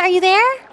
are you there?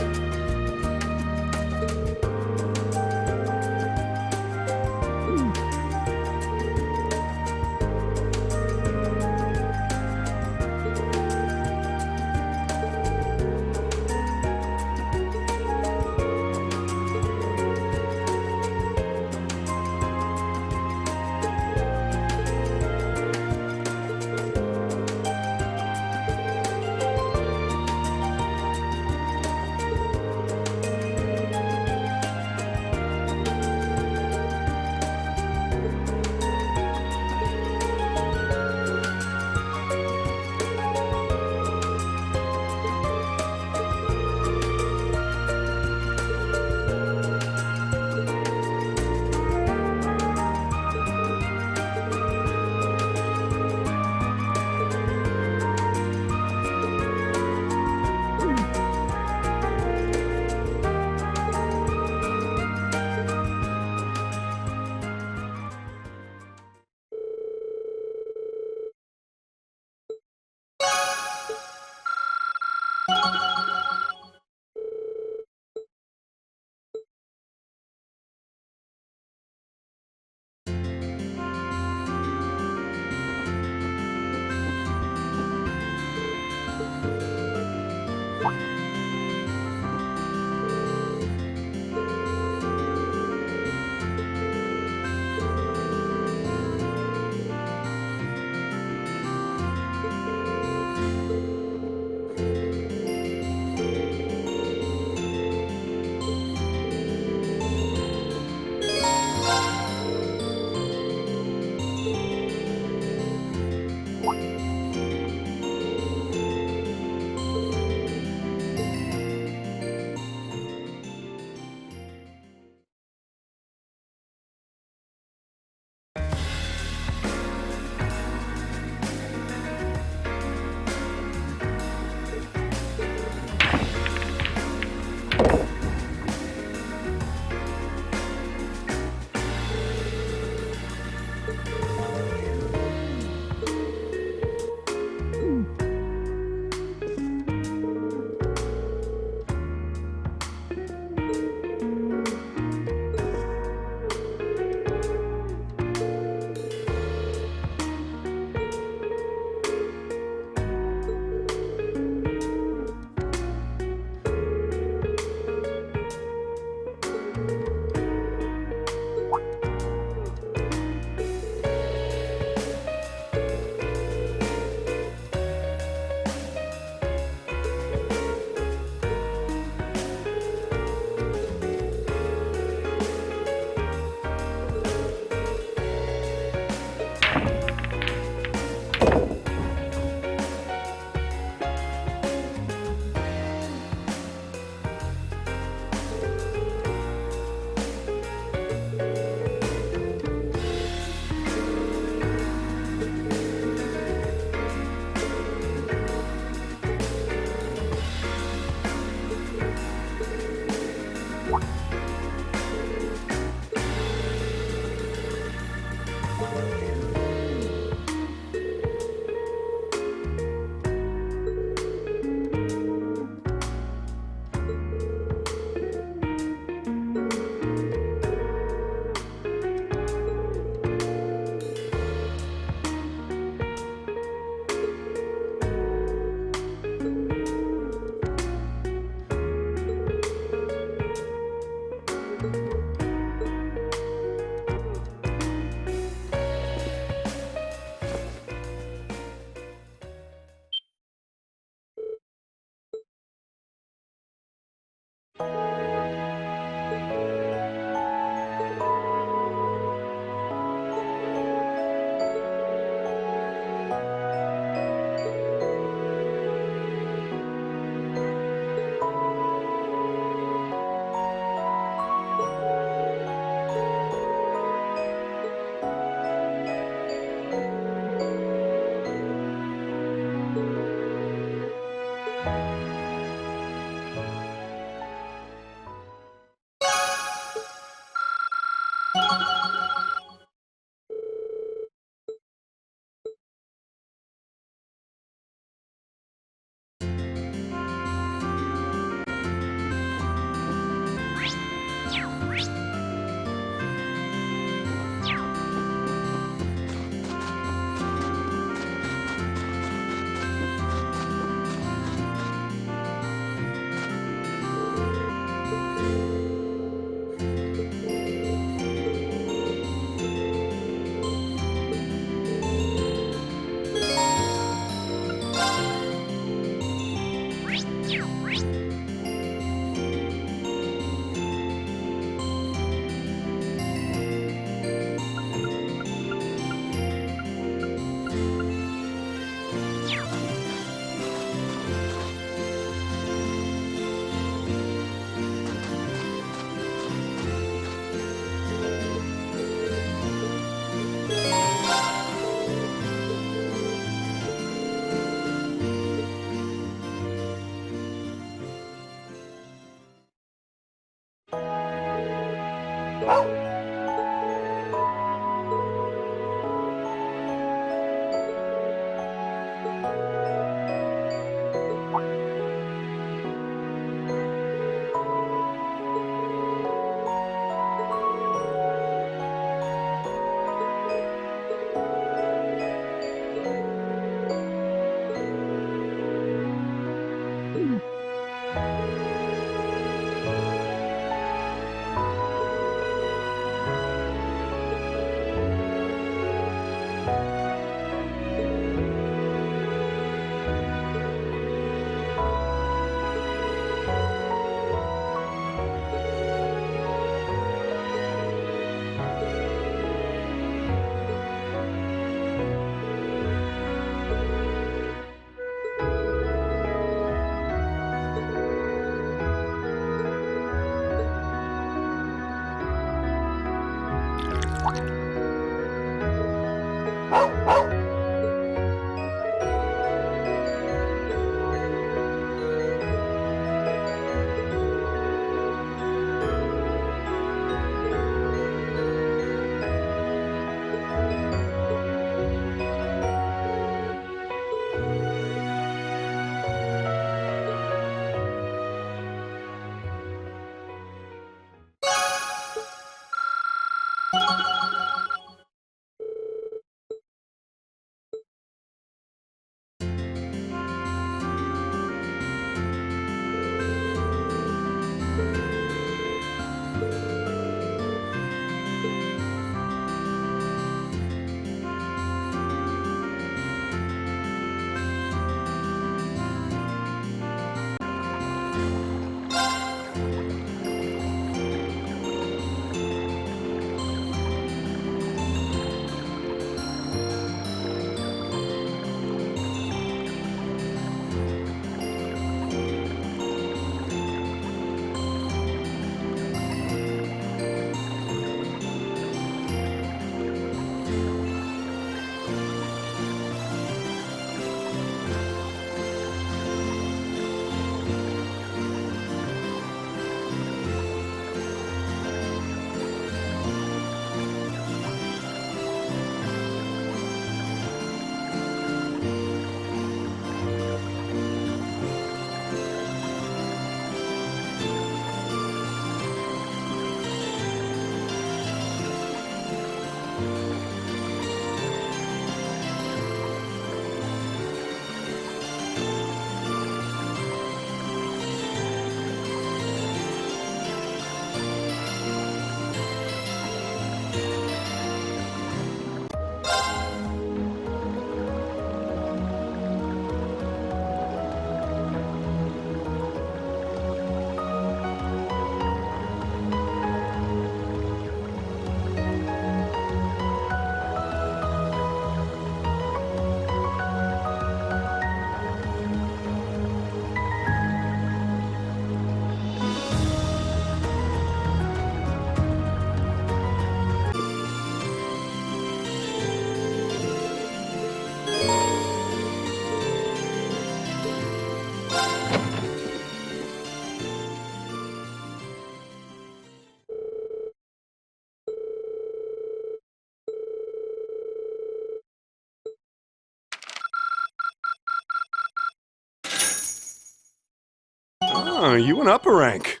Oh, you an upper rank.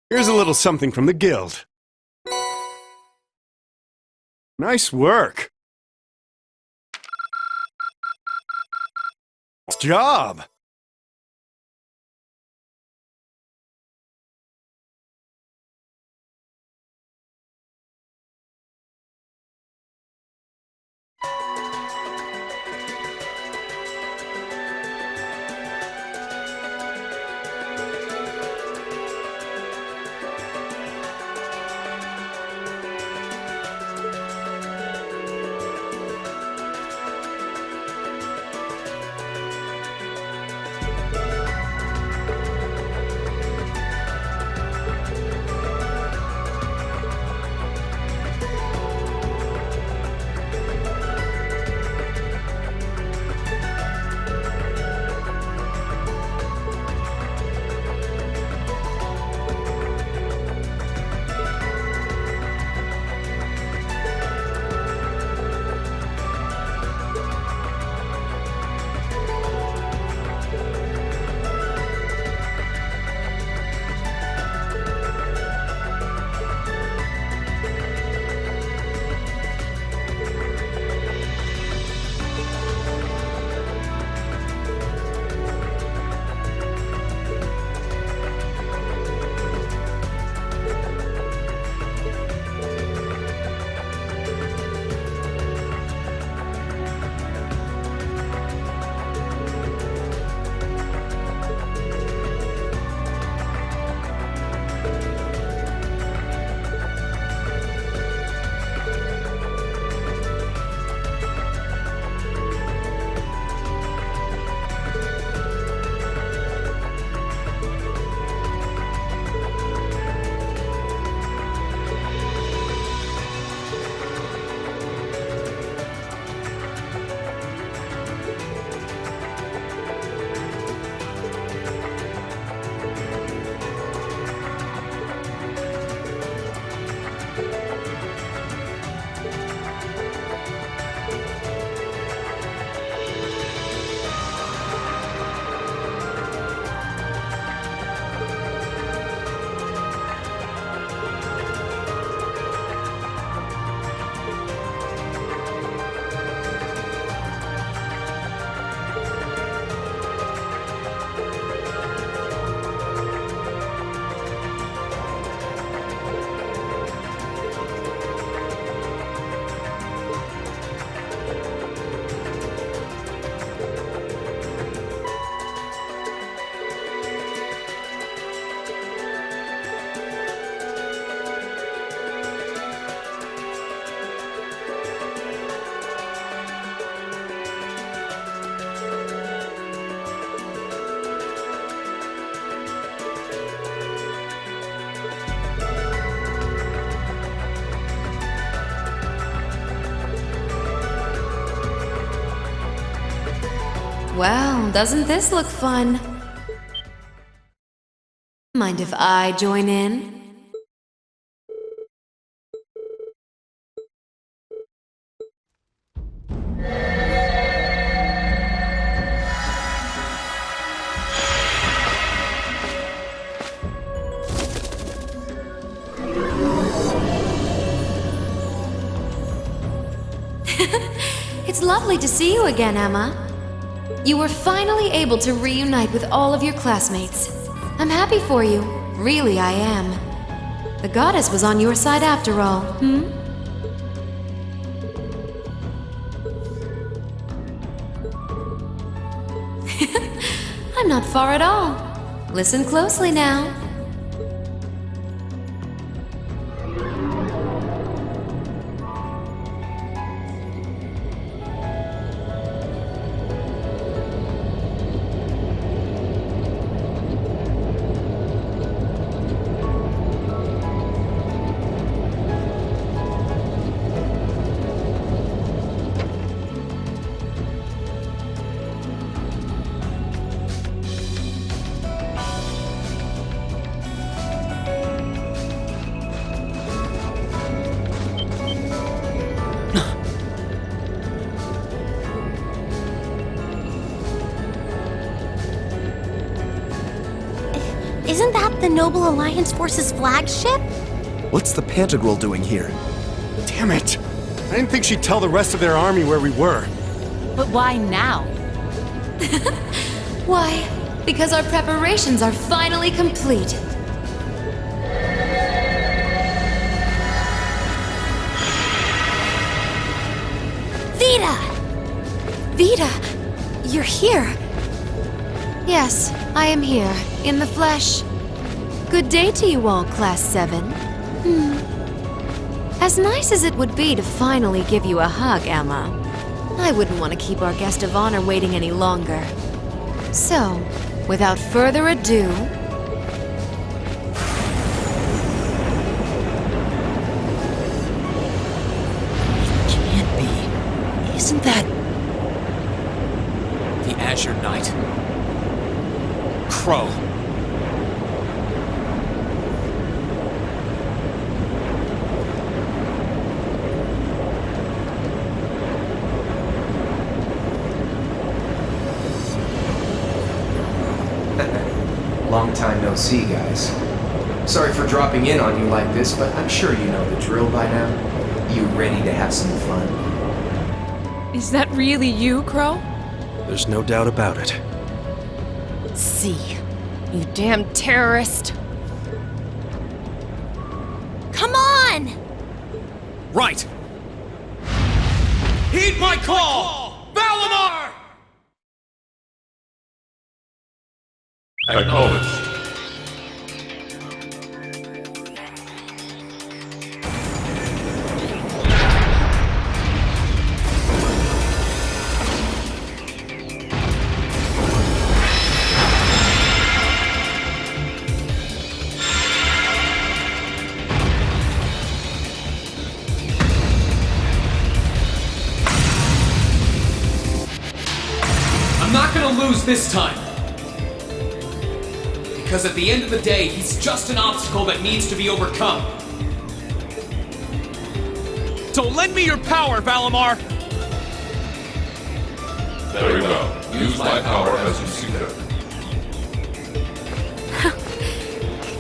Here's a little something from the guild. Nice work. Nice job. Well, doesn't this look fun? Mind if I join in? It's lovely to see you again, Emma. You were finally able to reunite with all of your classmates. I'm happy for you. Really, I am. The goddess was on your side after all, hmm? I'm not far at all. Listen closely now. Isn't that the Noble Alliance Force's flagship? What's the Pantagruel doing here? Damn it! I didn't think she'd tell the rest of their army where we were. But why now? Why? Because our preparations are finally complete. Vita! Vita, you're here. Yes, I am here, in the flesh. Good day to you all, Class 7. As nice as it would be to finally give you a hug, Emma, I wouldn't want to keep our guest of honor waiting any longer. So, without further ado... Can't be. Isn't that... The Azure Knight. Crow. Long time no see, guys. Sorry for dropping in on you like this, but I'm sure you know the drill by now. You ready to have some fun? Is that really you, Crow? There's no doubt about it. See, you damn terrorist. Come on! Right! Heed my call! Valimar! Acknowledged. I'm not gonna lose this time! Because at the end of the day, he's just an obstacle that needs to be overcome. So lend me your power, Valimar! Very well. Use my power as you see fit.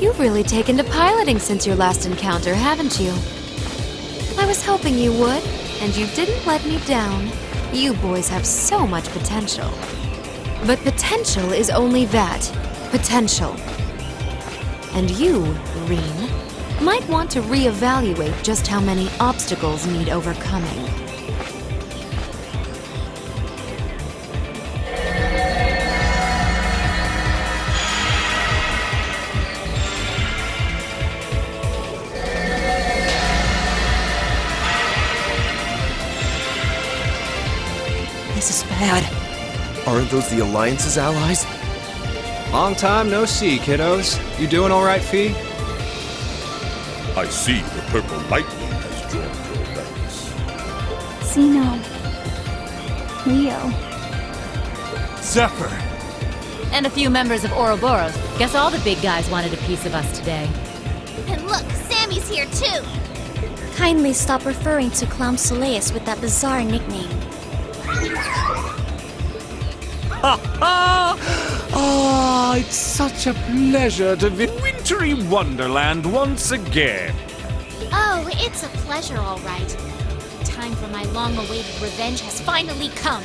You've really taken to piloting since your last encounter, haven't you? I was hoping you would, and you didn't let me down. You boys have so much potential. But potential is only that. Potential. And you, Rean, might want to reevaluate just how many obstacles need overcoming. This is bad. Aren't those the Alliance's allies? Long time no see, kiddos. You doing all right, Fee? I see the purple lightning has joined your ranks. Xeno. Leo. Zephyr! And a few members of Ouroboros. Guess all the big guys wanted a piece of us today. And look, Sammy's here too! Kindly stop referring to Clown Soleus with that bizarre nickname. Ah, it's such a pleasure to visit Wintry Wonderland once again. Oh, it's a pleasure, all right. The time for my long-awaited revenge has finally come.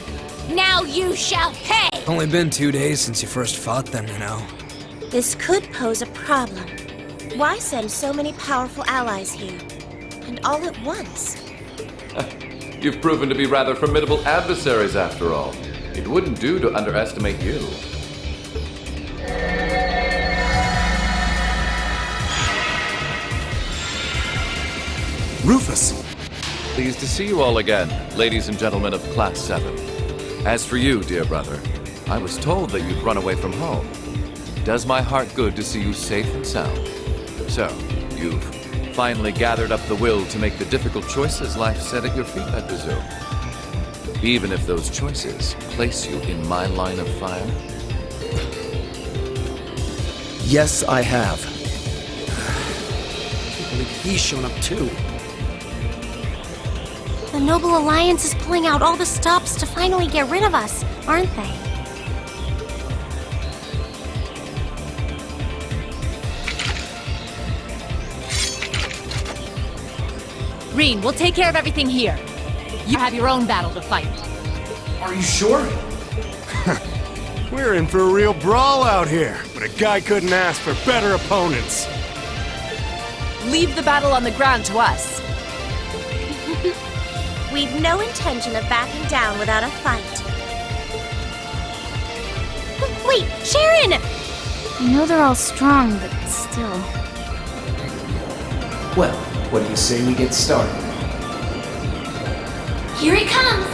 Now you shall pay! Only been 2 days since you first fought them, you know. This could pose a problem. Why send so many powerful allies here? And all at once? You've proven to be rather formidable adversaries after all. It wouldn't do to underestimate you. Rufus! Pleased to see you all again, ladies and gentlemen of Class 7. As for you, dear brother, I was told that you'd run away from home. It does my heart good to see you safe and sound. So, you've finally gathered up the will to make the difficult choices life set at your feet, I presume. Even if those choices place you in my line of fire? Yes, I have. I can't believe he's shown up too. The Noble Alliance is pulling out all the stops to finally get rid of us, aren't they? Reen, we'll take care of everything here. You have your own battle to fight. Are you sure? We're in for a real brawl out here, but a guy couldn't ask for better opponents. Leave the battle on the ground to us. We've no intention of backing down without a fight. Wait, Sharon! I know they're all strong, but still. Well, what do you say we get started? Here he comes!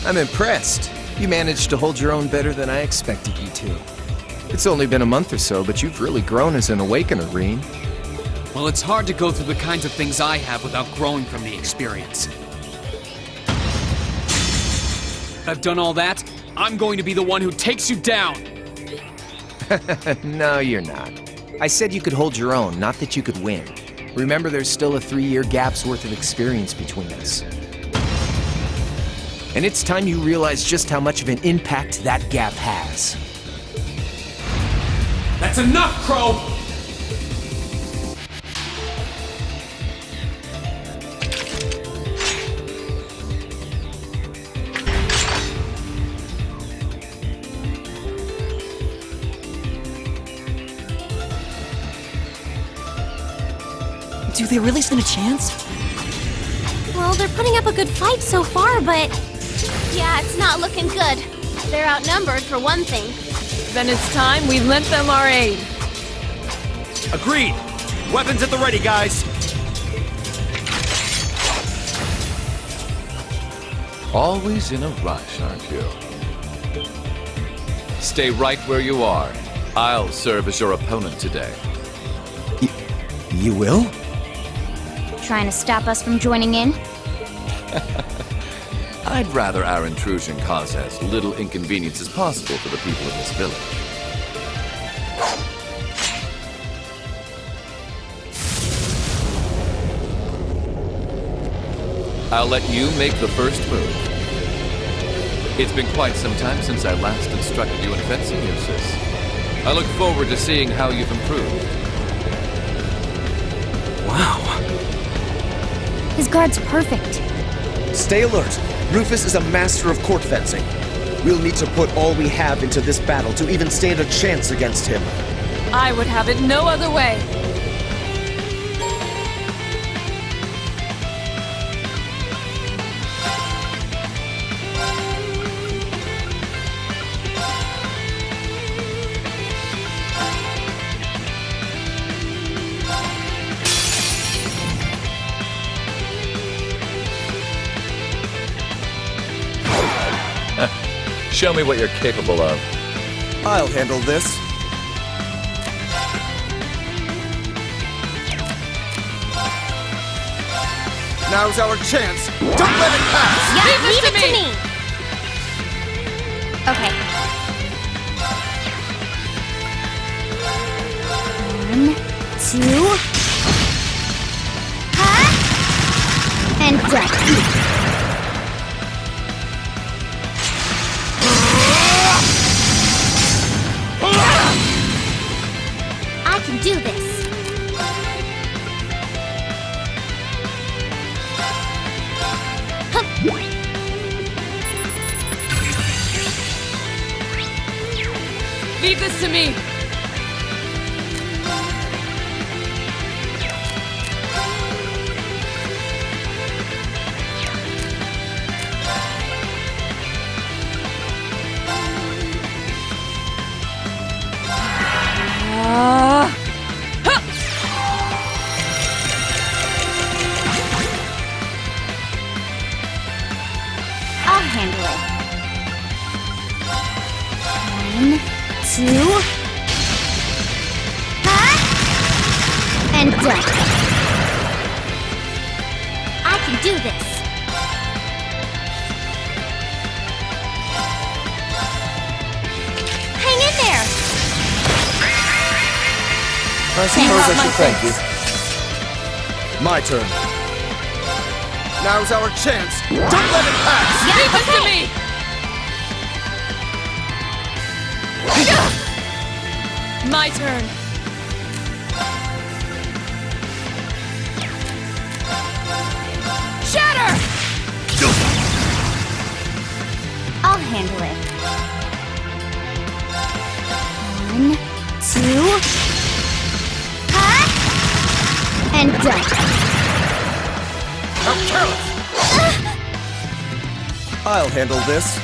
I'm impressed. You managed to hold your own better than I expected you to. It's only been a month or so, but you've really grown as an Awakener, Reen. Well, it's hard to go through the kinds of things I have without growing from the experience. I've done all that. I'm going to be the one who takes you down. No, you're not. I said you could hold your own, not that you could win. Remember, there's still a 3-year gap's worth of experience between us. And it's time you realize just how much of an impact that gap has. That's enough, Crow! Do they really stand a chance? Well, they're putting up a good fight so far, but... yeah, it's not looking good. They're outnumbered, for one thing. Then it's time we lent them our aid. Agreed. Weapons at the ready, guys. Always in a rush, aren't you? Stay right where you are. I'll serve as your opponent today. You will? Trying to stop us from joining in? I'd rather our intrusion cause as little inconvenience as possible for the people of this village. I'll let you make the first move. It's been quite some time since I last instructed you in fencing, Eustace. I look forward to seeing how you've improved. Wow. His guard's perfect. Stay alert. Rufus is a master of court fencing. We'll need to put all we have into this battle to even stand a chance against him. I would have it no other way. Show me what you're capable of. I'll handle this. Now's our chance. Don't let it pass! Yeah, leave it to me! Okay. 1, 2... huh? And done. I can do this. Leave this to me. I'll handle it. 1, 2... huh? And done. I can do this. Hang in there! I suppose I should thank you. My turn. Now's our chance. Don't let it pass! Leave this to me! My turn. Shatter! I'll handle it. 1, 2... Ha! And done. How careless! I'll handle this.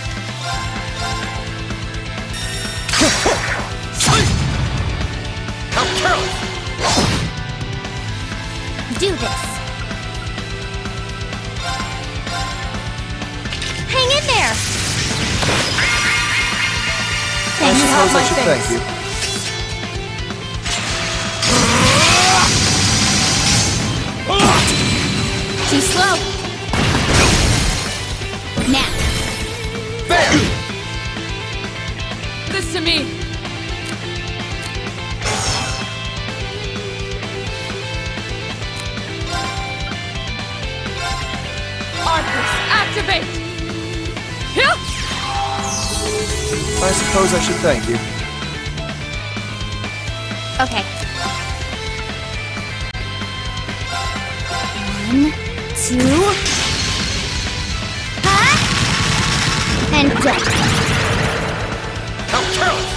How careless! Do this. Hang in there. I suppose I should thank you. Too slow. Now. There! This to me. Arthas, activate! Here! I suppose I should thank you. Okay. 1, 2... Ha! And done. How careless!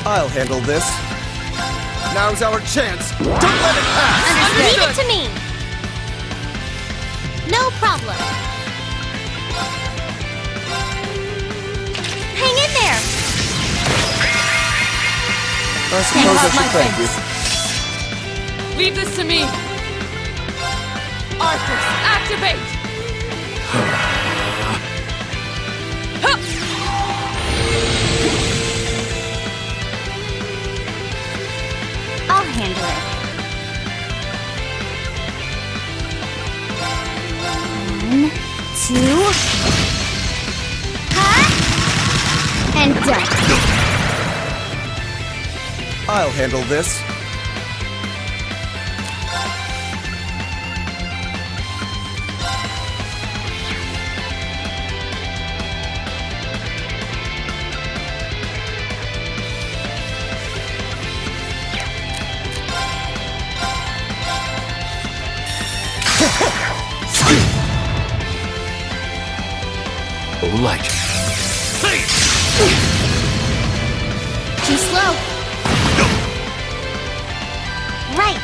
I'll handle this. Now's our chance. Don't let it pass! Leave it to me. No problem. Hang in there. I suppose I should thank you. Leave this to me. Arthas, activate! Hup! I'll handle it. 1, 2... Ha! And done. I'll handle this. Light. Too slow. Right.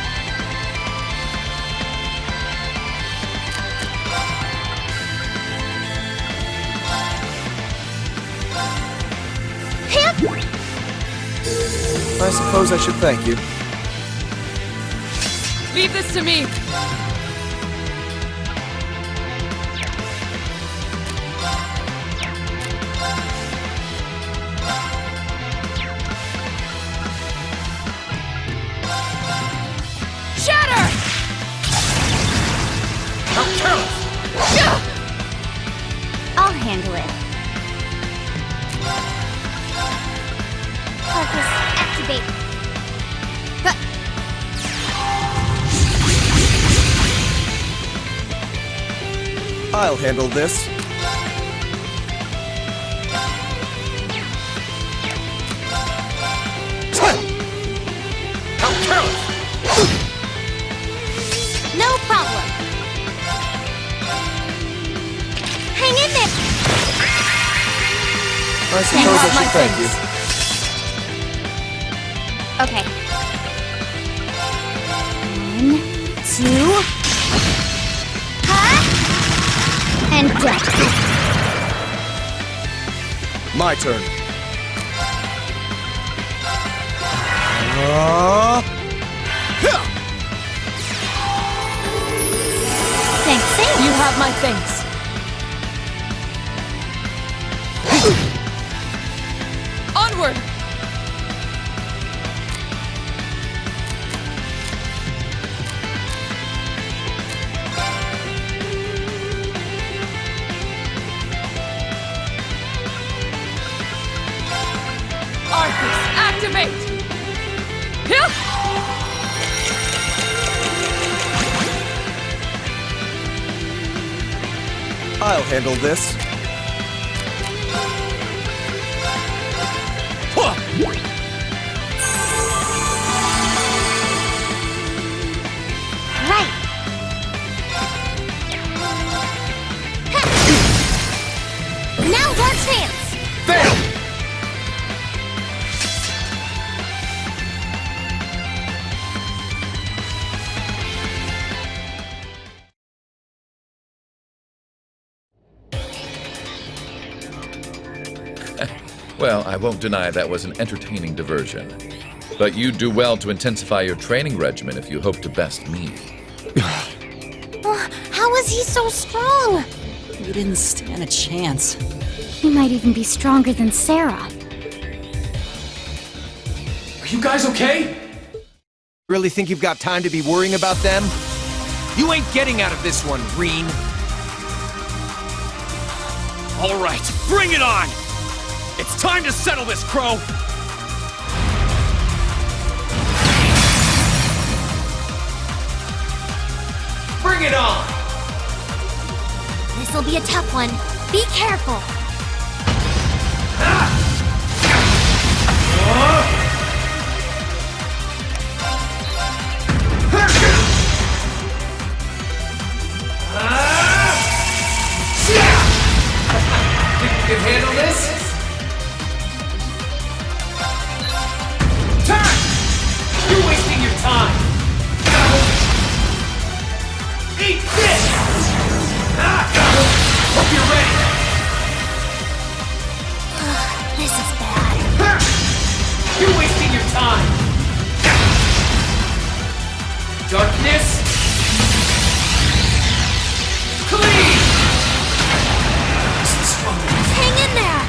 Hip. I suppose I should thank you. Leave this to me. Shatter! How careless! I'll handle it. Focus. Activate. I'll handle this. How careless! No problem. Hang in there. I suppose I should thank you. Okay. 1, 2... Ha! And done. My turn. Thanks. You have my thanks. Onward! Arthas, activate! Here! I'll handle this. Right. Now's our chance. Fail! Well, I won't deny that was an entertaining diversion. But you'd do well to intensify your training regimen if you hope to best me. How is he so strong? You didn't stand a chance. He might even be stronger than Sarah. Are you guys okay? Really think you've got time to be worrying about them? You ain't getting out of this one, Green. All right, bring it on! It's time to settle this, Crow! Bring it on! This'll be a tough one. Be careful. You can handle this? Turn! You're wasting your time! Eat this! Hope you're ready! This is bad. You're wasting your time! Darkness! Clean! This is stronger. Hang in there.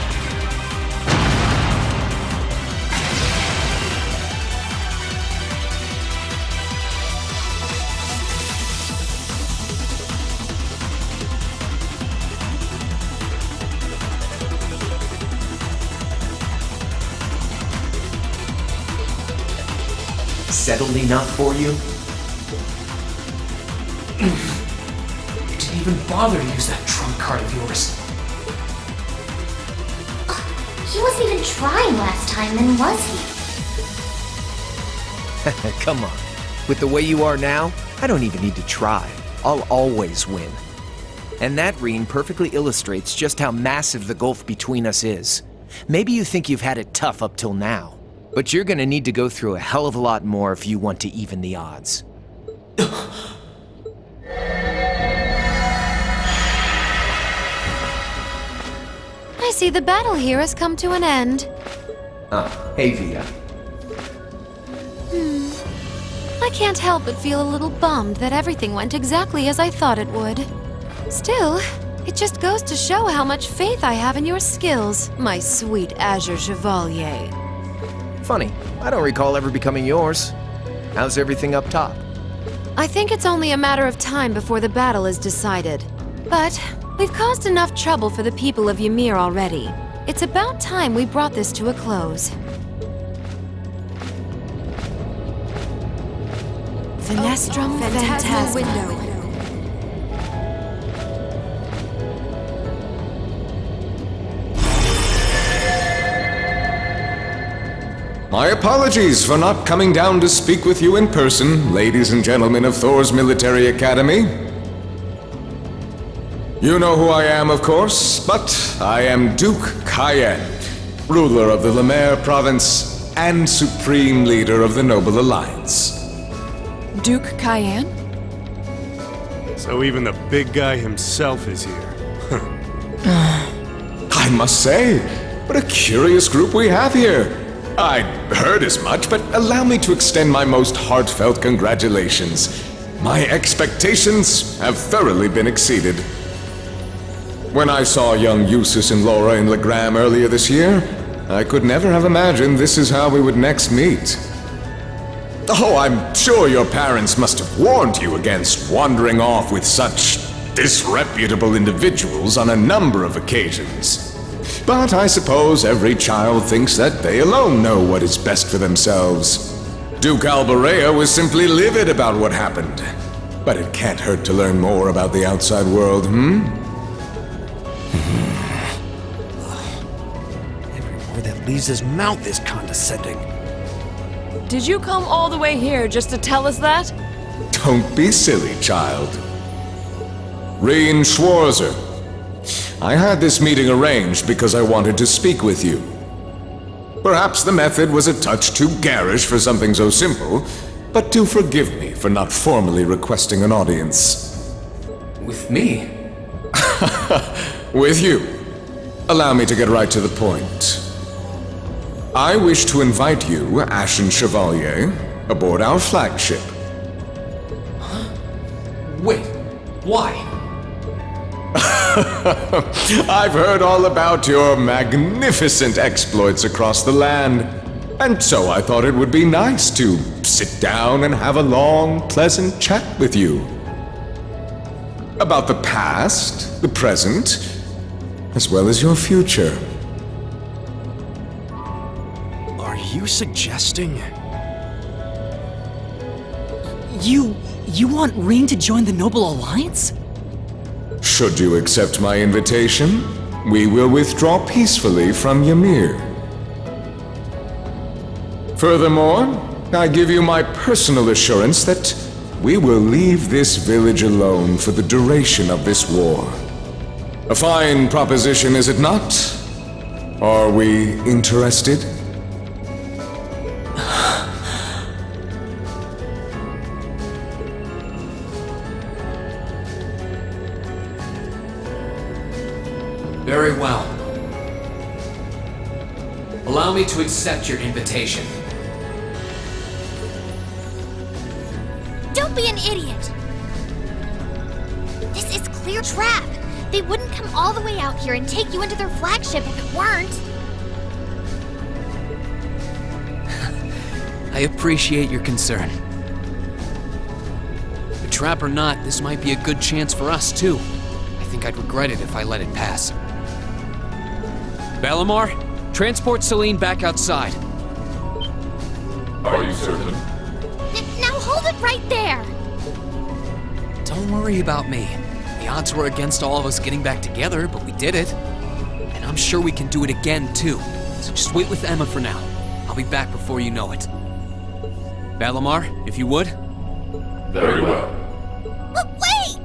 Settled enough for you? You didn't even bother to use that trump card of yours. He wasn't even trying last time, then was he? Come on. With the way you are now, I don't even need to try. I'll always win. And that Reen perfectly illustrates just how massive the gulf between us is. Maybe you think you've had it tough up till now, but you're gonna need to go through a hell of a lot more if you want to even the odds. I see the battle here has come to an end. Hey Vita. I can't help but feel a little bummed that everything went exactly as I thought it would. Still, it just goes to show how much faith I have in your skills, my sweet Azure Chevalier. Funny, I don't recall ever becoming yours. How's everything up top? I think it's only a matter of time before the battle is decided. But we've caused enough trouble for the people of Ymir already. It's about time we brought this to a close. Venestrum Phantasma Window. My apologies for not coming down to speak with you in person, ladies and gentlemen of Thor's Military Academy. You know who I am, of course, but I am Duke Cayenne, ruler of the Lemaire Province and supreme leader of the Noble Alliance. Duke Cayenne? So even the big guy himself is here. I must say, what a curious group we have here. I'd heard as much, but allow me to extend my most heartfelt congratulations. My expectations have thoroughly been exceeded. When I saw young Eustace and Laura in Legram earlier this year, I could never have imagined this is how we would next meet. Oh, I'm sure your parents must have warned you against wandering off with such disreputable individuals on a number of occasions. But I suppose every child thinks that they alone know what is best for themselves. Duke Albarea was simply livid about what happened. But it can't hurt to learn more about the outside world, that leaves his mouth this condescending. Did you come all the way here just to tell us that? Don't be silly, child. Rean Schwarzer. I had this meeting arranged because I wanted to speak with you. Perhaps the method was a touch too garish for something so simple, but do forgive me for not formally requesting an audience. With me? With you. Allow me to get right to the point. I wish to invite you, Ashen Chevalier, aboard our flagship. Wait, why? I've heard all about your magnificent exploits across the land, and so I thought it would be nice to sit down and have a long, pleasant chat with you. About the past, the present, as well as your future. Are you suggesting? You want Rean to join the Noble Alliance? Should you accept my invitation, we will withdraw peacefully from Ymir. Furthermore, I give you my personal assurance that we will leave this village alone for the duration of this war. A fine proposition, is it not? Are we interested? Very well. Allow me to accept your invitation. Don't be an idiot! This is clear trap! They wouldn't come all the way out here and take you into their flagship if it weren't! I appreciate your concern. A trap or not, this might be a good chance for us, too. I think I'd regret it if I let it pass. Balamar, transport Celine back outside. Are you certain? Now hold it right there! Don't worry about me. The odds were against all of us getting back together, but we did it. And I'm sure we can do it again, too. So just wait with Emma for now. I'll be back before you know it. Balamar, if you would. Very well. Wait!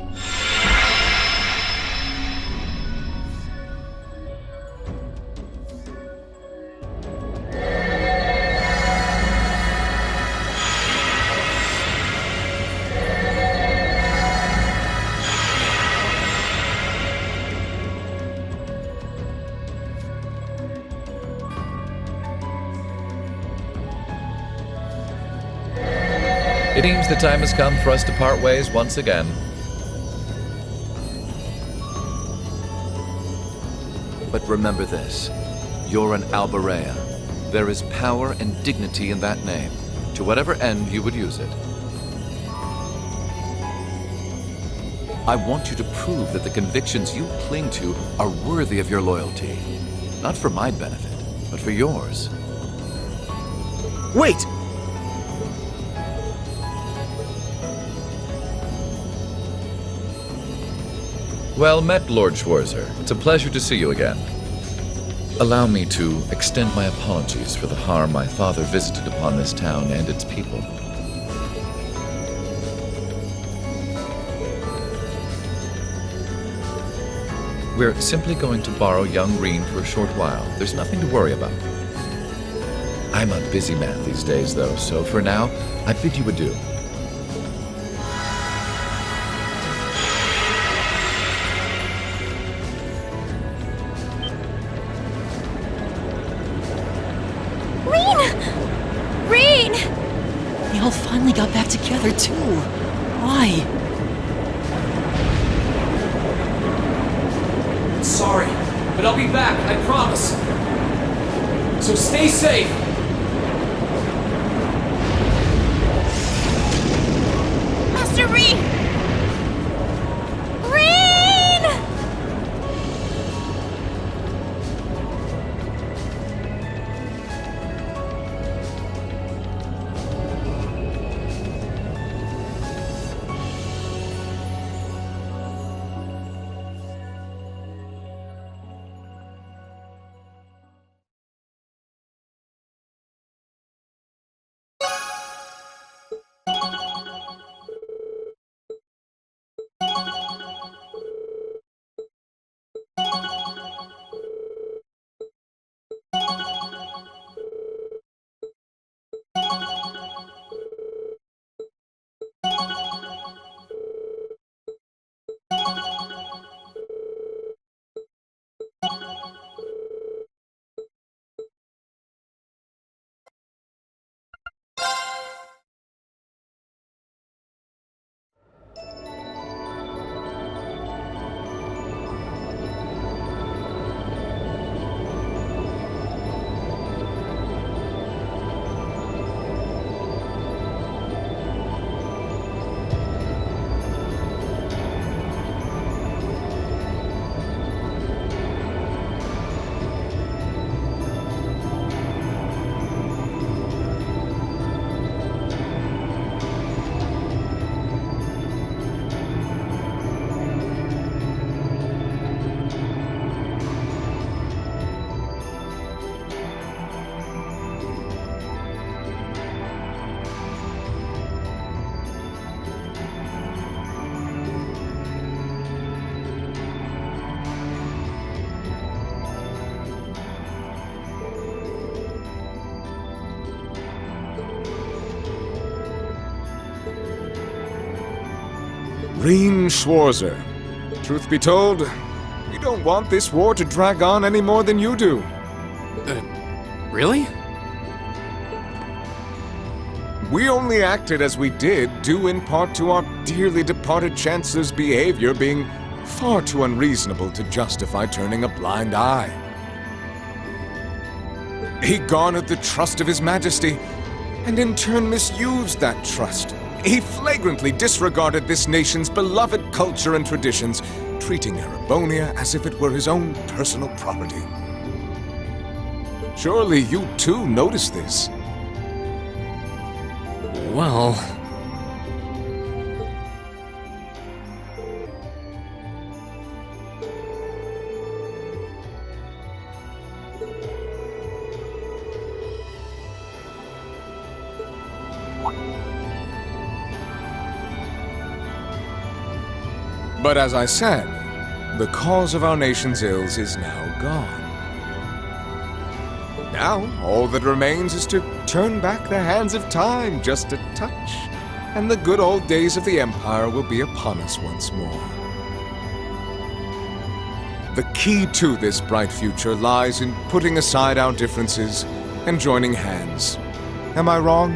It seems the time has come for us to part ways once again. But remember this. You're an Alberea. There is power and dignity in that name, to whatever end you would use it. I want you to prove that the convictions you cling to are worthy of your loyalty. Not for my benefit, but for yours. Wait! Well met, Lord Schwarzer. It's a pleasure to see you again. Allow me to extend my apologies for the harm my father visited upon this town and its people. We're simply going to borrow young Rean for a short while. There's nothing to worry about. I'm a busy man these days, though, so for now, I bid you adieu. Rean! They all finally got back together, too. Why? Sorry, but I'll be back, I promise. So stay safe. Master Rean! Reen Schwarzer. Truth be told, we don't want this war to drag on any more than you do. Really? We only acted as we did due in part to our dearly departed Chancellor's behavior being far too unreasonable to justify turning a blind eye. He garnered the trust of His Majesty, and in turn misused that trust. He flagrantly disregarded this nation's beloved culture and traditions, treating Erebonia as if it were his own personal property. Surely you too noticed this. Well... But as I said, the cause of our nation's ills is now gone. Now, all that remains is to turn back the hands of time just a touch, and the good old days of the Empire will be upon us once more. The key to this bright future lies in putting aside our differences and joining hands. Am I wrong?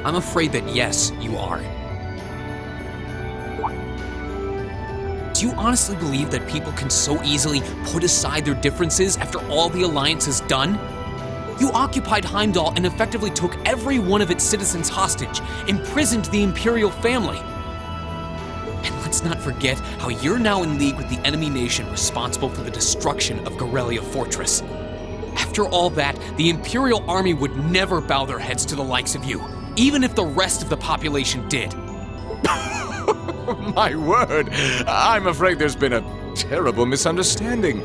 I'm afraid that yes, you are. Do you honestly believe that people can so easily put aside their differences after all the Alliance has done? You occupied Heimdall and effectively took every one of its citizens hostage, imprisoned the Imperial family. And let's not forget how you're now in league with the enemy nation responsible for the destruction of Garrelia Fortress. After all that, the Imperial army would never bow their heads to the likes of you, even if the rest of the population did. My word! I'm afraid there's been a terrible misunderstanding.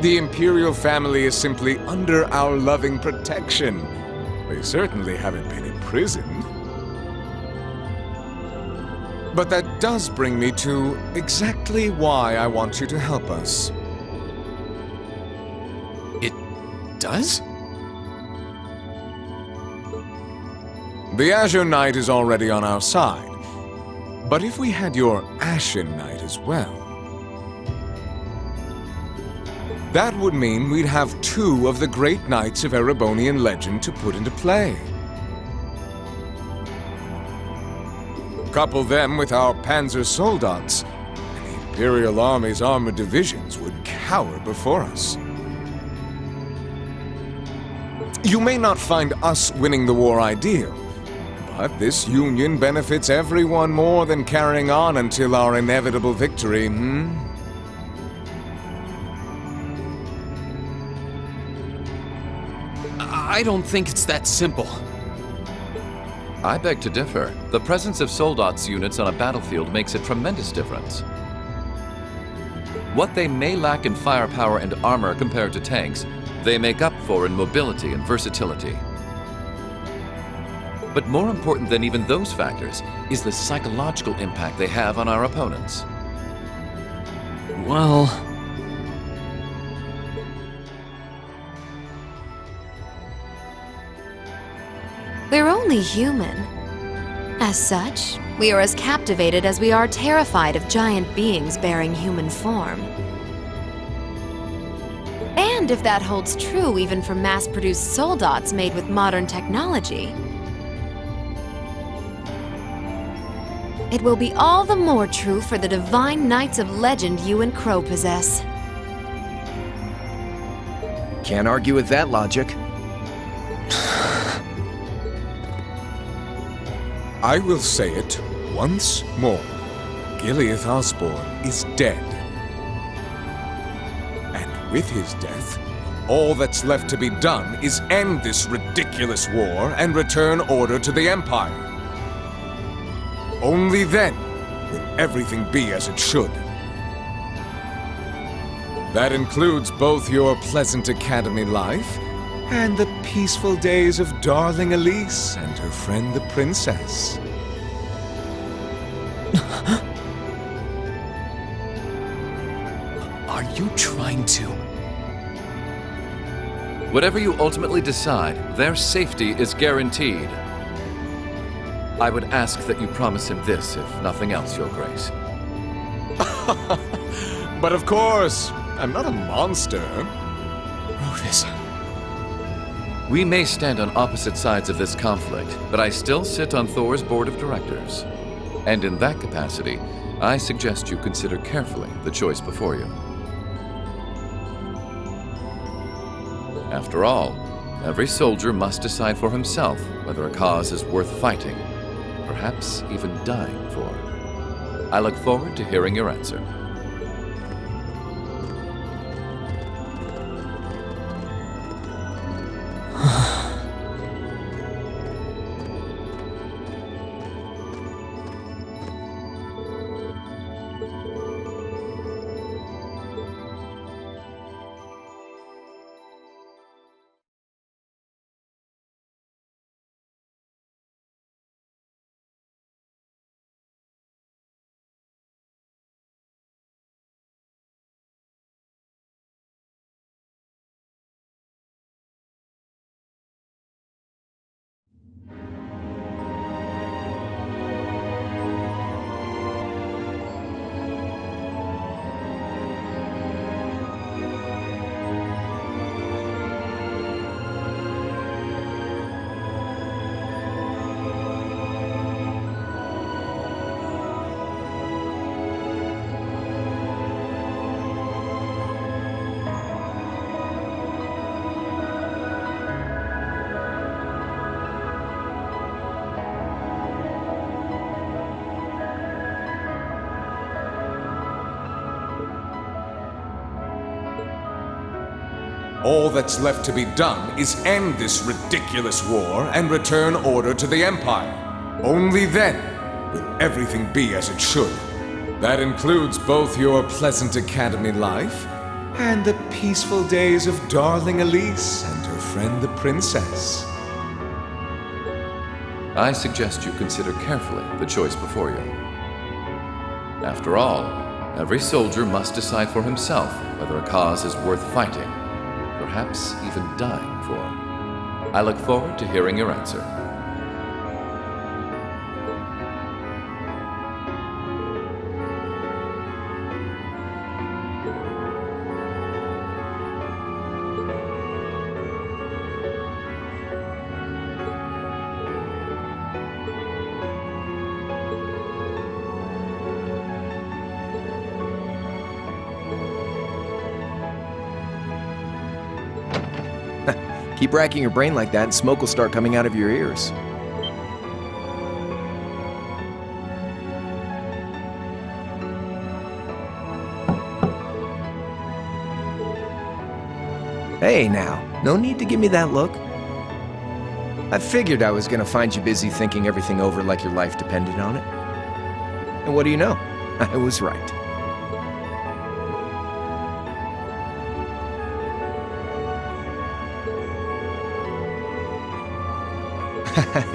The Imperial family is simply under our loving protection. They certainly haven't been imprisoned. But that does bring me to exactly why I want you to help us. It does? The Azure Knight is already on our side. But if we had your Ashen Knight as well, that would mean we'd have two of the great knights of Erebonian legend to put into play. Couple them with our Panzer Soldats, and the Imperial Army's armored divisions would cower before us. You may not find us winning the war ideal, but this union benefits everyone more than carrying on until our inevitable victory, I don't think it's that simple. I beg to differ. The presence of Soldats units on a battlefield makes a tremendous difference. What they may lack in firepower and armor compared to tanks, they make up for in mobility and versatility. But more important than even those factors is the psychological impact they have on our opponents. Well... They're only human. As such, we are as captivated as we are terrified of giant beings bearing human form. And if that holds true even for mass-produced Soldats made with modern technology, it will be all the more true for the divine knights of legend you and Crow possess. Can't argue with that logic. I will say it once more. Gileath Osborne is dead. And with his death, all that's left to be done is end this ridiculous war and return order to the Empire. Only then will everything be as it should. That includes both your pleasant academy life and the peaceful days of darling Elise and her friend the princess. Are you trying to? Whatever you ultimately decide, their safety is guaranteed. I would ask that you promise him this, if nothing else, Your Grace. But of course, I'm not a monster. Rufus. We may stand on opposite sides of this conflict, but I still sit on Thor's board of directors. And in that capacity, I suggest you consider carefully the choice before you. After all, every soldier must decide for himself whether a cause is worth fighting, perhaps even dying for. I look forward to hearing your answer. All that's left to be done is end this ridiculous war and return order to the Empire. Only then will everything be as it should. That includes both your pleasant academy life and the peaceful days of darling Elise and her friend the princess. I suggest you consider carefully the choice before you. After all, every soldier must decide for himself whether a cause is worth fighting, perhaps even dying for. I look forward to hearing your answer. Keep racking your brain like that and smoke will start coming out of your ears. Hey now, no need to give me that look. I figured I was gonna find you busy thinking everything over like your life depended on it. And what do you know? I was right.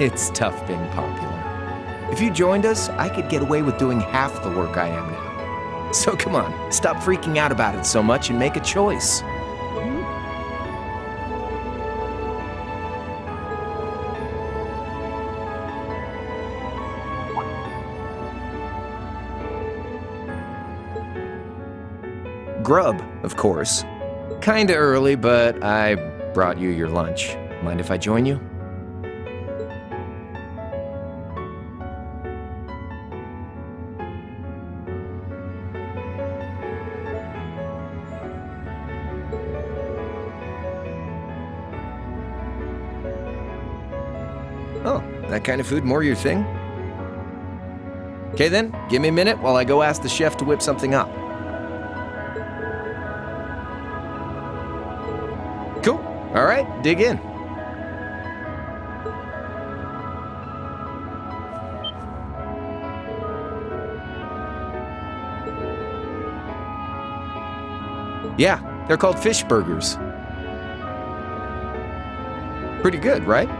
It's tough being popular. If you joined us, I could get away with doing half the work I am now. So come on, stop freaking out about it so much and make a choice. Grub, of course. Kinda early, but I brought you your lunch. Mind if I join you? Oh, that kind of food more your thing? Okay then, give me a minute while I go ask the chef to whip something up. Cool. All right, dig in. Yeah, they're called fish burgers. Pretty good, right?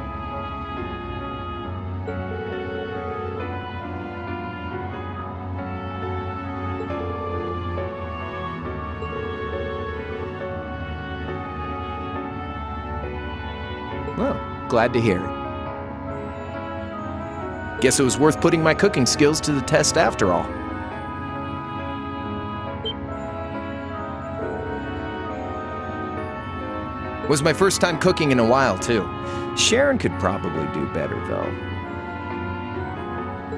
Well, glad to hear it. Guess it was worth putting my cooking skills to the test after all. It was my first time cooking in a while, too. Sharon could probably do better, though.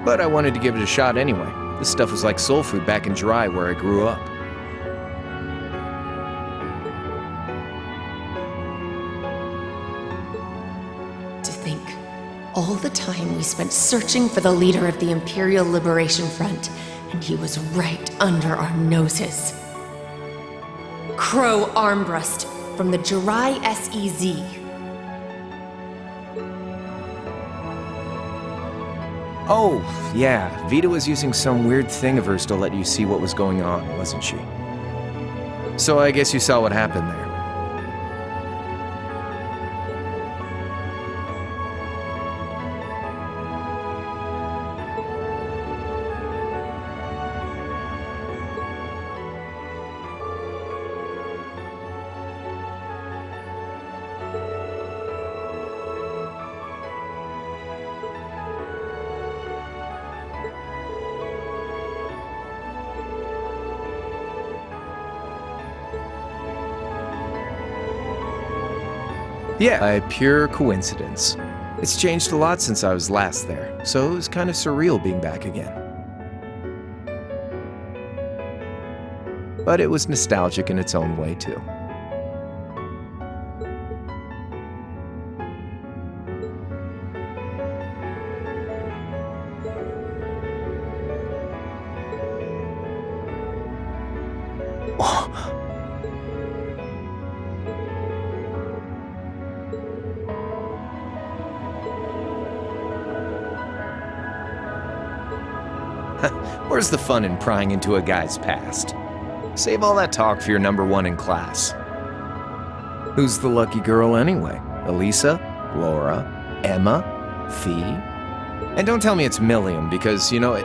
But I wanted to give it a shot anyway. This stuff was like soul food back in Jirai, where I grew up. To think, all the time we spent searching for the leader of the Imperial Liberation Front, and he was right under our noses. Crow Armbrust from the Jirai SEZ. Oh, yeah, Vita was using some weird thing of hers to let you see what was going on, wasn't she? So I guess you saw what happened there. Yeah, by pure coincidence. It's changed a lot since I was last there, so it was kind of surreal being back again. But it was nostalgic in its own way, too. Where's the fun in prying into a guy's past? Save all that talk for your number one in class. Who's the lucky girl anyway? Elisa? Laura? Emma? Fee? And don't tell me it's Milliam, because, you know, it...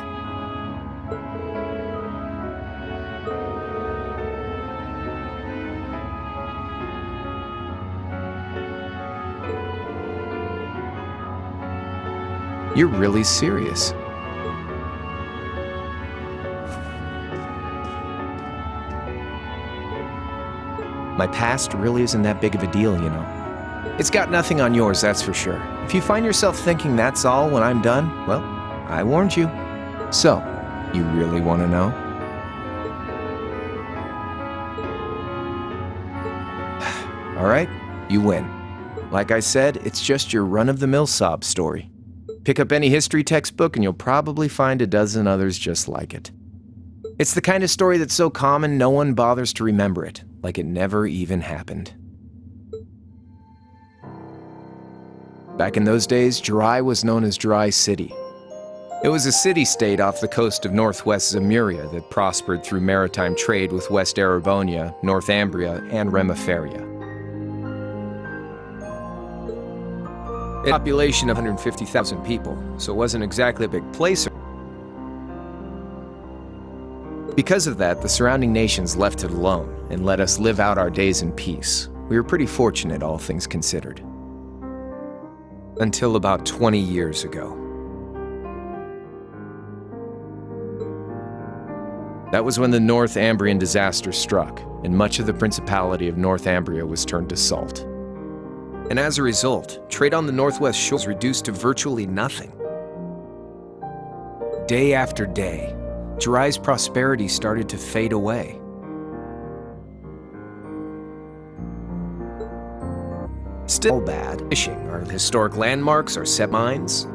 You're really serious. My past really isn't that big of a deal, you know. It's got nothing on yours, that's for sure. If you find yourself thinking that's all when I'm done, well, I warned you. So, you really want to know? All right, you win. Like I said, it's just your run-of-the-mill sob story. Pick up any history textbook and you'll probably find a dozen others just like it. It's the kind of story that's so common no one bothers to remember it, like it never even happened. Back in those days, Jirai was known as Jirai City. It was a city-state off the coast of northwest Zemuria that prospered through maritime trade with West Erebonia, North Ambria, and Remiferia. A population of 150,000 people, so it wasn't exactly a big place. Because of that, the surrounding nations left it alone and let us live out our days in peace. We were pretty fortunate, all things considered. Until about 20 years ago. That was when the North Ambrian disaster struck, and much of the Principality of North Ambria was turned to salt. And as a result, trade on the northwest shore was reduced to virtually nothing. Day after day, Jirai's prosperity started to fade away. Still bad. Fishing, our historic landmarks, our set mines.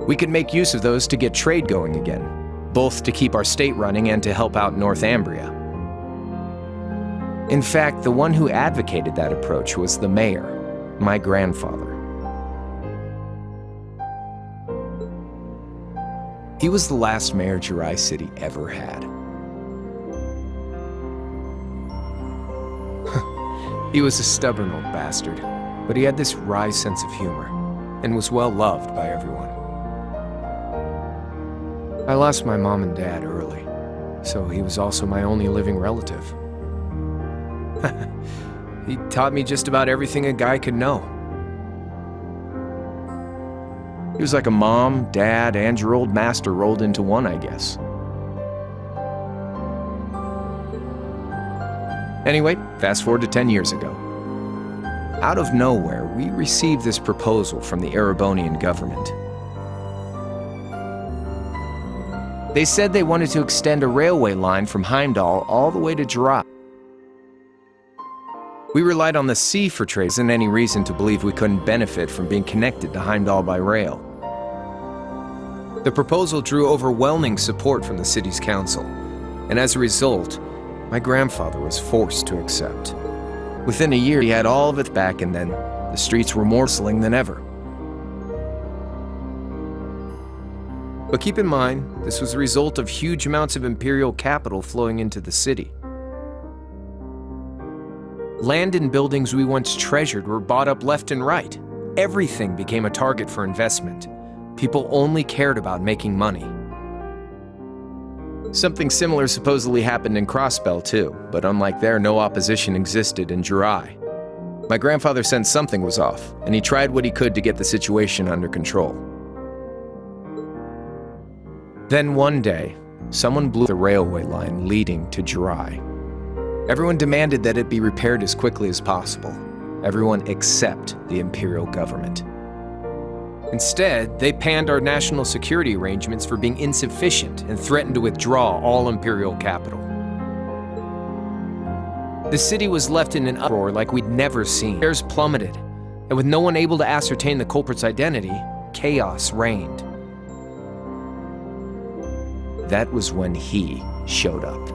We could make use of those to get trade going again, both to keep our state running and to help out North Ambria. In fact, the one who advocated that approach was the mayor, my grandfather. He was the last mayor Jirai City ever had. He was a stubborn old bastard, but he had this wry sense of humor, and was well loved by everyone. I lost my mom and dad early, so he was also my only living relative. He taught me just about everything a guy could know. He was like a mom, dad, and your old master rolled into one, I guess. Anyway, fast forward to 10 years ago. Out of nowhere, we received this proposal from the Erebonian government. They said they wanted to extend a railway line from Heimdall all the way to Jirai. We relied on the sea for trade, and any reason to believe we couldn't benefit from being connected to Heimdall by rail. The proposal drew overwhelming support from the city's council, and as a result, my grandfather was forced to accept. Within a year, he had all of it back, and then the streets were more bustling than ever. But keep in mind, this was the result of huge amounts of imperial capital flowing into the city. Land and buildings we once treasured were bought up left and right. Everything became a target for investment. People only cared about making money. Something similar supposedly happened in Crossbell too, but unlike there, no opposition existed in Jirai. My grandfather sensed something was off, and he tried what he could to get the situation under control. Then one day, someone blew the railway line leading to Jirai. Everyone demanded that it be repaired as quickly as possible. Everyone except the imperial government. Instead, they panned our national security arrangements for being insufficient and threatened to withdraw all imperial capital. The city was left in an uproar like we'd never seen. Shares plummeted, and with no one able to ascertain the culprit's identity, chaos reigned. That was when he showed up.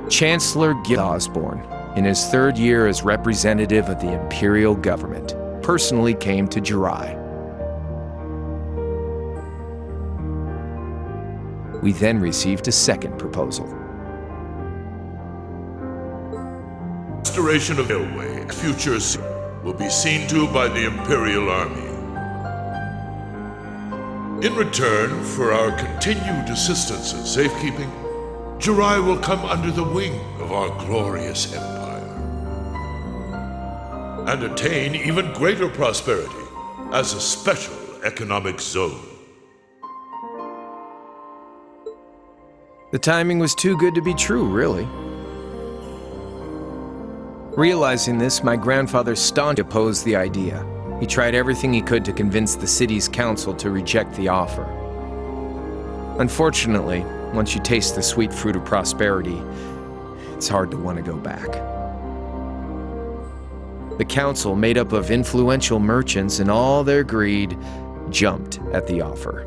Chancellor Gil Osborne, in his third year as representative of the imperial government, personally came to Jirai. We then received a second proposal. Restoration of railway futures will be seen to by the Imperial Army. In return for our continued assistance in safekeeping, Jirai will come under the wing of our glorious empire and attain even greater prosperity as a special economic zone. The timing was too good to be true, really. Realizing this, my grandfather staunchly opposed the idea. He tried everything he could to convince the city's council to reject the offer. Unfortunately, once you taste the sweet fruit of prosperity, it's hard to want to go back. The council, made up of influential merchants and all their greed, jumped at the offer.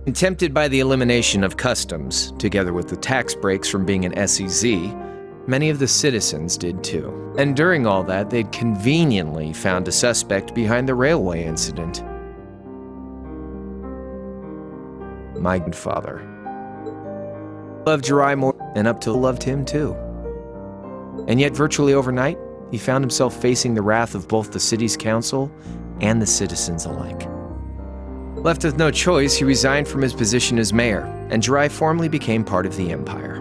And tempted by the elimination of customs, together with the tax breaks from being an SEZ, many of the citizens did too. And during all that, they'd conveniently found a suspect behind the railway incident. My grandfather. Loved Jirai more, and up till loved him too. And yet, virtually overnight, he found himself facing the wrath of both the city's council and the citizens alike. Left with no choice, he resigned from his position as mayor, and Jirai formally became part of the empire.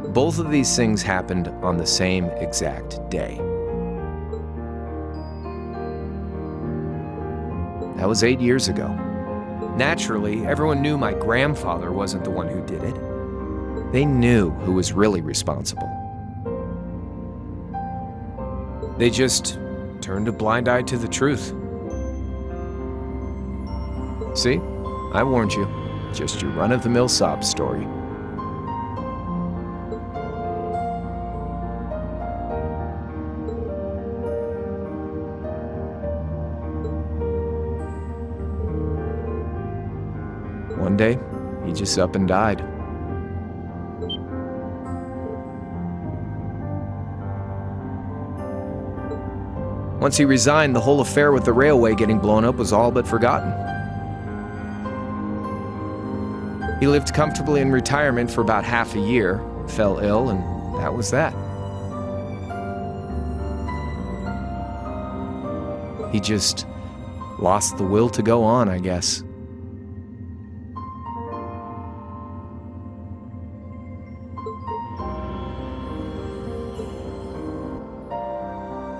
Both of these things happened on the same exact day. That was 8 years ago. Naturally, everyone knew my grandfather wasn't the one who did it. They knew who was really responsible. They just turned a blind eye to the truth. See? I warned you. Just your run-of-the-mill sob story. One day, he just up and died. Once he resigned, the whole affair with the railway getting blown up was all but forgotten. He lived comfortably in retirement for about half a year, fell ill, and that was that. He just lost the will to go on, I guess.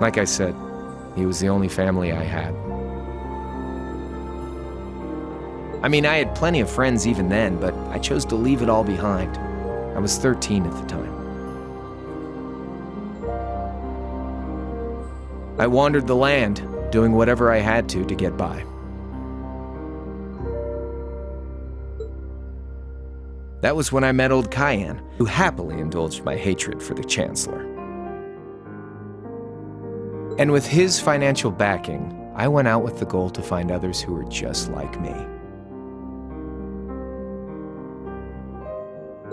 Like I said, He was the only family I had. I mean, I had plenty of friends even then, but I chose to leave it all behind. I was 13 at the time. I wandered the land, doing whatever I had to get by. That was when I met old Cayenne, who happily indulged my hatred for the Chancellor. And with his financial backing, I went out with the goal to find others who were just like me.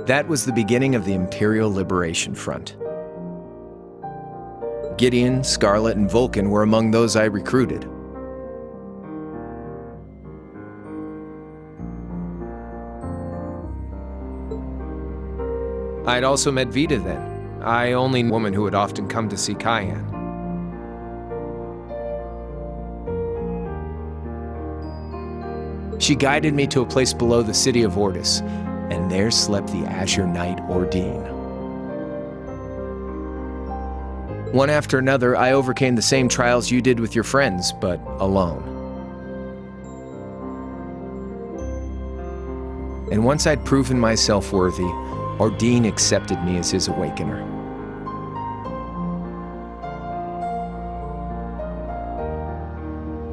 That was the beginning of the Imperial Liberation Front. Gideon, Scarlet, and Vulcan were among those I recruited. I'd also met Vita then, the only woman who had often come to see Cayenne. She guided me to a place below the city of Ordis, and there slept the Azure Knight Ordine. One after another, I overcame the same trials you did with your friends, but alone. And once I'd proven myself worthy, Ordine accepted me as his awakener.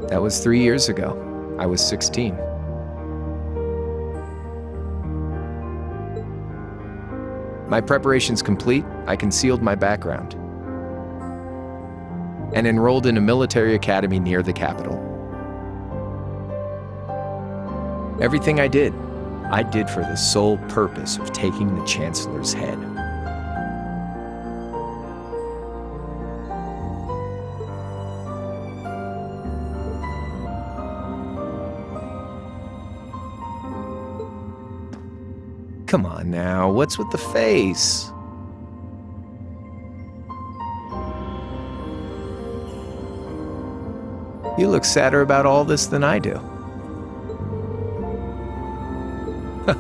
That was 3 years ago. I was 16. My preparations complete, I concealed my background and enrolled in a military academy near the capital. Everything I did for the sole purpose of taking the Chancellor's head. Come on now, what's with the face? You look sadder about all this than I do.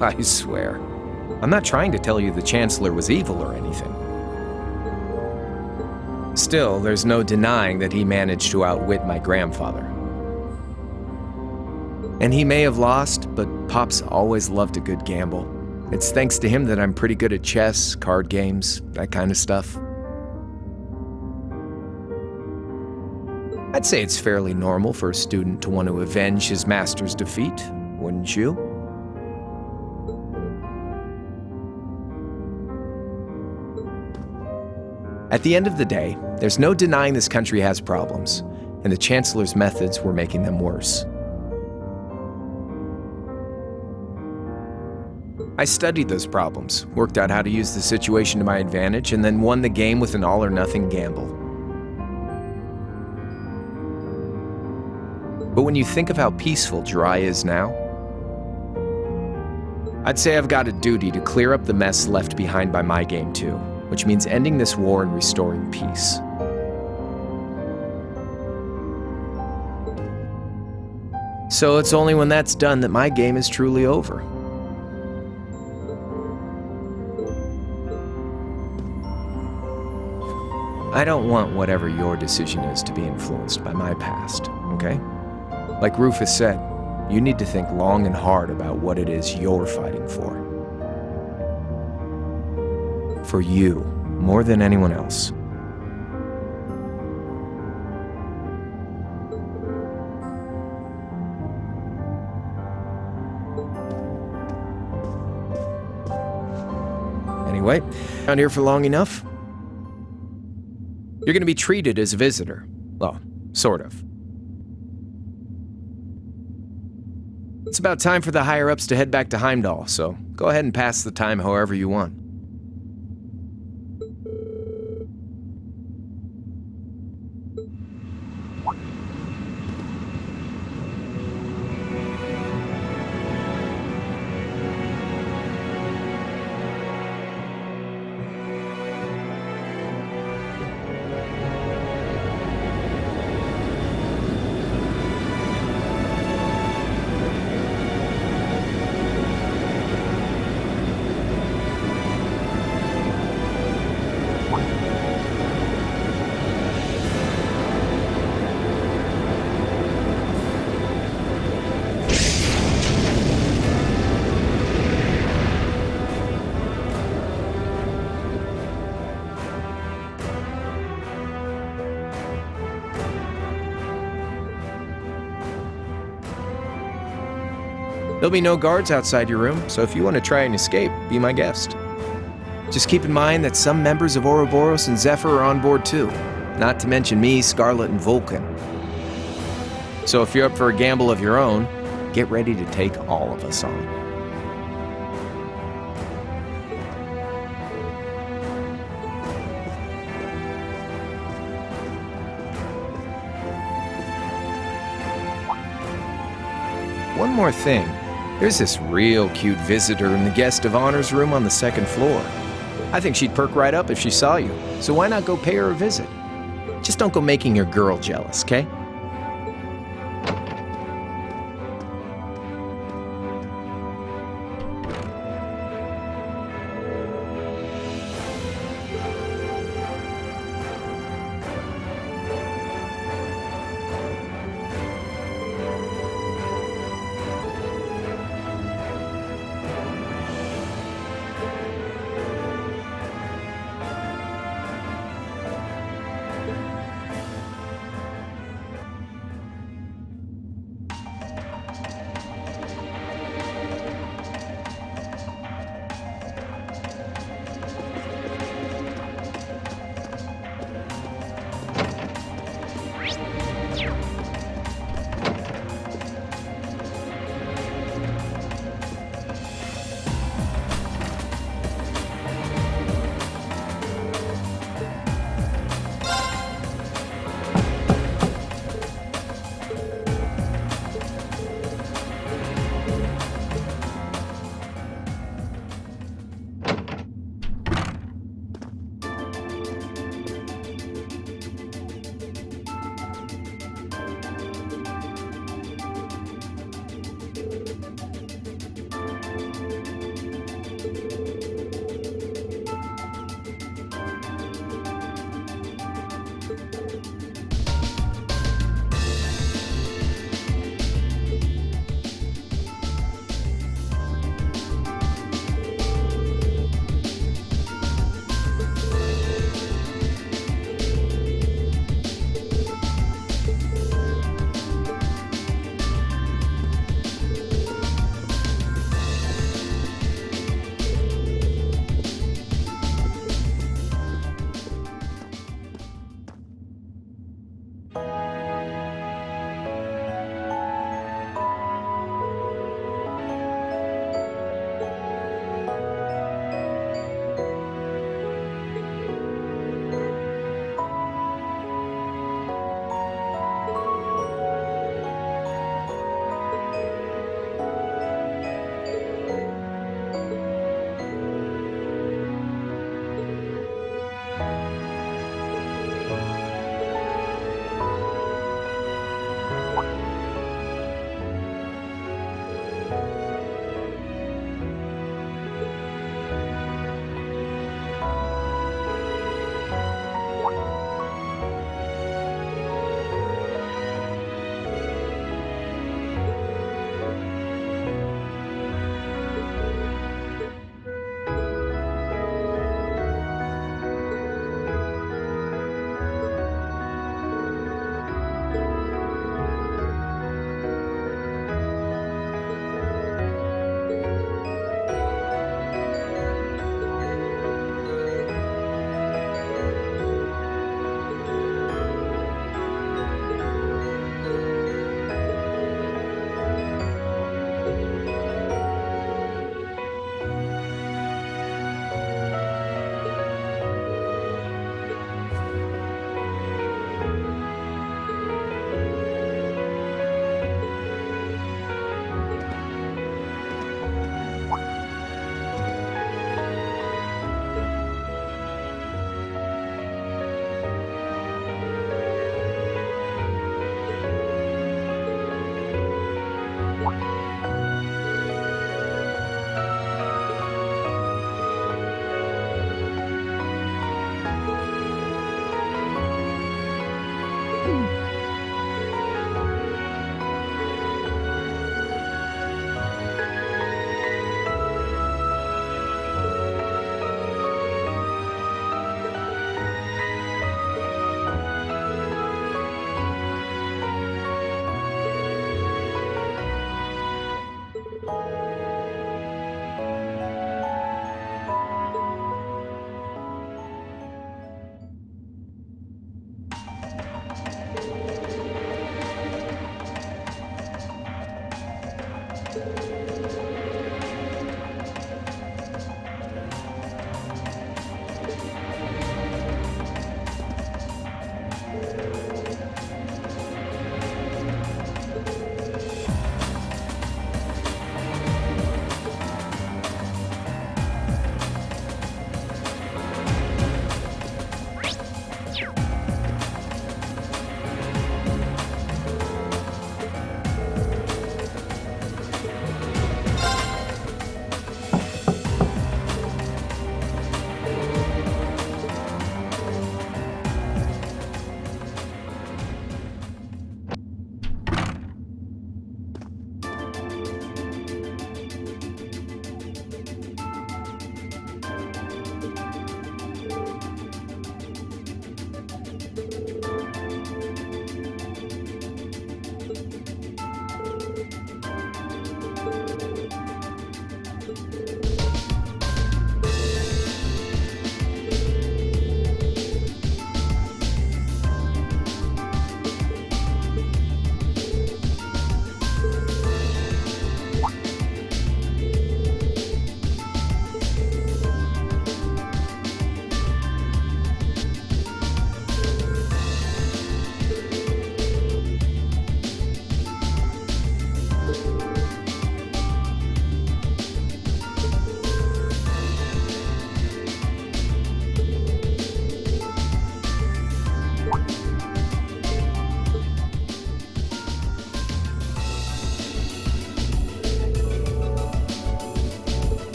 I swear, I'm not trying to tell you the Chancellor was evil or anything. Still, there's no denying that he managed to outwit my grandfather. And he may have lost, but Pop's always loved a good gamble. It's thanks to him that I'm pretty good at chess, card games, that kind of stuff. I'd say it's fairly normal for a student to want to avenge his master's defeat, wouldn't you? At the end of the day, there's no denying this country has problems, and the Chancellor's methods were making them worse. I studied those problems, worked out how to use the situation to my advantage, and then won the game with an all-or-nothing gamble. But when you think of how peaceful Jirai is now, I'd say I've got a duty to clear up the mess left behind by my game too, which means ending this war and restoring peace. So it's only when that's done that my game is truly over. I don't want whatever your decision is to be influenced by my past, okay? Like Rufus said, you need to think long and hard about what it is you're fighting for. For you, more than anyone else. Anyway, around here for long enough, you're going to be treated as a visitor. Well, sort of. It's about time for the higher-ups to head back to Heimdall, so go ahead and pass the time however you want. There'll be no guards outside your room, so if you want to try and escape, be my guest. Just keep in mind that some members of Ouroboros and Zephyr are on board too, not to mention me, Scarlet, and Vulcan. So if you're up for a gamble of your own, get ready to take all of us on. One more thing. There's this real cute visitor in the guest of honor's room on the second floor. I think she'd perk right up if she saw you, so why not go pay her a visit? Just don't go making your girl jealous, okay?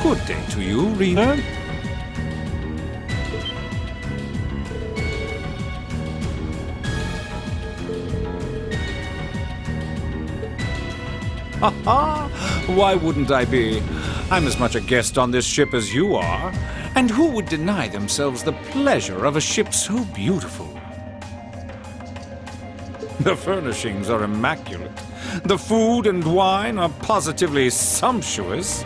Good day to you, Rena. Ha ha! Why wouldn't I be? I'm as much a guest on this ship as you are. And who would deny themselves the pleasure of a ship so beautiful? The furnishings are immaculate. The food and wine are positively sumptuous.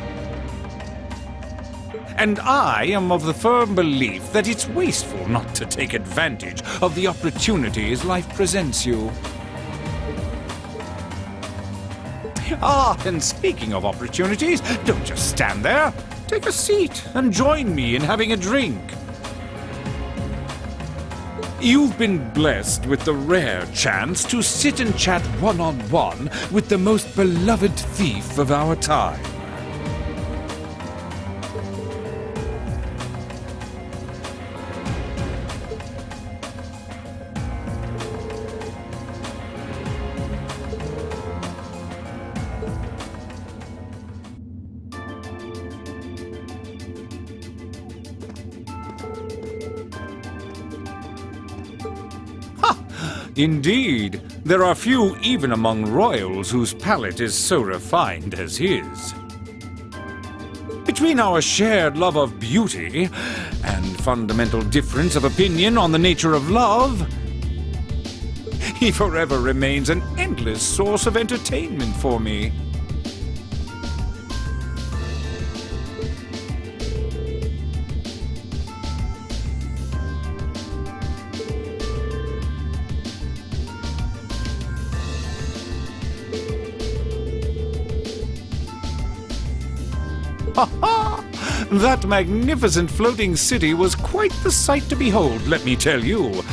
And I am of the firm belief that it's wasteful not to take advantage of the opportunities life presents you. Ah, and speaking of opportunities, don't just stand there. Take a seat and join me in having a drink. You've been blessed with the rare chance to sit and chat one-on-one with the most beloved thief of our time. Indeed, there are few even among royals whose palate is so refined as his. Between our shared love of beauty and fundamental difference of opinion on the nature of love, he forever remains an endless source of entertainment for me. That magnificent floating city was quite the sight to behold, let me tell you.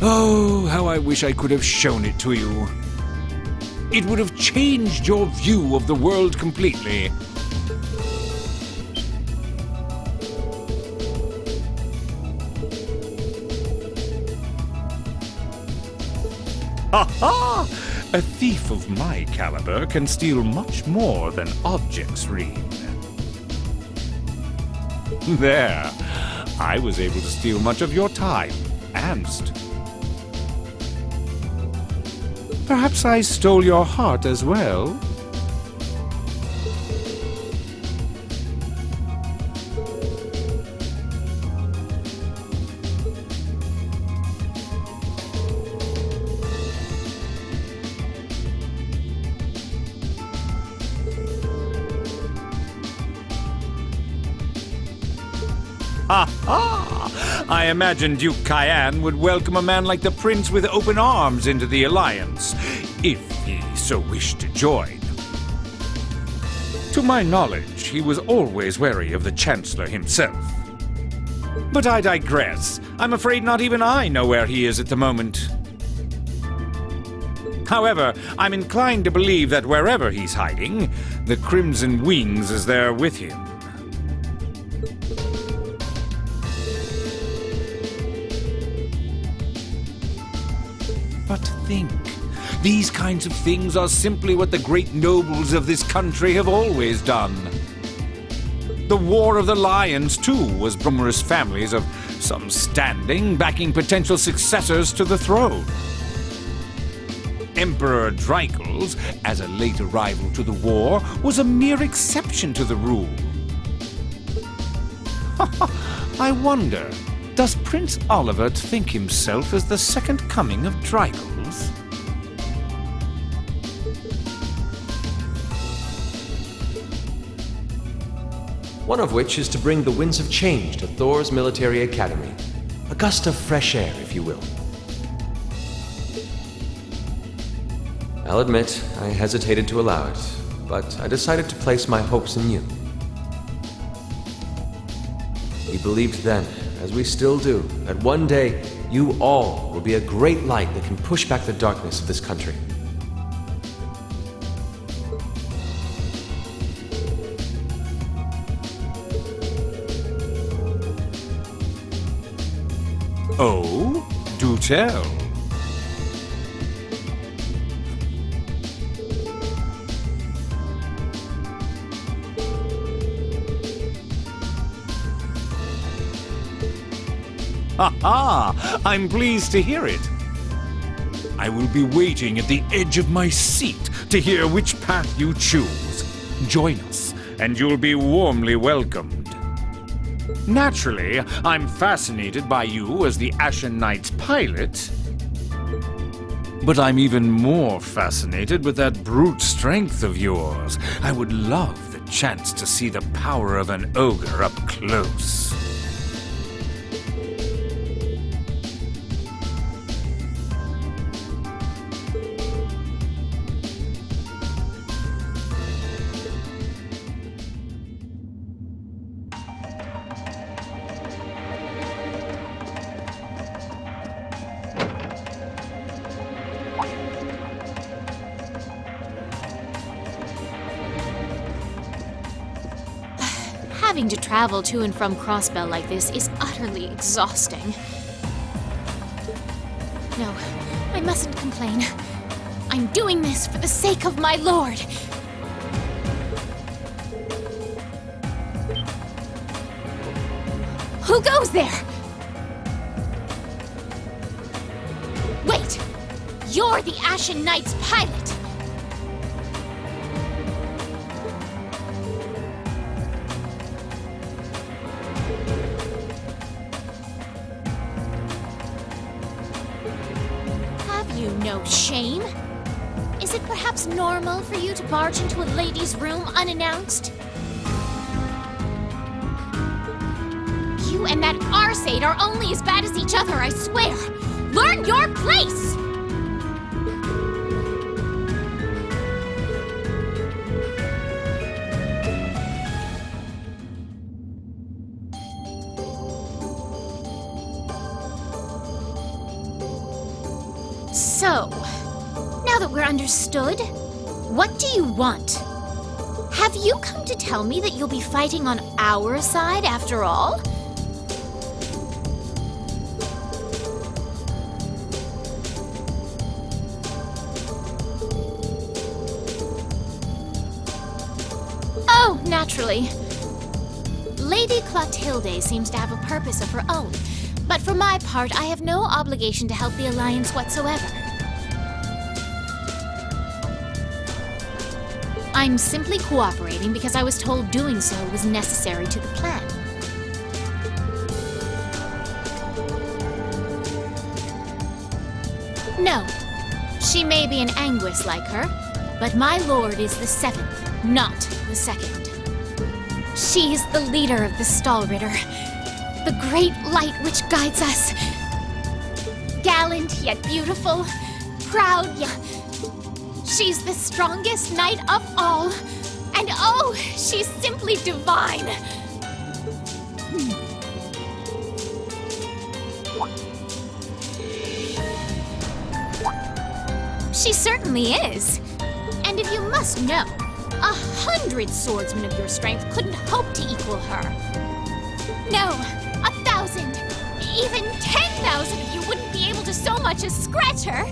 Oh, how I wish I could have shown it to you. It would have changed your view of the world completely. Ha ha! A thief of my caliber can steal much more than objects, Reen. There. I was able to steal much of your time, Amst. Perhaps I stole your heart as well? Ha ha! I imagine Duke Cayenne would welcome a man like the Prince with open arms into the Alliance, if he so wished to join. To my knowledge, he was always wary of the Chancellor himself. But I digress. I'm afraid not even I know where he is at the moment. However, I'm inclined to believe that wherever he's hiding, the Crimson Wings is there with him. But think, these kinds of things are simply what the great nobles of this country have always done. The War of the Lions, too, was numerous families of some standing backing potential successors to the throne. Emperor Dreichels, as a late arrival to the war, was a mere exception to the rule. I wonder, does Prince Olivert think himself as the second coming of Dreichels? One of which is to bring the winds of change to Thor's military academy. A gust of fresh air, if you will. I'll admit, I hesitated to allow it, but I decided to place my hopes in you. We believed then, as we still do, that one day you all will be a great light that can push back the darkness of this country. Oh, do tell. Ha ha! I'm pleased to hear it. I will be waiting at the edge of my seat to hear which path you choose. Join us, and you'll be warmly welcomed. Naturally, I'm fascinated by you as the Ashen Knight's pilot. But I'm even more fascinated with that brute strength of yours. I would love the chance to see the power of an ogre up close. Having to travel to and from Crossbell like this is utterly exhausting. No, I mustn't complain. I'm doing this for the sake of my lord. Who goes there? Wait! You're the Ashen Knight's pilot! You no shame? Is it perhaps normal for you to barge into a lady's room unannounced? You and that Arseid are only as bad as each other, I swear! Learn your place! So, now that we're understood, what do you want? Have you come to tell me that you'll be fighting on our side after all? Oh, naturally. Lady Clotilde seems to have a purpose of her own, but for my part, I have no obligation to help the Alliance whatsoever. I'm simply cooperating because I was told doing so was necessary to the plan. No, she may be an Anguis like her, but my lord is the 7th, not the 2nd. She's the leader of the Stahlritter, the great light which guides us. Gallant yet beautiful, proud yet... She's the strongest knight of all, and oh, she's simply divine! She certainly is. And if you must know, 100 swordsmen of your strength couldn't hope to equal her. No, 1,000, even 10,000 of you wouldn't be able to so much as scratch her.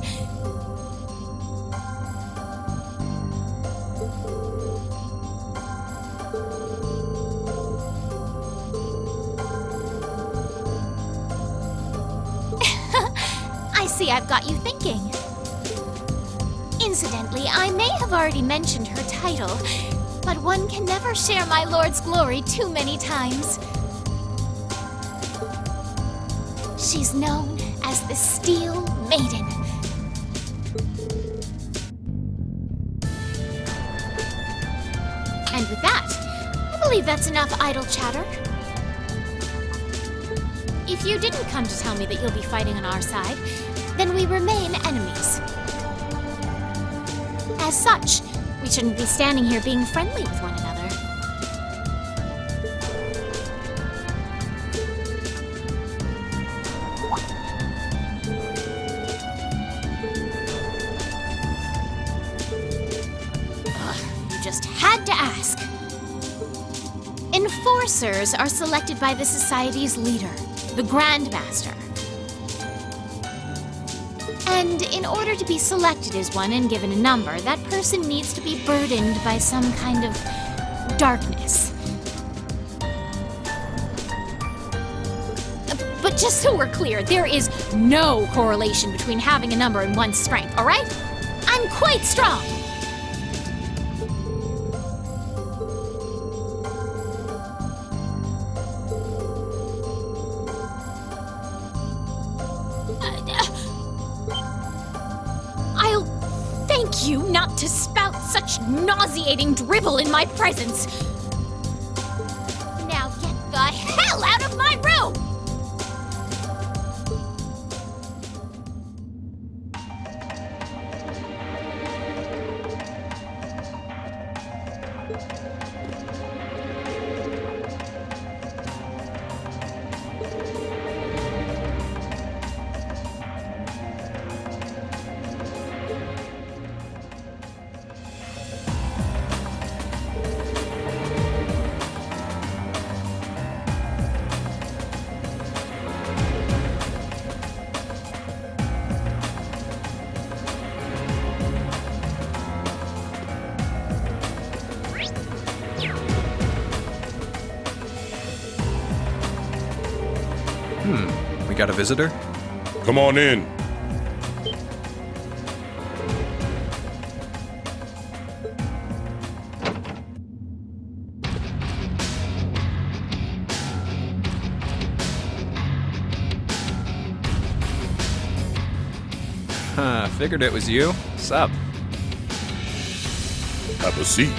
I see I've got you thinking. Incidentally, I may have already mentioned her title, but one can never share my lord's glory too many times. She's known as the Steel Maiden. And with that, I believe that's enough idle chatter. If you didn't come to tell me that you'll be fighting on our side, then we remain enemies. As such, we shouldn't be standing here being friendly with one another. You just had to ask. Enforcers are selected by the Society's leader, the Grandmaster. And in order to be selected as one and given a number, that person needs to be burdened by some kind of darkness. But just so we're clear, there is no correlation between having a number and one's strength, alright? I'm quite strong. I'll thank you not to spout such nauseating drivel in my presence. Now get the hell out of my room! We got a visitor? Come on in. Figured it was you. Sup? Have a seat.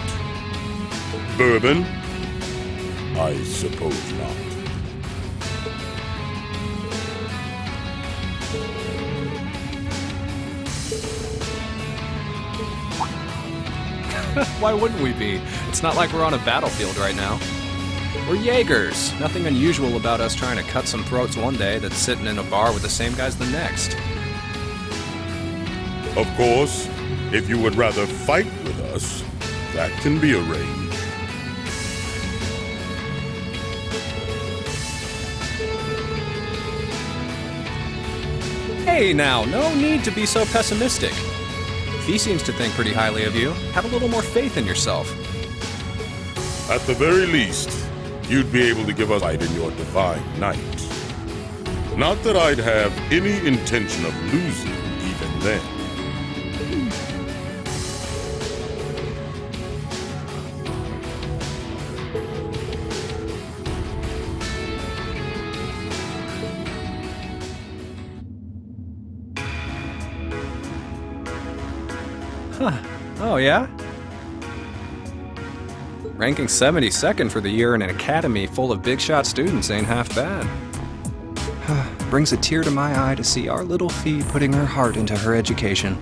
Bourbon? I suppose not. Why wouldn't we be? It's not like we're on a battlefield right now. We're Jaegers. Nothing unusual about us trying to cut some throats one day that's sitting in a bar with the same guys the next. Of course, if you would rather fight with us, that can be arranged. Hey now, no need to be so pessimistic. He seems to think pretty highly of you. Have a little more faith in yourself. At the very least, you'd be able to give us light in your divine night. Not that I'd have any intention of losing even then. Huh. Oh, yeah? Ranking 72nd for the year in an academy full of big shot students ain't half bad. Brings a tear to my eye to see our little Fee putting her heart into her education.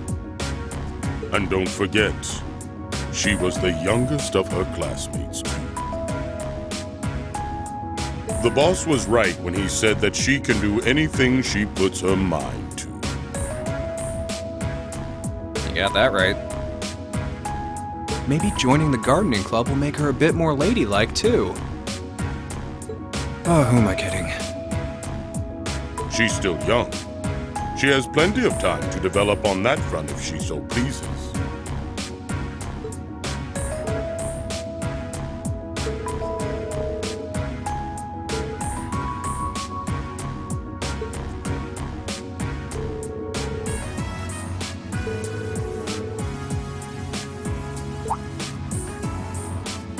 And don't forget, she was the youngest of her classmates, too. The boss was right when he said that she can do anything she puts her mind to. You got that right. Maybe joining the gardening club will make her a bit more ladylike, too. Oh, who am I kidding? She's still young. She has plenty of time to develop on that front if she so pleases.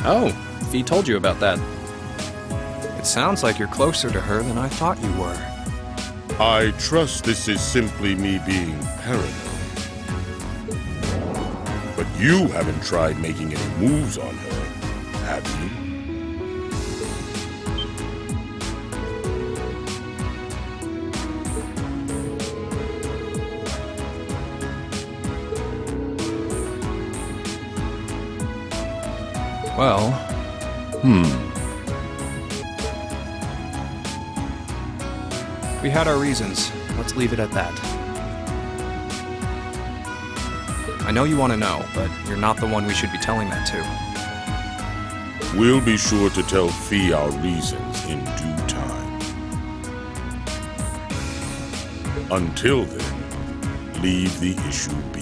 Oh, Fee told you about that. It sounds like you're closer to her than I thought you were. I trust this is simply me being paranoid. But you haven't tried making any moves on her, have you? Well... We had our reasons. Let's leave it at that. I know you want to know, but you're not the one we should be telling that to. We'll be sure to tell Fee our reasons in due time. Until then, leave the issue be.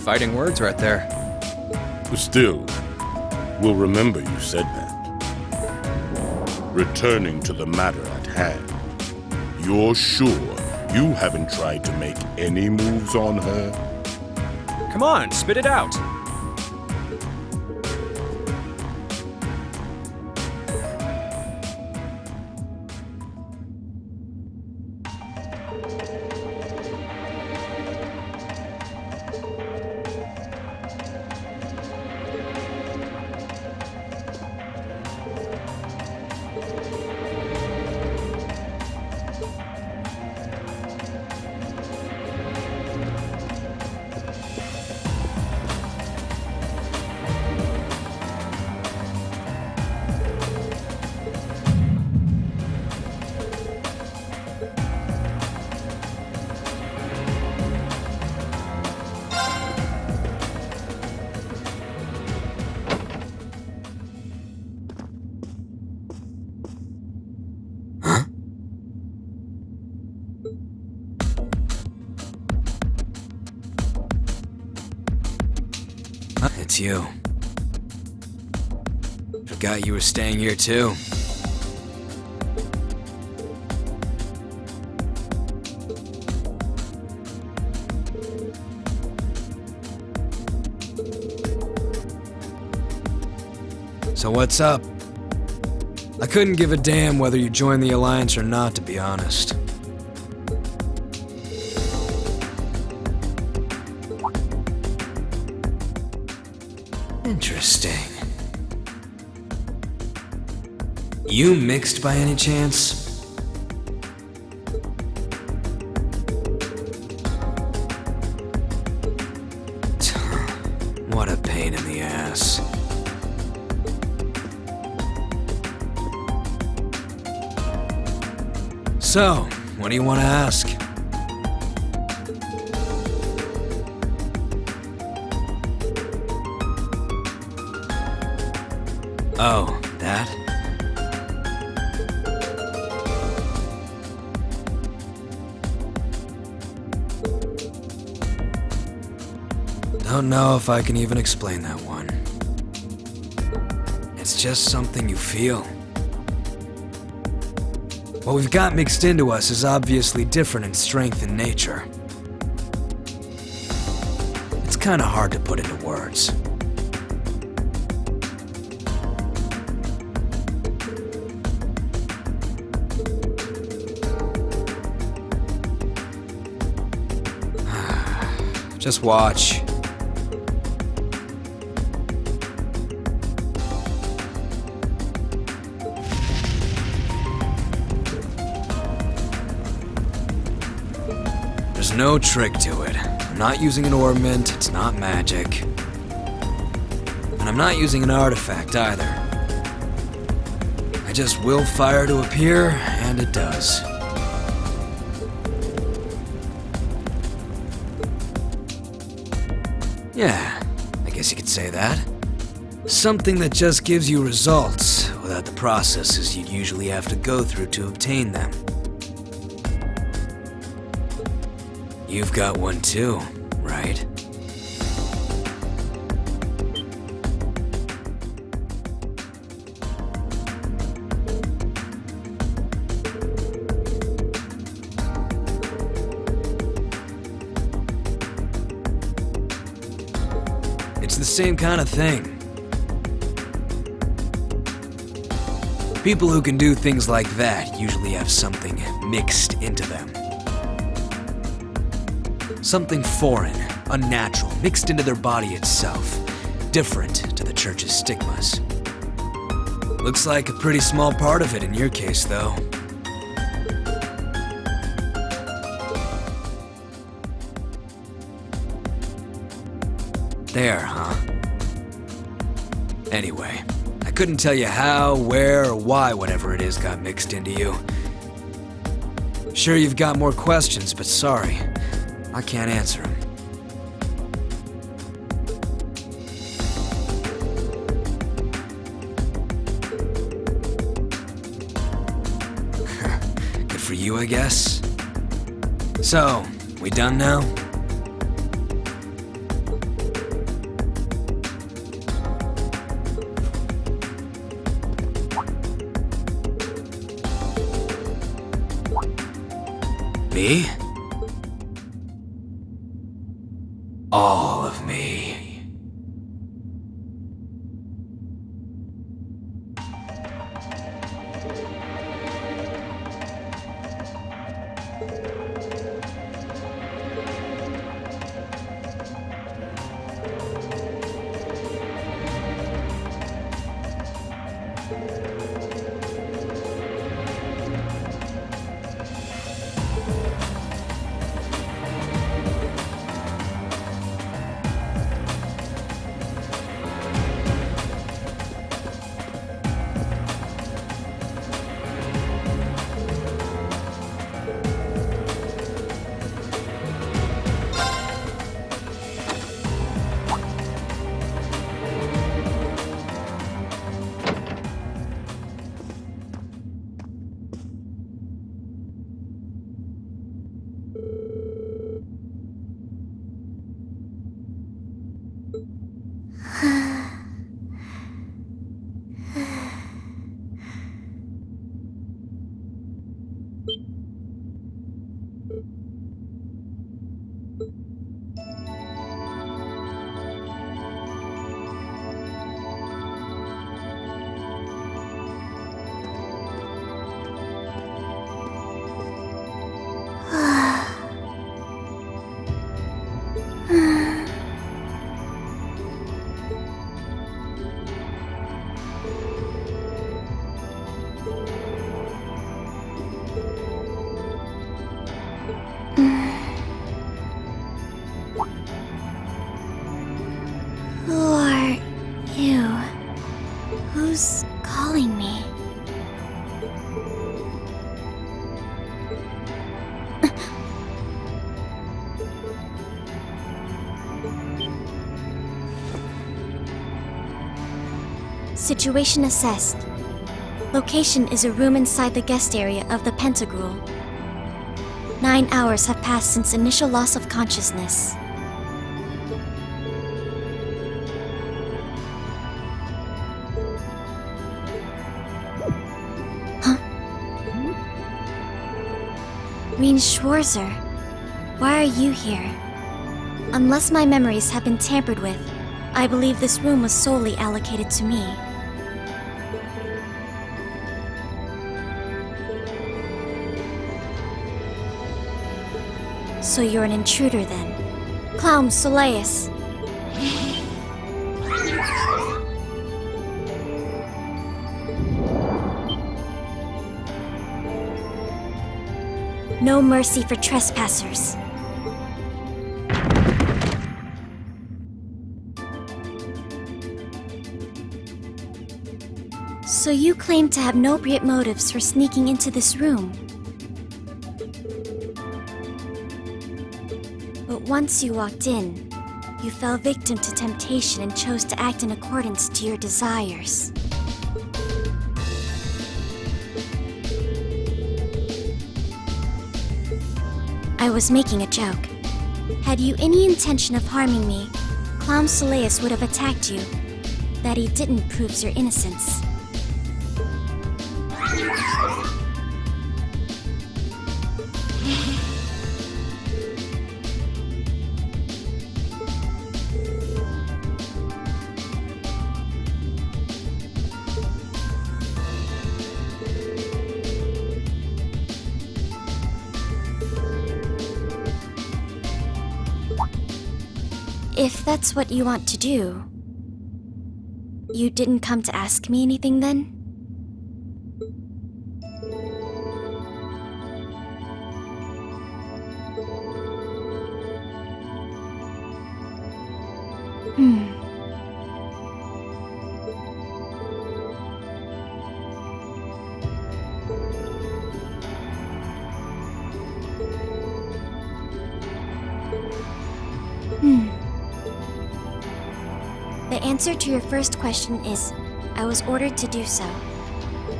fighting words right there. Still, we'll remember you said that. Returning to the matter at hand, you're sure you haven't tried to make any moves on her? Come on, spit it out. It's you. Forgot you were staying here too. So what's up? I couldn't give a damn whether you joined the Alliance or not, to be honest. Interesting. You mixed by any chance? What a pain in the ass. So, what do you want to ask? Oh, that? Don't know if I can even explain that one. It's just something you feel. What we've got mixed into us is obviously different in strength and nature. It's kinda hard to put into words. Just watch. There's no trick to it. I'm not using an ornament, it's not magic. And I'm not using an artifact either. I just will fire to appear, and it does. Yeah, I guess you could say that. Something that just gives you results without the processes you'd usually have to go through to obtain them. You've got one too, right? It's the same kind of thing. People who can do things like that usually have something mixed into them. Something foreign, unnatural, mixed into their body itself. Different to the Church's stigmas. Looks like a pretty small part of it in your case, though. There, huh? Anyway, I couldn't tell you how, where, or why whatever it is got mixed into you. Sure, you've got more questions, but sorry, I can't answer them. Good for you, I guess. So, we done now? Me? All of me. Who are you? Who's calling me? Situation assessed. Location is a room inside the guest area of the Pentagrule. 9 hours have passed since initial loss of consciousness. Rean Schwarzer, why are you here? Unless my memories have been tampered with, I believe this room was solely allocated to me. So you're an intruder then? Clown Soleus. No mercy for trespassers. So you claim to have no appropriate motives for sneaking into this room. But once you walked in, you fell victim to temptation and chose to act in accordance to your desires. I was making a joke. Had you any intention of harming me, Clown Soleus would have attacked you. That he didn't proves your innocence. If that's what you want to do, you didn't come to ask me anything then? The answer to your first question is, I was ordered to do so.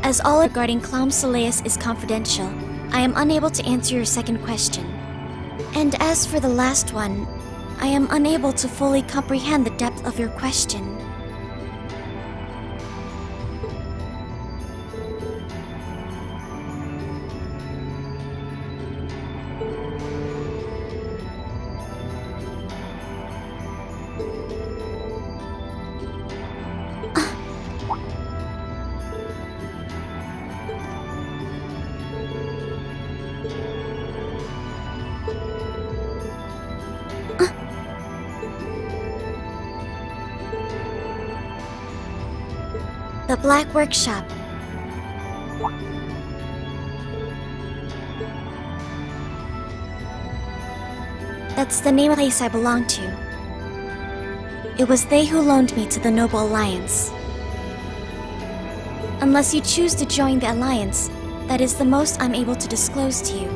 As all regarding Clown Soleus is confidential, I am unable to answer your second question. And as for the last one, I am unable to fully comprehend the depth of your question. Black Workshop. That's the name of the place I belong to. It was they who loaned me to the Noble Alliance. Unless you choose to join the Alliance, that is the most I'm able to disclose to you.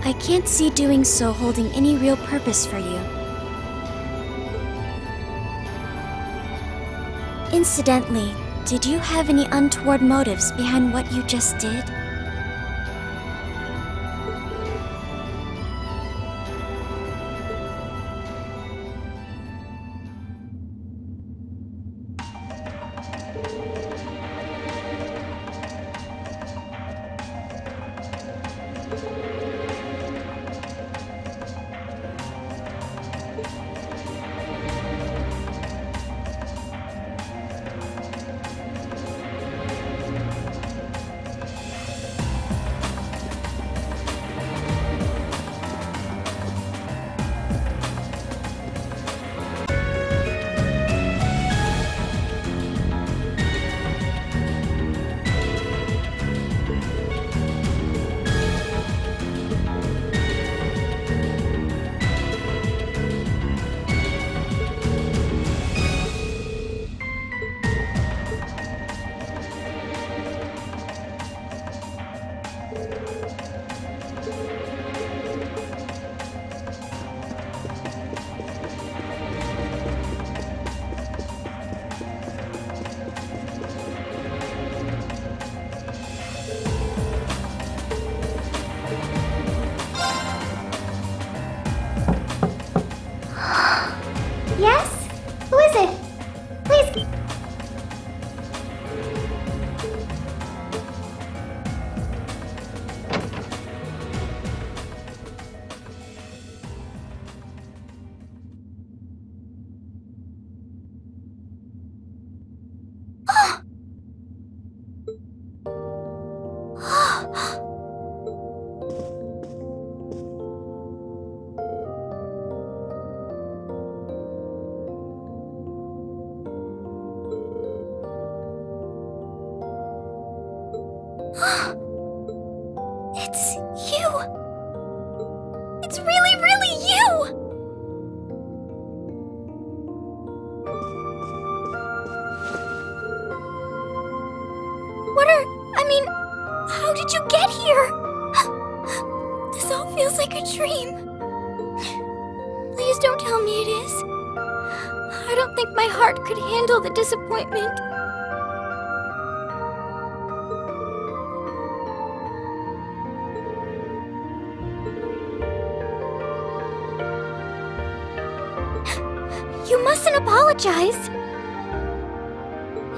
I can't see doing so holding any real purpose for you. Incidentally, did you have any untoward motives behind what you just did? Yes? Who is it? Please. It's you! It's really, really you! How did you get here? This all feels like a dream. Please don't tell me it is. I don't think my heart could handle the disappointment. You mustn't apologize.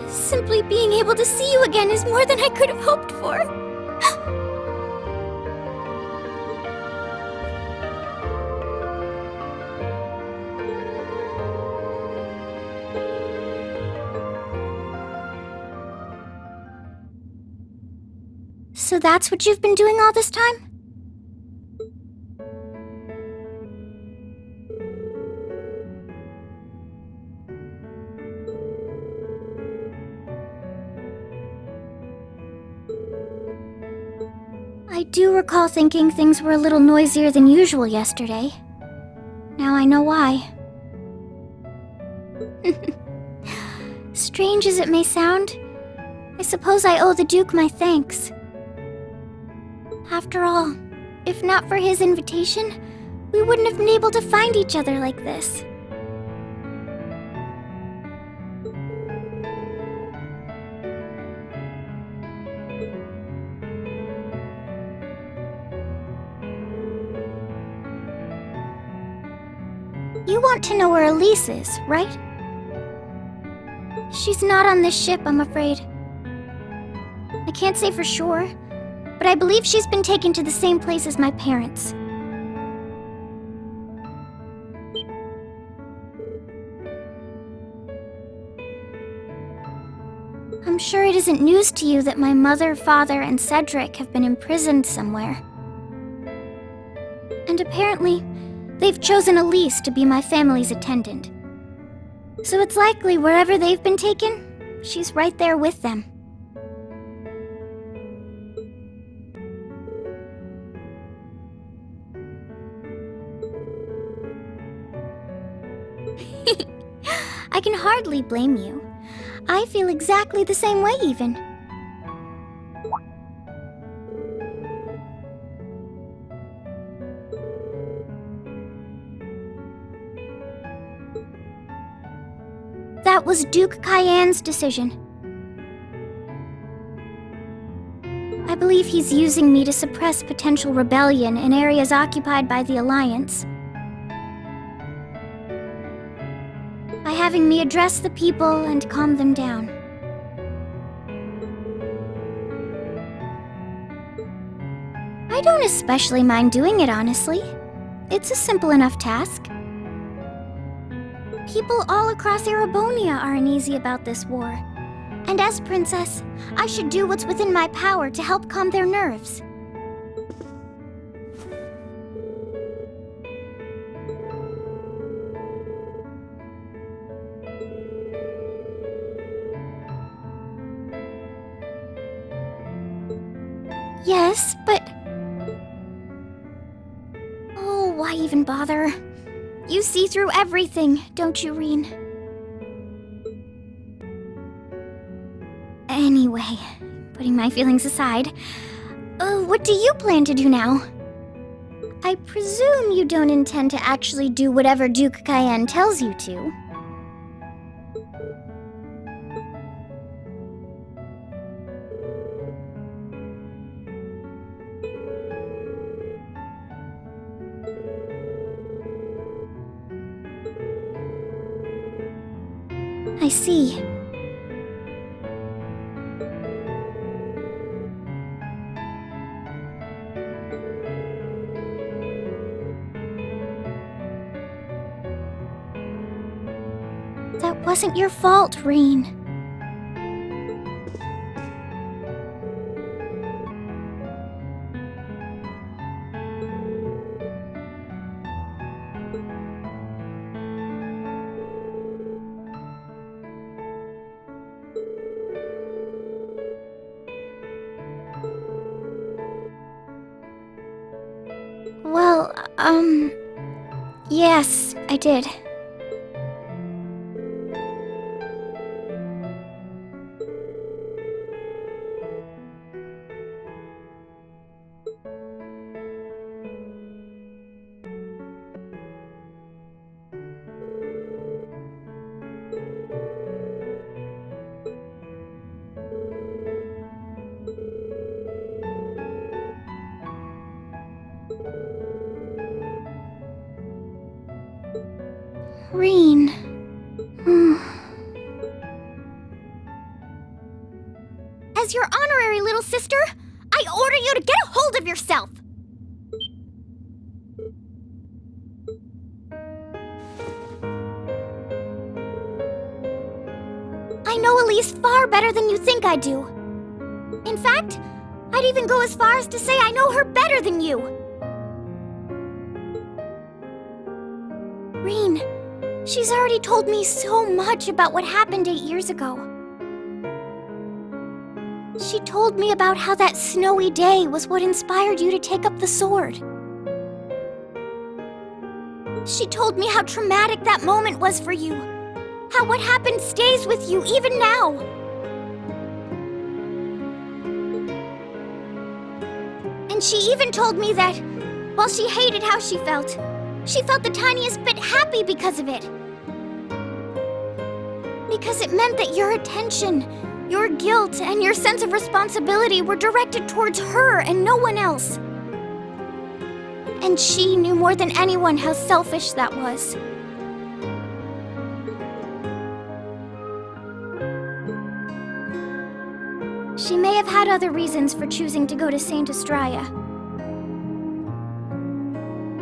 Simply being able to see you again is more than I could have hoped for. So that's what you've been doing all this time? I do recall thinking things were a little noisier than usual yesterday. Now I know why. Strange as it may sound, I suppose I owe the Duke my thanks. After all, if not for his invitation, we wouldn't have been able to find each other like this. You want to know where Elise is, right? She's not on this ship, I'm afraid. I can't say for sure, but I believe she's been taken to the same place as my parents. I'm sure it isn't news to you that my mother, father, and Cedric have been imprisoned somewhere. And apparently, they've chosen Elise to be my family's attendant. So it's likely wherever they've been taken, she's right there with them. I can hardly blame you. I feel exactly the same way, even. That was Duke Cayenne's decision. I believe he's using me to suppress potential rebellion in areas occupied by the Alliance. By having me address the people and calm them down. I don't especially mind doing it, honestly. It's a simple enough task. People all across Erebonia are uneasy about this war. And as princess, I should do what's within my power to help calm their nerves. Yes, but... Oh, why even bother? You see through everything, don't you, Rean? Anyway, putting my feelings aside, what do you plan to do now? I presume you don't intend to actually do whatever Duke Cayenne tells you to. I see. That wasn't your fault, Rean. Well, yes, I did. Rean. As your honorary little sister, I order you to get a hold of yourself! I know Elise far better than you think I do. In fact, I'd even go as far as to say I know her better than you. Rean, she's already told me so much about what happened 8 years ago. She told me about how that snowy day was what inspired you to take up the sword. She told me how traumatic that moment was for you. How what happened stays with you even now. And she even told me that, while she hated how she felt the tiniest bit happy because of it. Because it meant that your attention, your guilt, and your sense of responsibility were directed towards her and no one else. And she knew more than anyone how selfish that was. She may have had other reasons for choosing to go to Saint Estrella.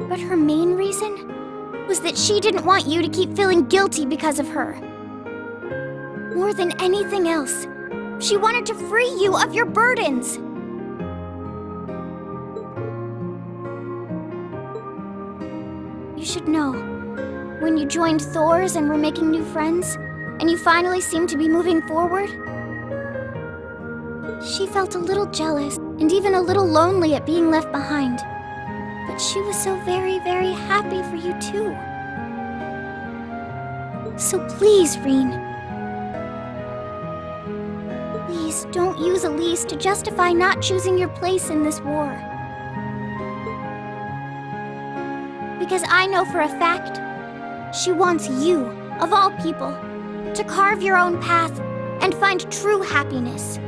But her main reason was that she didn't want you to keep feeling guilty because of her. More than anything else, She wanted to free you of your burdens. You should know, when you joined Thor's and were making new friends, and you finally seemed to be moving forward, she felt a little jealous and even a little lonely at being left behind. But she was so very, very happy for you too. So please, Rean, please don't use Elise to justify not choosing your place in this war. Because I know for a fact, she wants you, of all people, to carve your own path and find true happiness.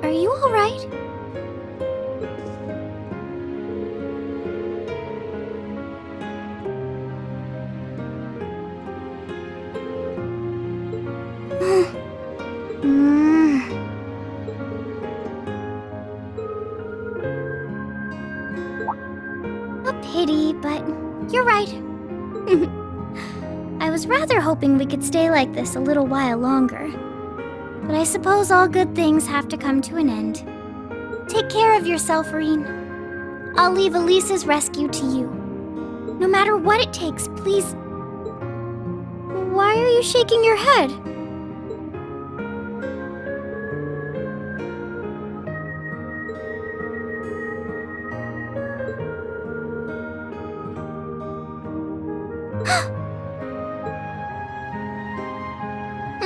Are you all right? A pity, but you're right. I was rather hoping we could stay like this a little while longer. But I suppose all good things have to come to an end. Take care of yourself, Rean. I'll leave Elise's rescue to you. No matter what it takes, please. Why are you shaking your head?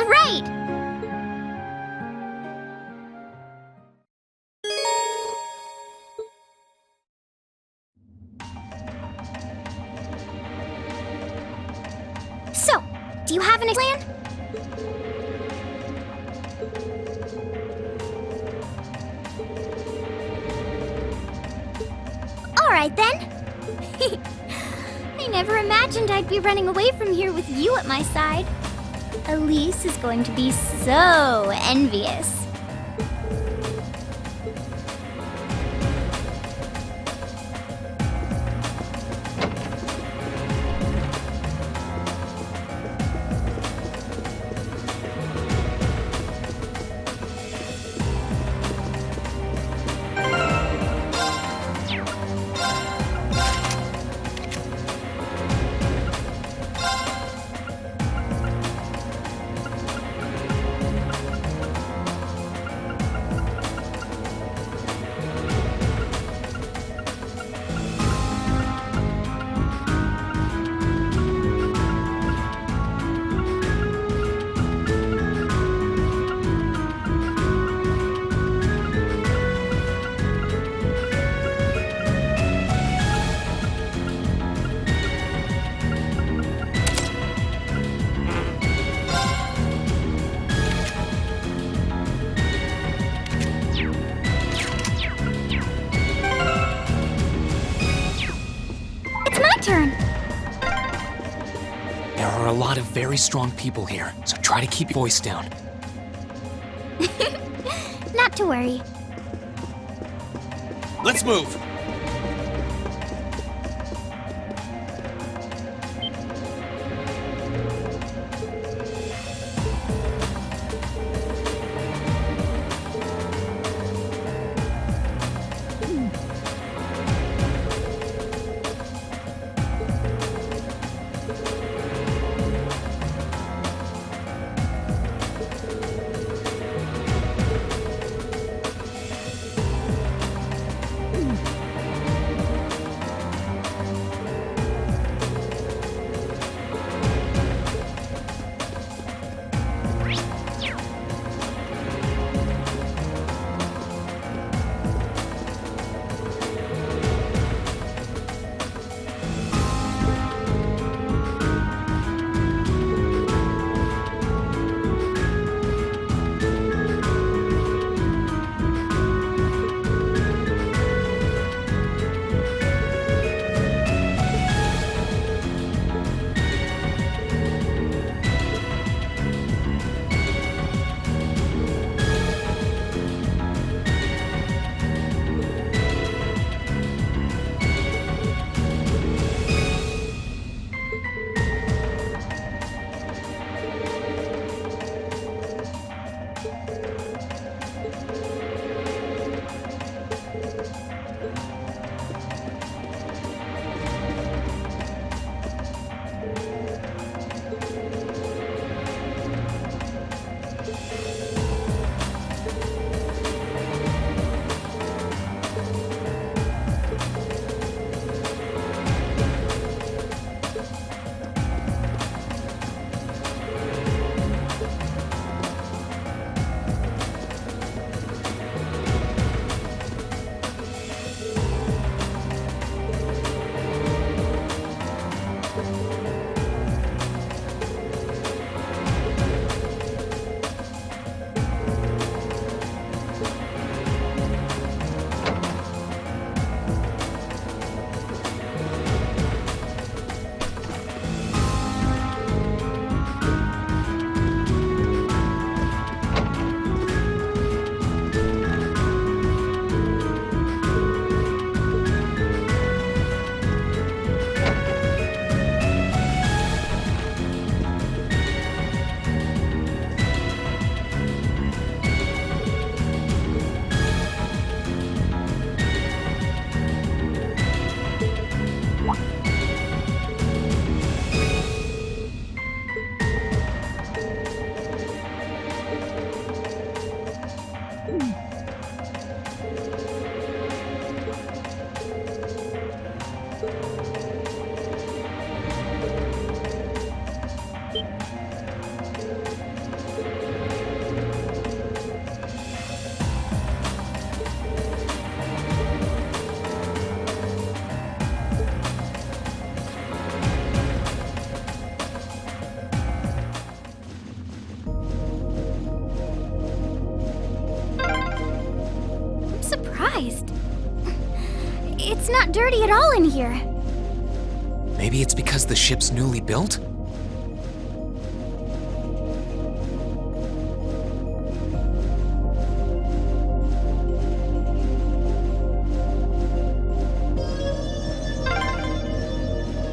Right! So, do you have an plan? All right then. I never imagined I'd be running away from here with you at my side. Elise is going to be so envious. Turn. There are a lot of very strong people here, so try to keep your voice down. Not to worry. Let's move! It's not dirty at all in here. Maybe it's because the ship's newly built?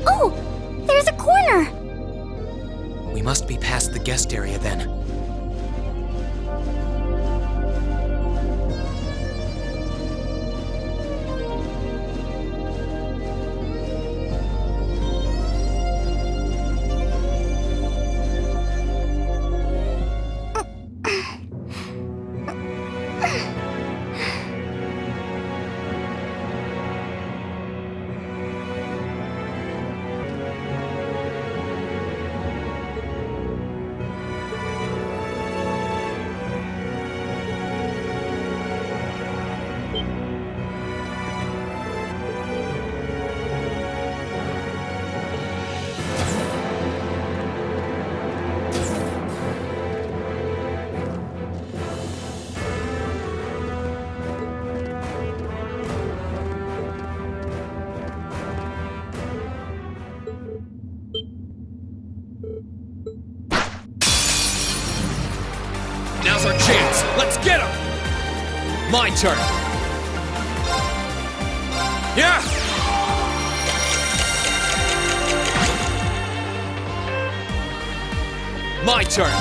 Oh! There's a corner! We must be past the guest area then. Now's our chance. Let's get him! My turn. Yeah! My turn.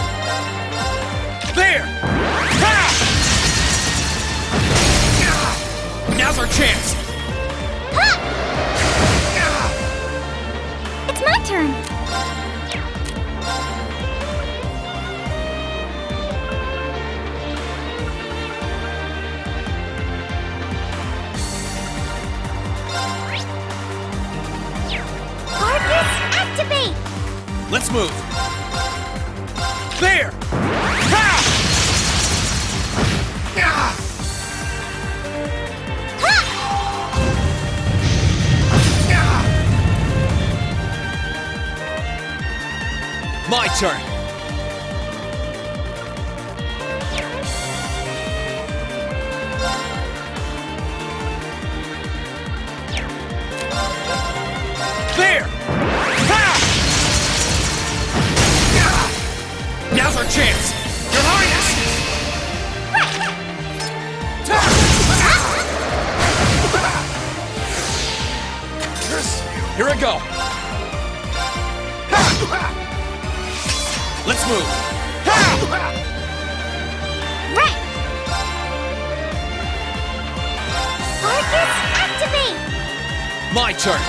There! Ha! Now's our chance. It's my turn. Arcus, activate! Let's move. There! Ha! My turn. There! Ha! Now's our chance. Your Highness! Here I go. Let's move. Right! Arcus, activate! My turn.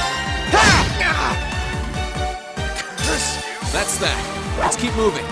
That's that. Let's keep moving.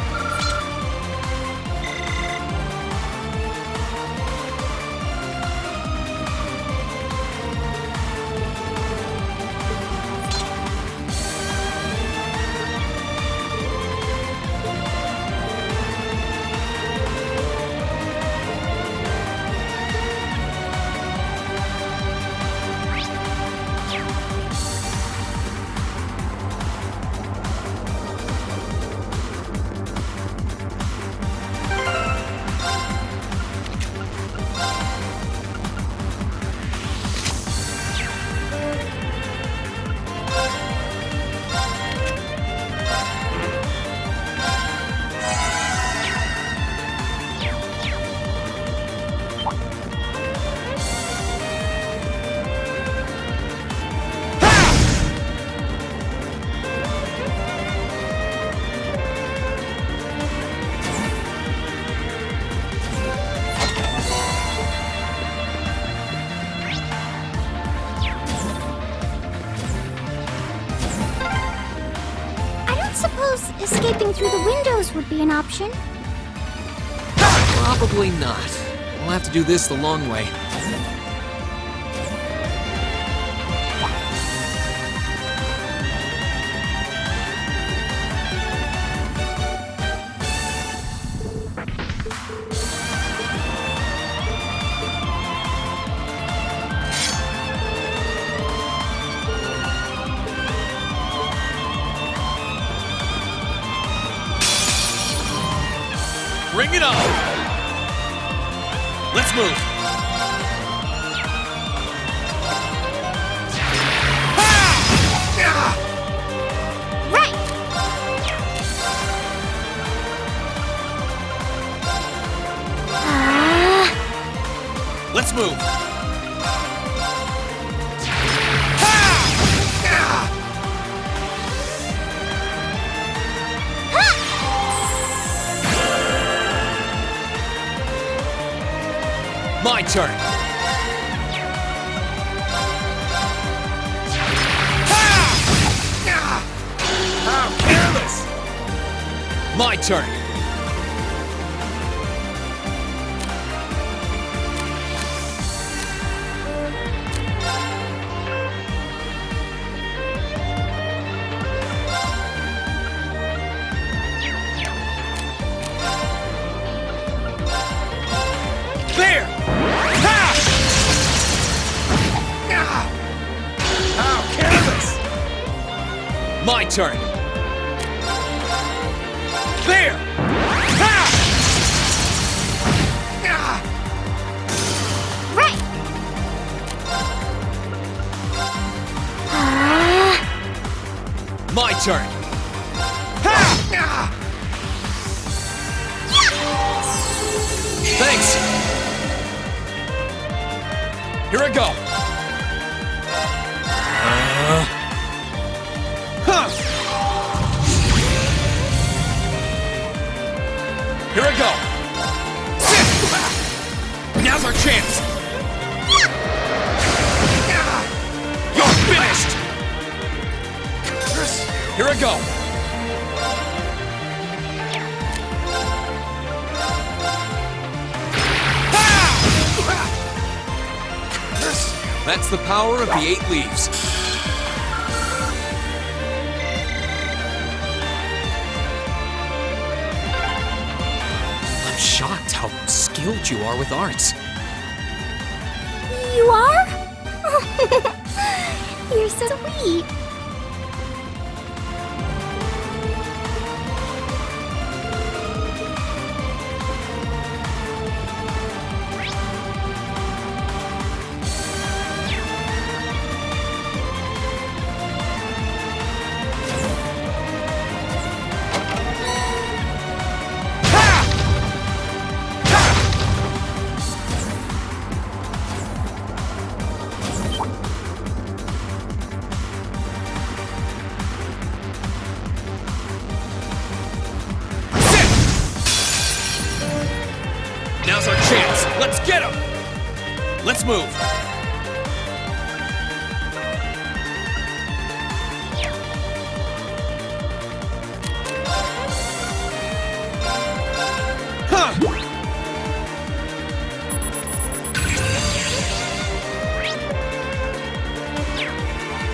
Escaping through the windows would be an option. Probably not. We'll have to do this the long way. Bring it on! Let's move! Right! Let's move! My turn. How careless! My turn. There! How careless! My turn. There! Right! My turn. Thanks. Here I go. chance! You're finished! Here I go! That's the power of the 8 leaves. I'm shocked how skilled you are with arts. You are? You're so sweet. Now's our chance. Let's get him. Let's move. Huh.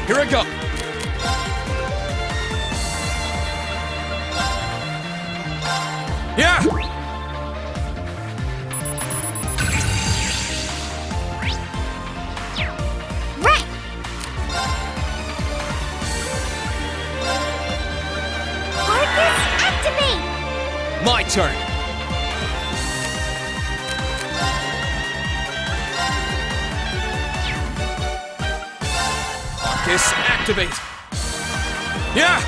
Here I go. Yeah. My turn! Arcus, activate! Yeah!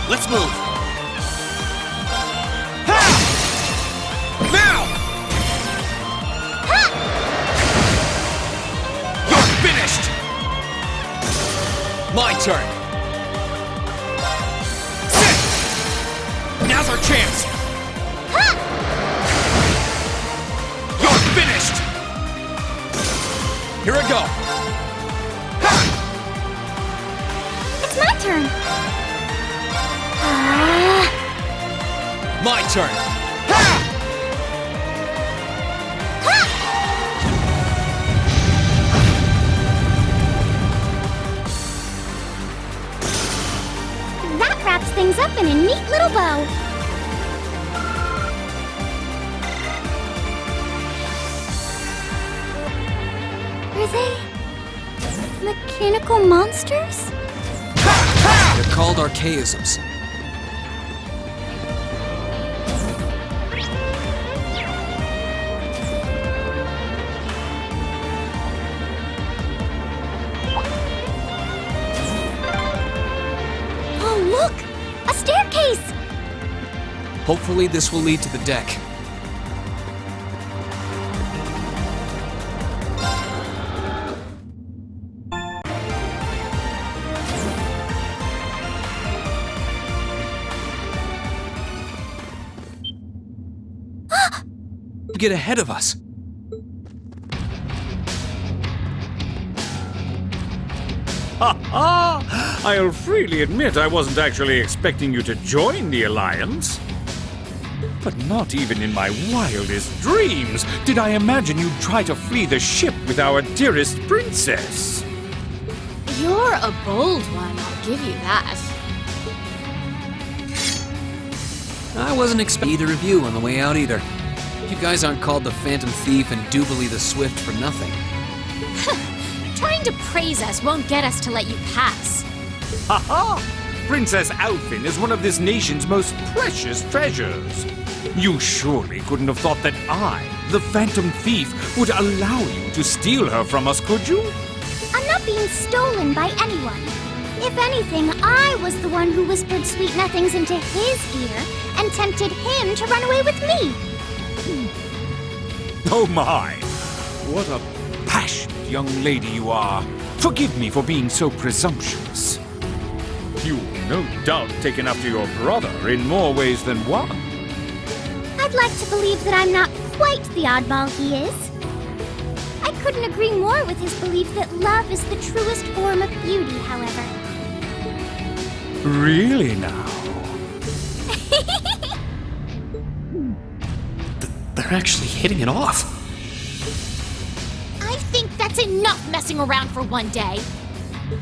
Let's move! Ha! Now! Finished! My turn! Sit! Now's our chance! You're finished! Here I go! It's my turn. My turn! That wraps things up in a neat little bow. Are they mechanical monsters? They're called archaisms. Oh, look! A staircase! Hopefully this will lead to the deck. Get ahead of us. Ha ha! I'll freely admit I wasn't actually expecting you to join the Alliance. But not even in my wildest dreams did I imagine you'd try to flee the ship with our dearest princess. You're a bold one, I'll give you that. I wasn't expecting either of you on the way out either. You guys aren't called the Phantom Thief and Doobly the Swift for nothing. Trying to praise us won't get us to let you pass. Ha ha! Princess Alfin is one of this nation's most precious treasures. You surely couldn't have thought that I, the Phantom Thief, would allow you to steal her from us, could you? I'm not being stolen by anyone. If anything, I was the one who whispered sweet nothings into his ear and tempted him to run away with me. Oh my! What a passionate young lady you are. Forgive me for being so presumptuous. You've no doubt taken after your brother in more ways than one. I'd like to believe that I'm not quite the oddball he is. I couldn't agree more with his belief that love is the truest form of beauty, however. Really now? They're actually hitting it off. I think that's enough messing around for one day.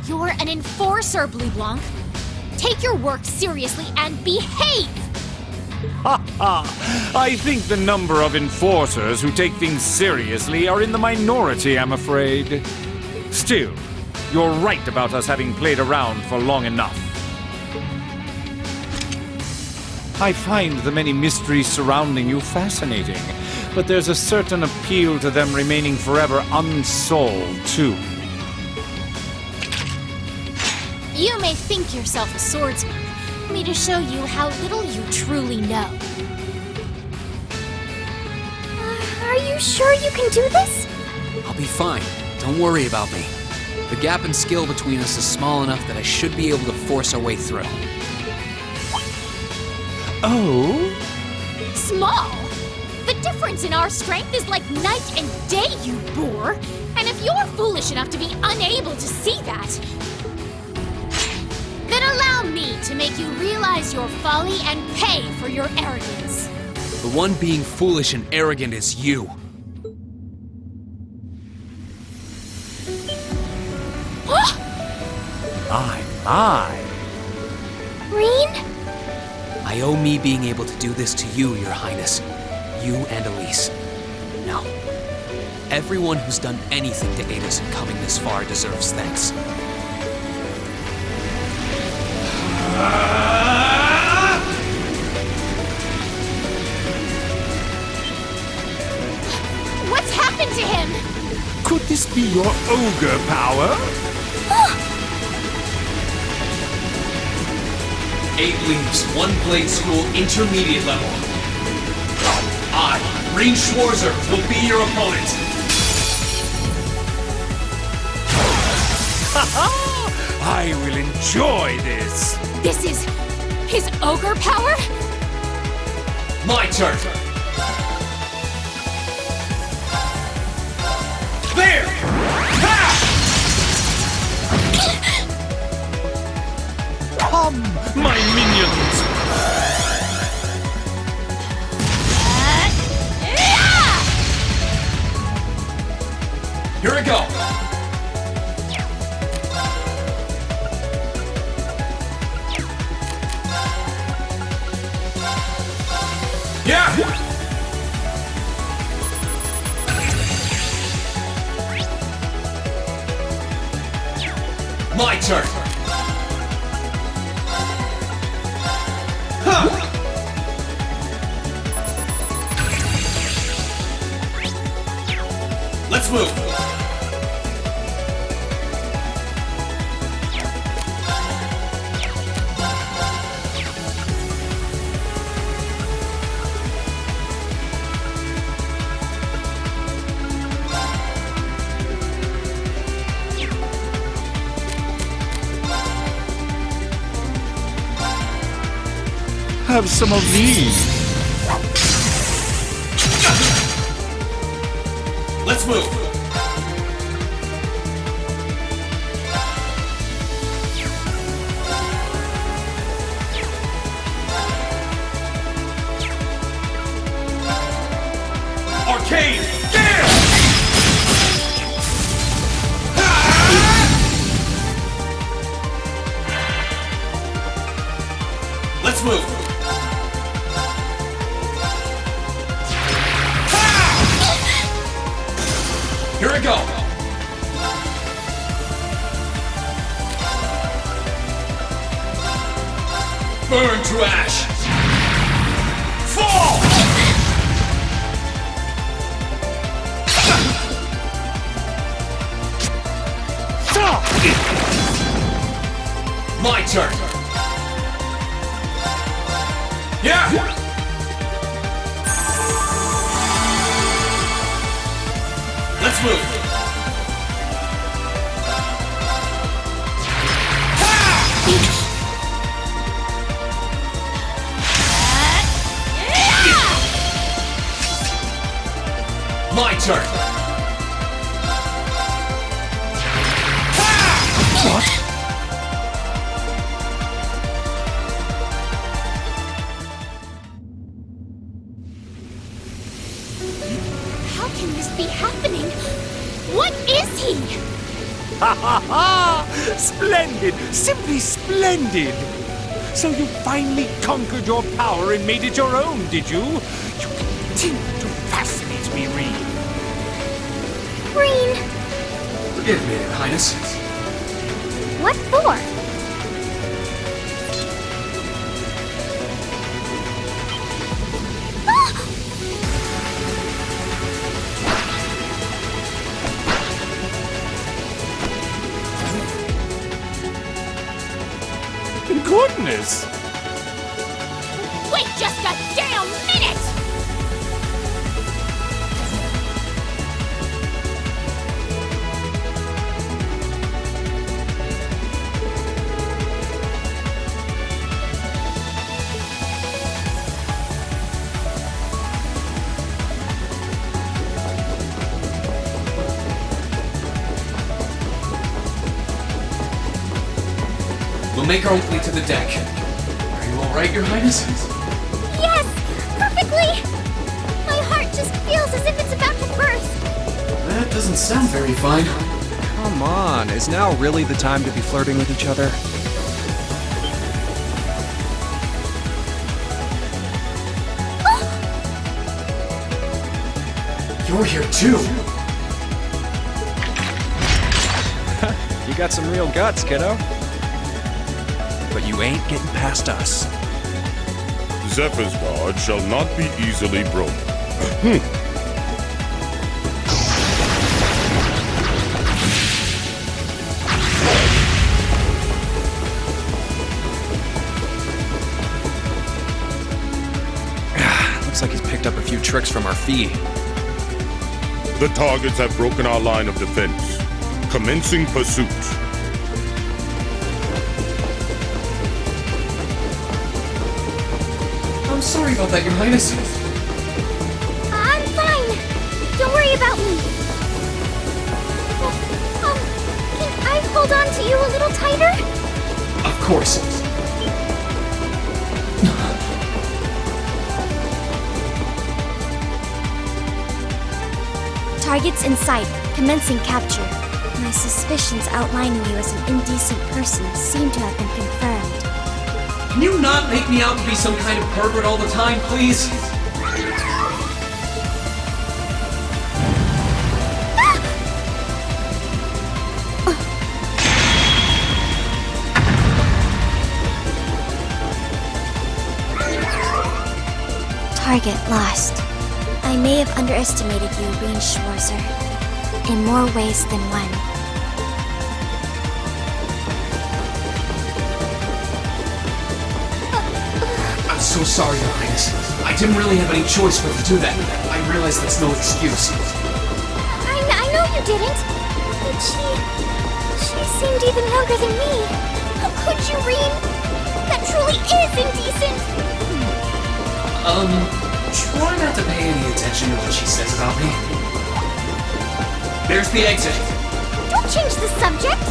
You're an enforcer, Blue Blanc. Take your work seriously and behave! Ha ha! I think the number of enforcers who take things seriously are in the minority, I'm afraid. Still, you're right about us having played around for long enough. I find the many mysteries surrounding you fascinating, but there's a certain appeal to them remaining forever unsolved, too. You may think yourself a swordsman. Me to show you how little you truly know. Are you sure you can do this? I'll be fine. Don't worry about me. The gap in skill between us is small enough that I should be able to force our way through. Oh? Small? The difference in our strength is like night and day, you boor! And if you're foolish enough to be unable to see that, then allow me to make you realize your folly and pay for your arrogance. The one being foolish and arrogant is you. My. Rean? I owe me being able to do this to you, Your Highness. You and Elise. Now, everyone who's done anything to aid us in coming this far deserves thanks. What's happened to him? Could this be your ogre power? 8 leaves, 1 blade school, intermediate level. I, Rean Schwarzer, will be your opponent. I will enjoy this. This is his ogre power? My turn. There! Come, my minions! Here we go! Yeah! My turn! Huh. Let's move! Have some of these. Let's move! Arcane! Gale! Let's move! Here we go! Burn to ash! Fall! My turn! Yeah! Let's move! turn. How can this be happening? What is he? Ha ha ha! Splendid! Simply splendid! So you finally conquered your power and made it your own, did you? You continue to fascinate me, Reed. Green, Forgive me, Your Highness. what for? Goodness! Wait just a damn minute! We'll make our way to the deck. Are you all right, Your Highness? Yes, perfectly. My heart just feels as if it's about to burst. That doesn't sound very fine. Come on, is now really the time to be flirting with each other? You're here too. You got some real guts, kiddo. But you ain't getting past us. Zephyr's guard shall not be easily broken. Looks like he's picked up a few tricks from our fee. The targets have broken our line of defense. Commencing pursuit. I'm sorry about that, Your Highness. I'm fine. Don't worry about me. Can I hold on to you a little tighter? Of course. Targets in sight, commencing capture. My suspicions outlining you as an indecent person seem to have been confirmed. Can you not make me out to be some kind of pervert all the time, please? Target lost. I may have underestimated you, Rean Schwarzer, in more ways than one. I'm so sorry, Your Highness. I didn't really have any choice but to do that. I realize that's no excuse. I know you didn't. But she seemed even younger than me. How could you, Rean? That truly is indecent. Try not to pay any attention to what she says about me. There's the exit. Don't change the subject.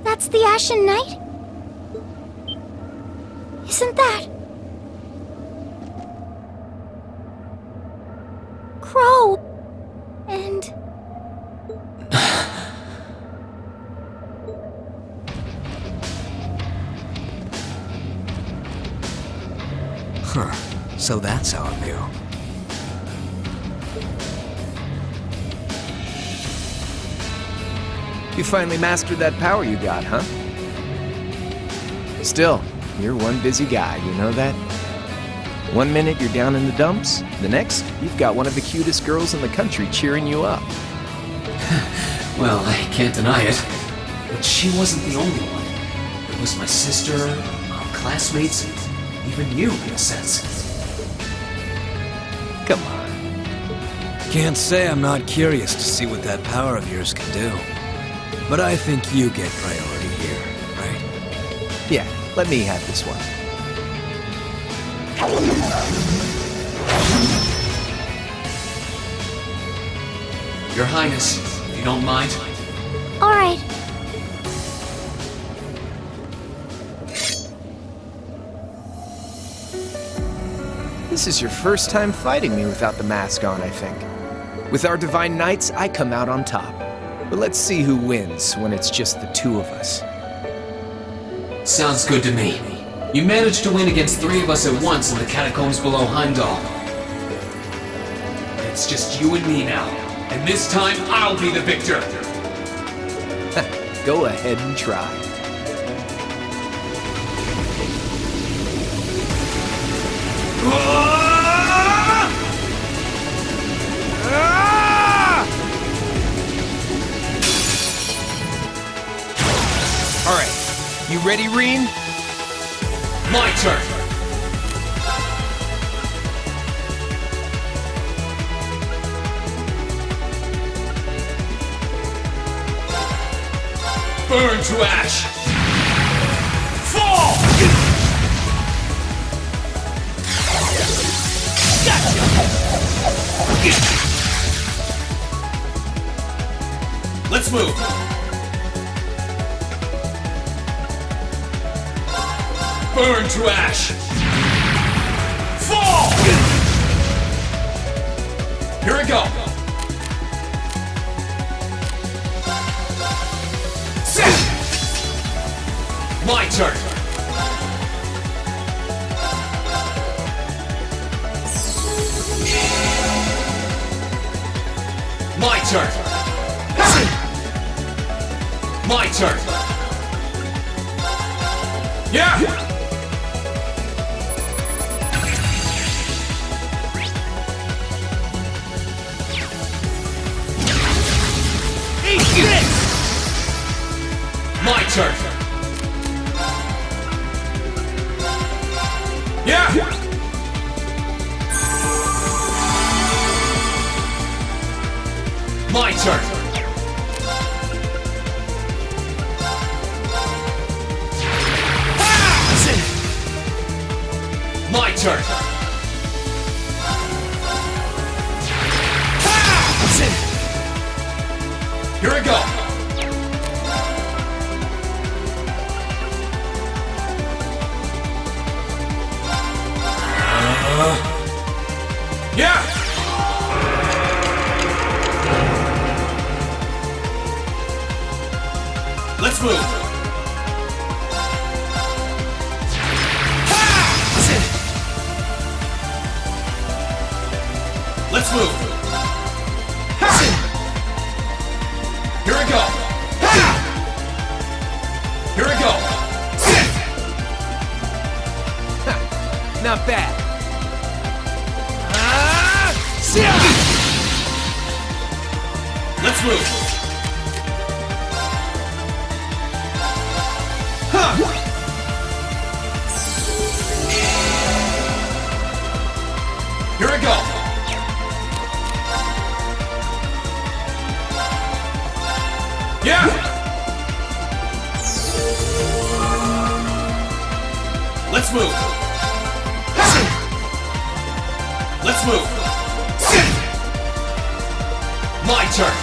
That's the Ashen Knight? Isn't that... Crow? And... Huh. So that's how it knew. You finally mastered that power you got, huh? Still, you're one busy guy, you know that? One minute you're down in the dumps, the next, you've got one of the cutest girls in the country cheering you up. Well, I can't deny it. But she wasn't the only one. There was my sister, our classmates, and even you, in a sense. Come on. Can't say I'm not curious to see what that power of yours can do. But I think you get priority here, right? Yeah, let me have this one. Your Highness, if you don't mind. All right. This is your first time fighting me without the mask on, I think. With our Divine Knights, I come out on top. But let's see who wins when it's just the two of us. Sounds good to me. You managed to win against 3 of us at once in the catacombs below Heimdall. It's just you and me now. And this time, I'll be the victor! Go ahead and try. Alright, you ready, Reen? My turn! Burn to ash! Fall! Let's move! Burn to ash! Fall! Here we go! My turn! My turn! My turn! Yeah! Eat this! My turn! Yeah! My turn! My turn! Here we go! Yeah! Let's move! Let's move! Here we go! Here we go! Not bad. Let's move! Here we go! Yeah! Let's move! Let's move! My turn!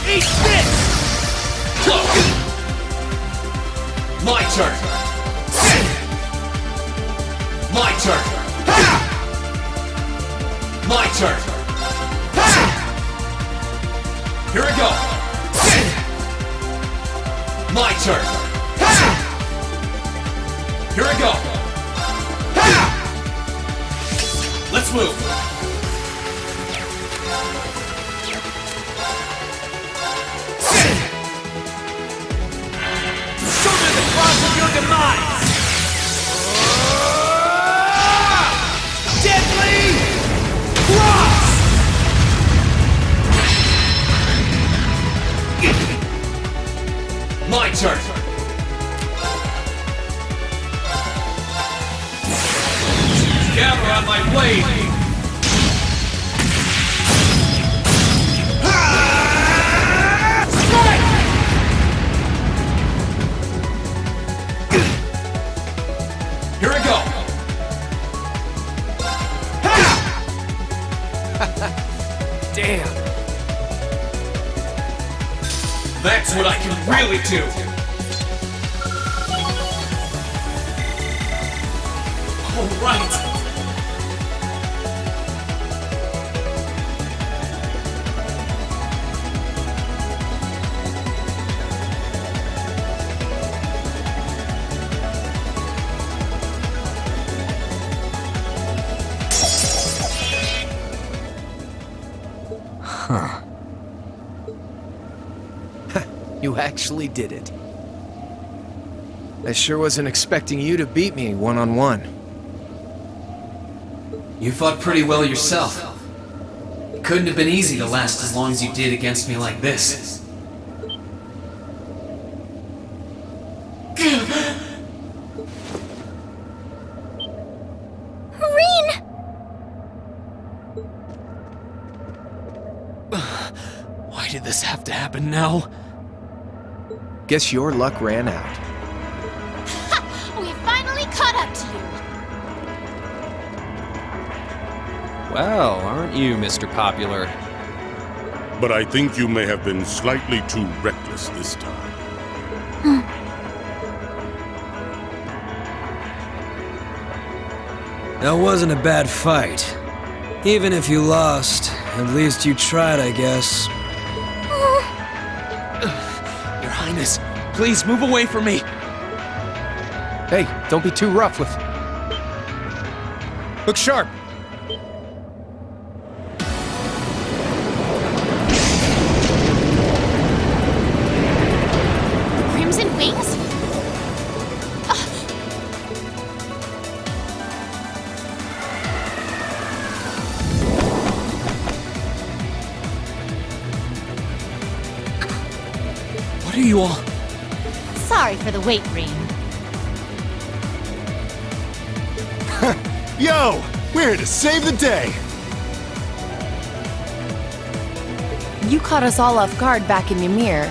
Eat this! Close! My turn! My turn! My turn! Here we go! My turn! Here we go! Let's move! Show me the cross of your demise! Deadly Cross! Gather on my blade! Here I go! Damn. That's what I can really do! All right! Huh. You actually did it. I sure wasn't expecting you to beat me one-on-one. You fought pretty well yourself. It couldn't have been easy to last as long as you did against me like this. Rean! Why did this have to happen now? Guess your luck ran out. We finally caught up to you. Well, aren't you, Mr. Popular? But I think you may have been slightly too reckless this time. That wasn't a bad fight. Even if you lost, at least you tried, I guess. Your Highness, please move away from me. Hey, don't be too rough with... Look sharp! Crimson Wings? What are you all... Sorry for the wait, Rean. Yo! We're here to save the day! You caught us all off guard back in Ymir.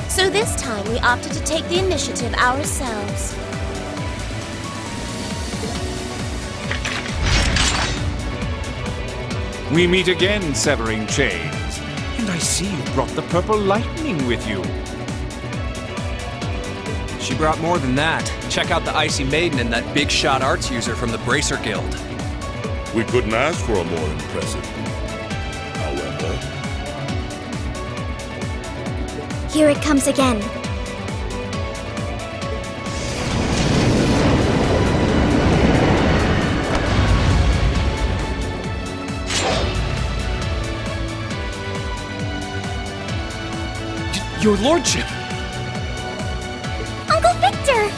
So this time we opted to take the initiative ourselves. We meet again, Severing Chains. And I see you brought the Purple Lightning with you. She brought more than that. Check out the Icy Maiden and that big shot arts user from the Bracer Guild. We couldn't ask for a more impressive group. However, Here it comes again. Your Lordship! Uncle Victor!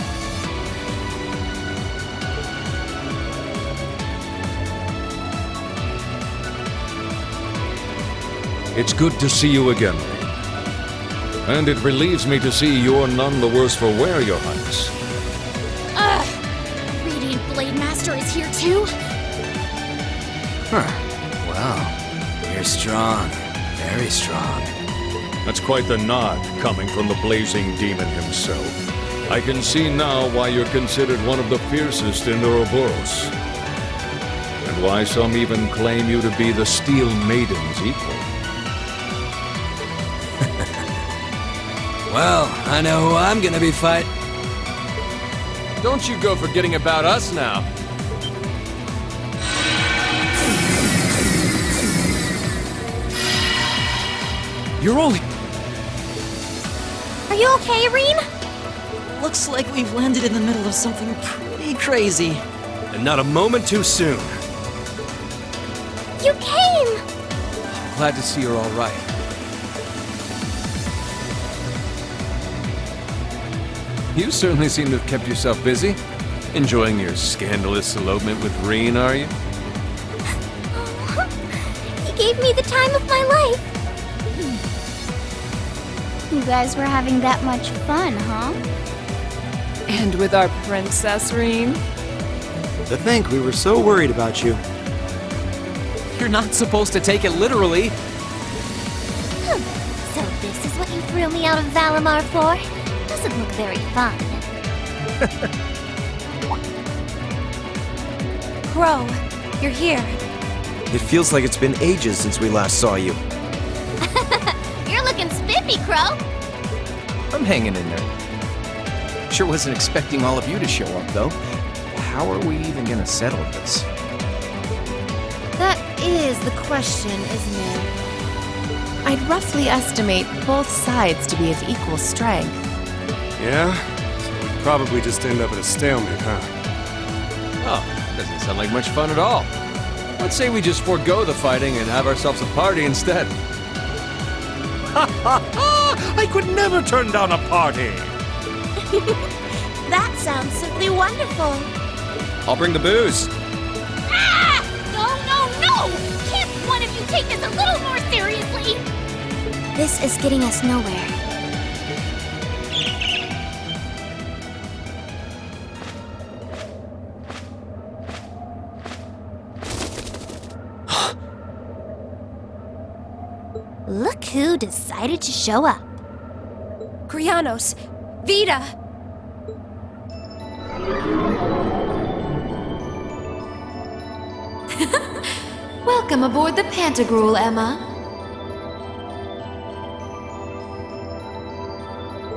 It's good to see you again. And it relieves me to see you're none the worse for wear, Your Highness. Radiant Blade Master is here too? Huh. Wow. You're strong. Very strong. That's quite the nod coming from the blazing demon himself. I can see now why you're considered one of the fiercest in Ouroboros. And why some even claim you to be the Steel Maiden's equal. Well, I know who I'm gonna be fighting. Don't you go forgetting about us now. You're only... Are you okay, Rean? Looks like we've landed in the middle of something pretty crazy. And not a moment too soon. You came! Glad to see you're all right. You certainly seem to have kept yourself busy. Enjoying your scandalous elopement with Rean, are you? He gave me the time of my life. You guys were having that much fun, huh? And with our Princess Rean? To think we were so worried about you. You're not supposed to take it literally. So this is what you threw me out of Valimar for? Doesn't look very fun. Crow, you're here. It feels like it's been ages since we last saw you. You're looking spiffy, Crow. I'm hanging in there. Sure wasn't expecting all of you to show up, though. How are we even gonna settle this? That is the question, isn't it? I'd roughly estimate both sides to be of equal strength. Yeah? So we'd probably just end up at a stalemate, huh? Oh, doesn't sound like much fun at all. Let's say we just forego the fighting and have ourselves a party instead. Ha ha ha! I could never turn down a party! That sounds simply wonderful. I'll bring the booze. Ah! No! Can't one of you take this a little more seriously? This is getting us nowhere. Look who decided to show up. Krianos! Vita! Welcome aboard the Pantagruel, Emma.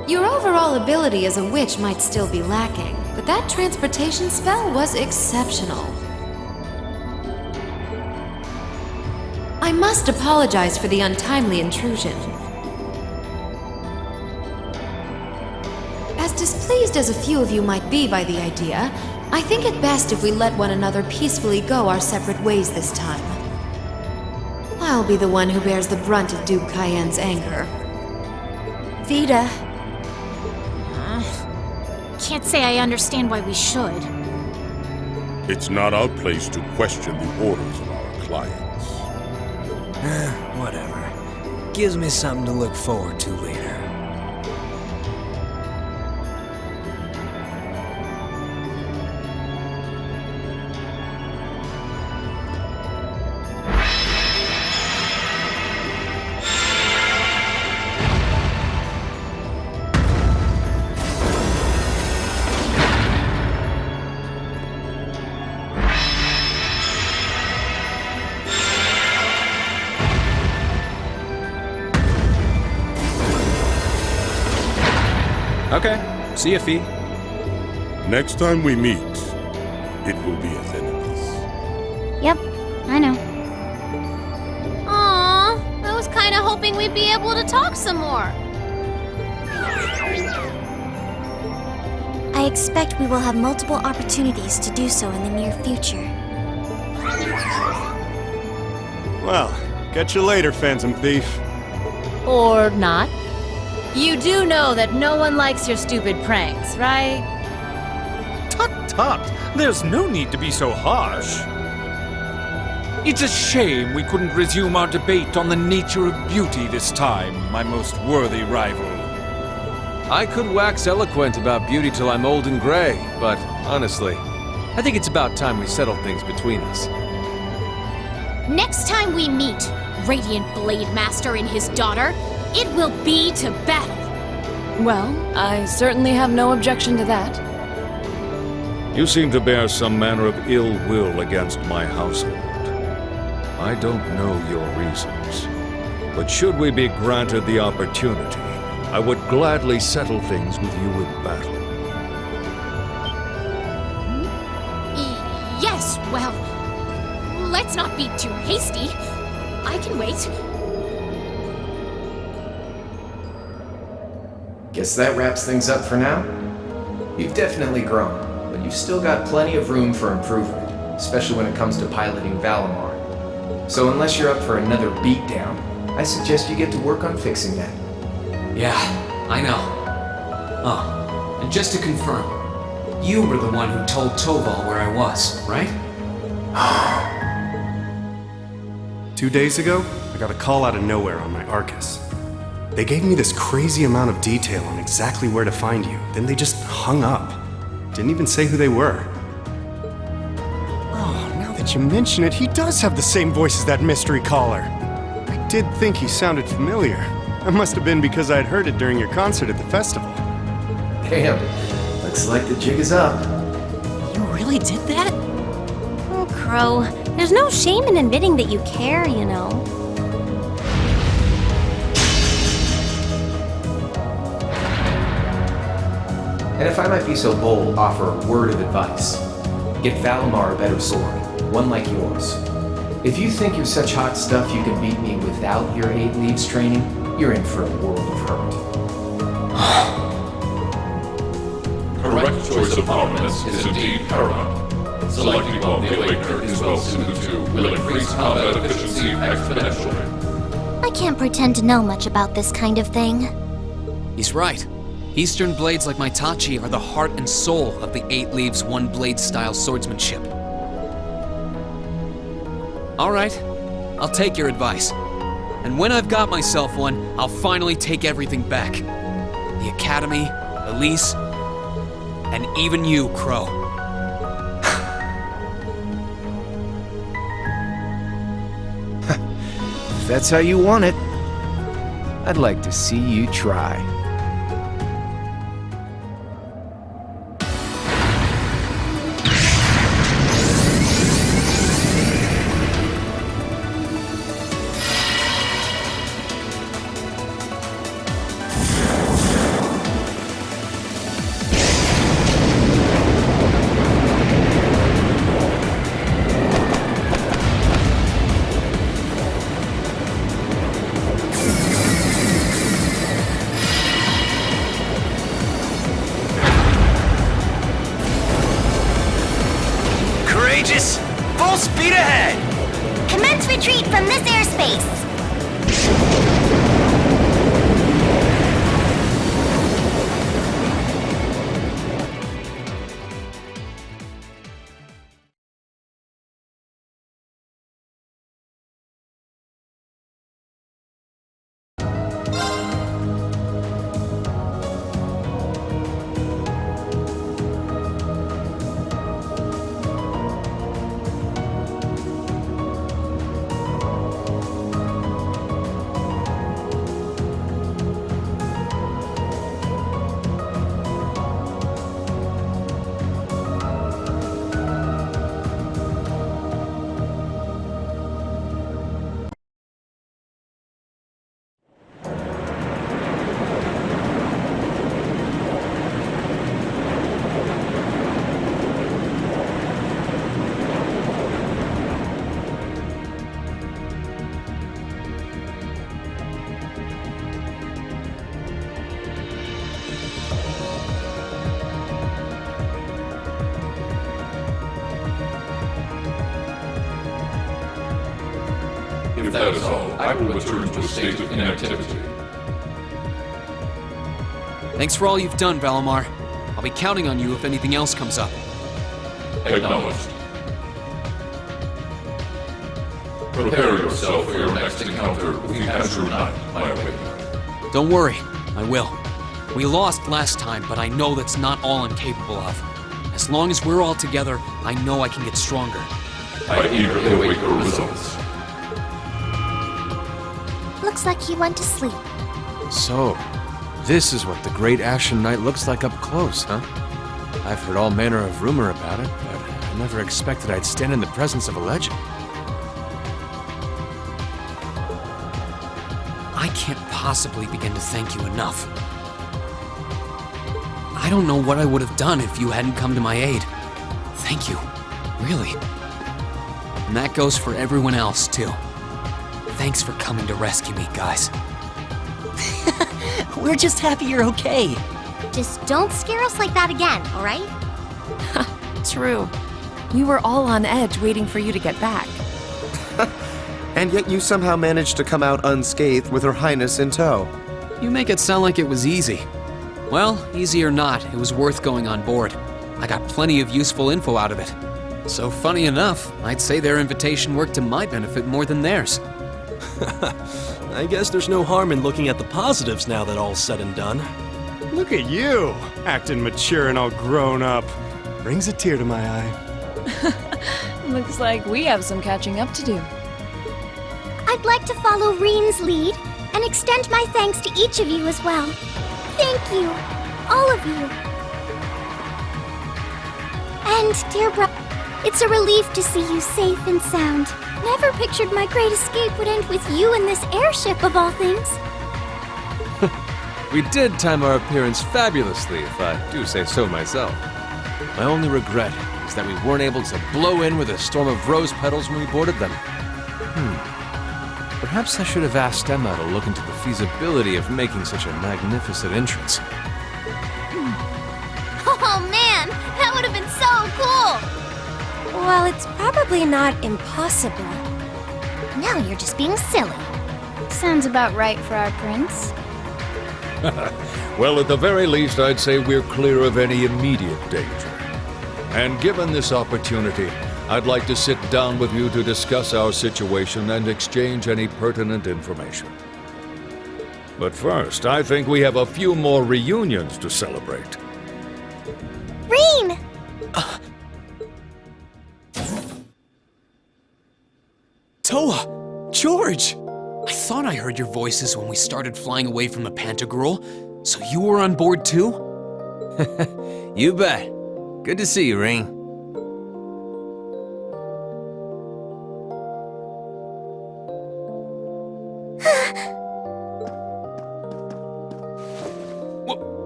Your overall ability as a witch might still be lacking, but that transportation spell was exceptional. I must apologize for the untimely intrusion. As displeased as a few of you might be by the idea, I think it best if we let one another peacefully go our separate ways this time. I'll be the one who bears the brunt of Duke Cayenne's anger. Vita. Can't say I understand why we should. It's not our place to question the orders of our clients. Whatever. Gives me something to look forward to later. Okay. See ya, Fee. Next time we meet, it will be as enemies. Yep, I know. Aww, I was kinda hoping we'd be able to talk some more. I expect we will have multiple opportunities to do so in the near future. Well, catch you later, Phantom Thief. Or not. You do know that no one likes your stupid pranks, right? Tut! There's no need to be so harsh. It's a shame we couldn't resume our debate on the nature of beauty this time, my most worthy rival. I could wax eloquent about beauty till I'm old and gray, but honestly, I think it's about time we settled things between us. Next time we meet, Radiant Blade Master and his daughter, it will be to battle. Well, I certainly have no objection to that. You seem to bear some manner of ill will against my household. I don't know your reasons, but should we be granted the opportunity, I would gladly settle things with you in battle. Yes, well, let's not be too hasty. I can wait. Guess that wraps things up for now. You've definitely grown, but you've still got plenty of room for improvement, especially when it comes to piloting Valimar. So unless you're up for another beatdown, I suggest you get to work on fixing that. Yeah, I know. Oh, and just to confirm, you were the one who told Toval where I was, right? 2 days ago, I got a call out of nowhere on my Arcus. They gave me this crazy amount of detail on exactly where to find you, then they just hung up. Didn't even say who they were. that you mention it, he does have the same voice as that mystery caller. I did think he sounded familiar. That must have been because I'd heard it during your concert at the festival. Damn, looks like the jig is up. You really did that? Oh, Crow, there's no shame in admitting that you care, you know. And if I might be so bold, offer a word of advice. Get Valimar a better sword, one like yours. If you think you're such hot stuff you can beat me without your 8 leaves training, you're in for a world of hurt. Correct choice of armaments is indeed paramount. Selecting one the Awakener is well suited to will increase combat efficiency exponentially. I can't pretend to know much about this kind of thing. He's right. Eastern blades like my Tachi are the heart and soul of the 8 Leaves 1 Blade style swordsmanship. Alright, I'll take your advice. And when I've got myself one, I'll finally take everything back. The Academy, Elise, and even you, Crow. If that's how you want it, I'd like to see you try. Full speed ahead! Commence retreat from this airspace! If that is all, I will return to a state of inactivity. Thanks for all you've done, Valimar. I'll be counting on you if anything else comes up. Acknowledged. Prepare yourself for your next encounter with the Azure Knight, my Awakener. Don't worry, I will. We lost last time, but I know that's not all I'm capable of. As long as we're all together, I know I can get stronger. I eagerly await your results. Looks like he went to sleep. So, this is what the Great Ashen Knight looks like up close, huh? I've heard all manner of rumor about it, but I never expected I'd stand in the presence of a legend. I can't possibly begin to thank you enough. I don't know what I would have done if you hadn't come to my aid. Thank you. Really. And that goes for everyone else, too. Thanks for coming to rescue me, guys. We're just happy you're okay. Just don't scare us like that again, alright? True. We were all on edge waiting for you to get back. And yet you somehow managed to come out unscathed with Her Highness in tow. You make it sound like it was easy. Well, easy or not, it was worth going on board. I got plenty of useful info out of it. So funny enough, I'd say their invitation worked to my benefit more than theirs. I guess there's no harm in looking at the positives now that all's said and done. Look at you, acting mature and all grown up. Brings a tear to my eye. Looks like we have some catching up to do. I'd like to follow Reen's lead and extend my thanks to each of you as well. Thank you, all of you. And, dear brother, it's a relief to see you safe and sound. Never pictured my great escape would end with you in this airship of all things. We did time our appearance fabulously, if I do say so myself. My only regret is that we weren't able to blow in with a storm of rose petals when we boarded them. Perhaps I should have asked Emma to look into the feasibility of making such a magnificent entrance. Oh man, that would have been so cool! Well, it's probably not impossible. Now you're just being silly. Sounds about right for our prince. Well, at the very least, I'd say we're clear of any immediate danger. And given this opportunity, I'd like to sit down with you to discuss our situation and exchange any pertinent information. But first, I think we have a few more reunions to celebrate. Reen! Toa! George! I thought I heard your voices when we started flying away from the Pantagruel, so you were on board too? You bet. Good to see you, Reen.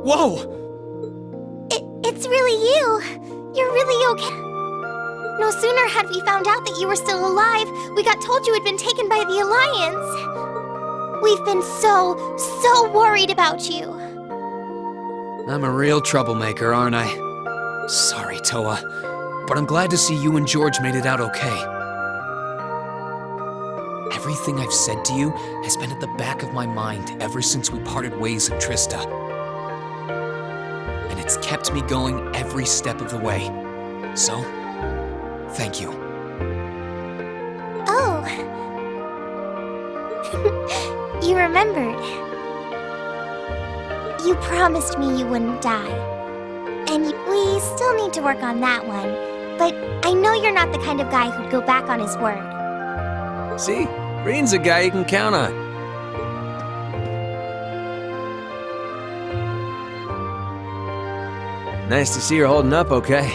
Whoa! It's really you. You're really okay. No sooner had we found out that you were still alive, we got told you had been taken by the Alliance. We've been so worried about you. I'm a real troublemaker, aren't I? Sorry, Toa, but I'm glad to see you and George made it out okay. Everything I've said to you has been at the back of my mind ever since we parted ways in Trista. And it's kept me going every step of the way. So, thank you. Oh. You remembered. You promised me you wouldn't die. And we still need to work on that one. But I know you're not the kind of guy who'd go back on his word. See? Reen's a guy you can count on. Nice to see you're holding up okay.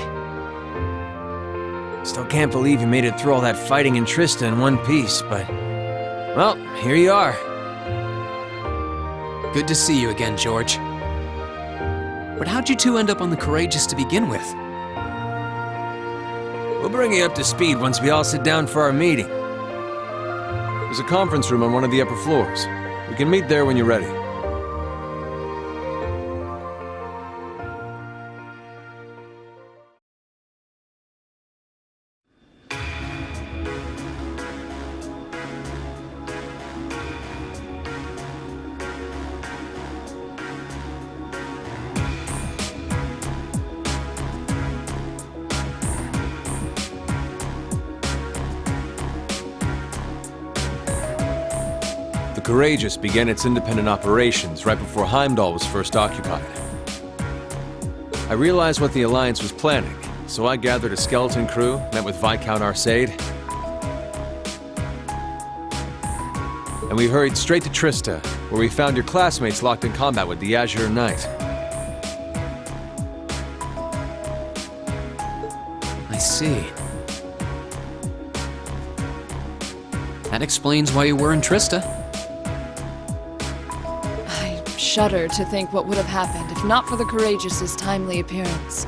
Still can't believe you made it through all that fighting in Trista in one piece, but... well, here you are. Good to see you again, George. But how'd you two end up on the Courageous to begin with? We'll bring you up to speed once we all sit down for our meeting. There's a conference room on one of the upper floors. We can meet there when you're ready. The Courageous began its independent operations right before Heimdall was first occupied. I realized what the Alliance was planning, so I gathered a skeleton crew, met with Viscount Arcade, and we hurried straight to Trista, where we found your classmates locked in combat with the Azure Knight. I see. That explains why you were in Trista. I shudder to think what would have happened if not for the Courageous's timely appearance.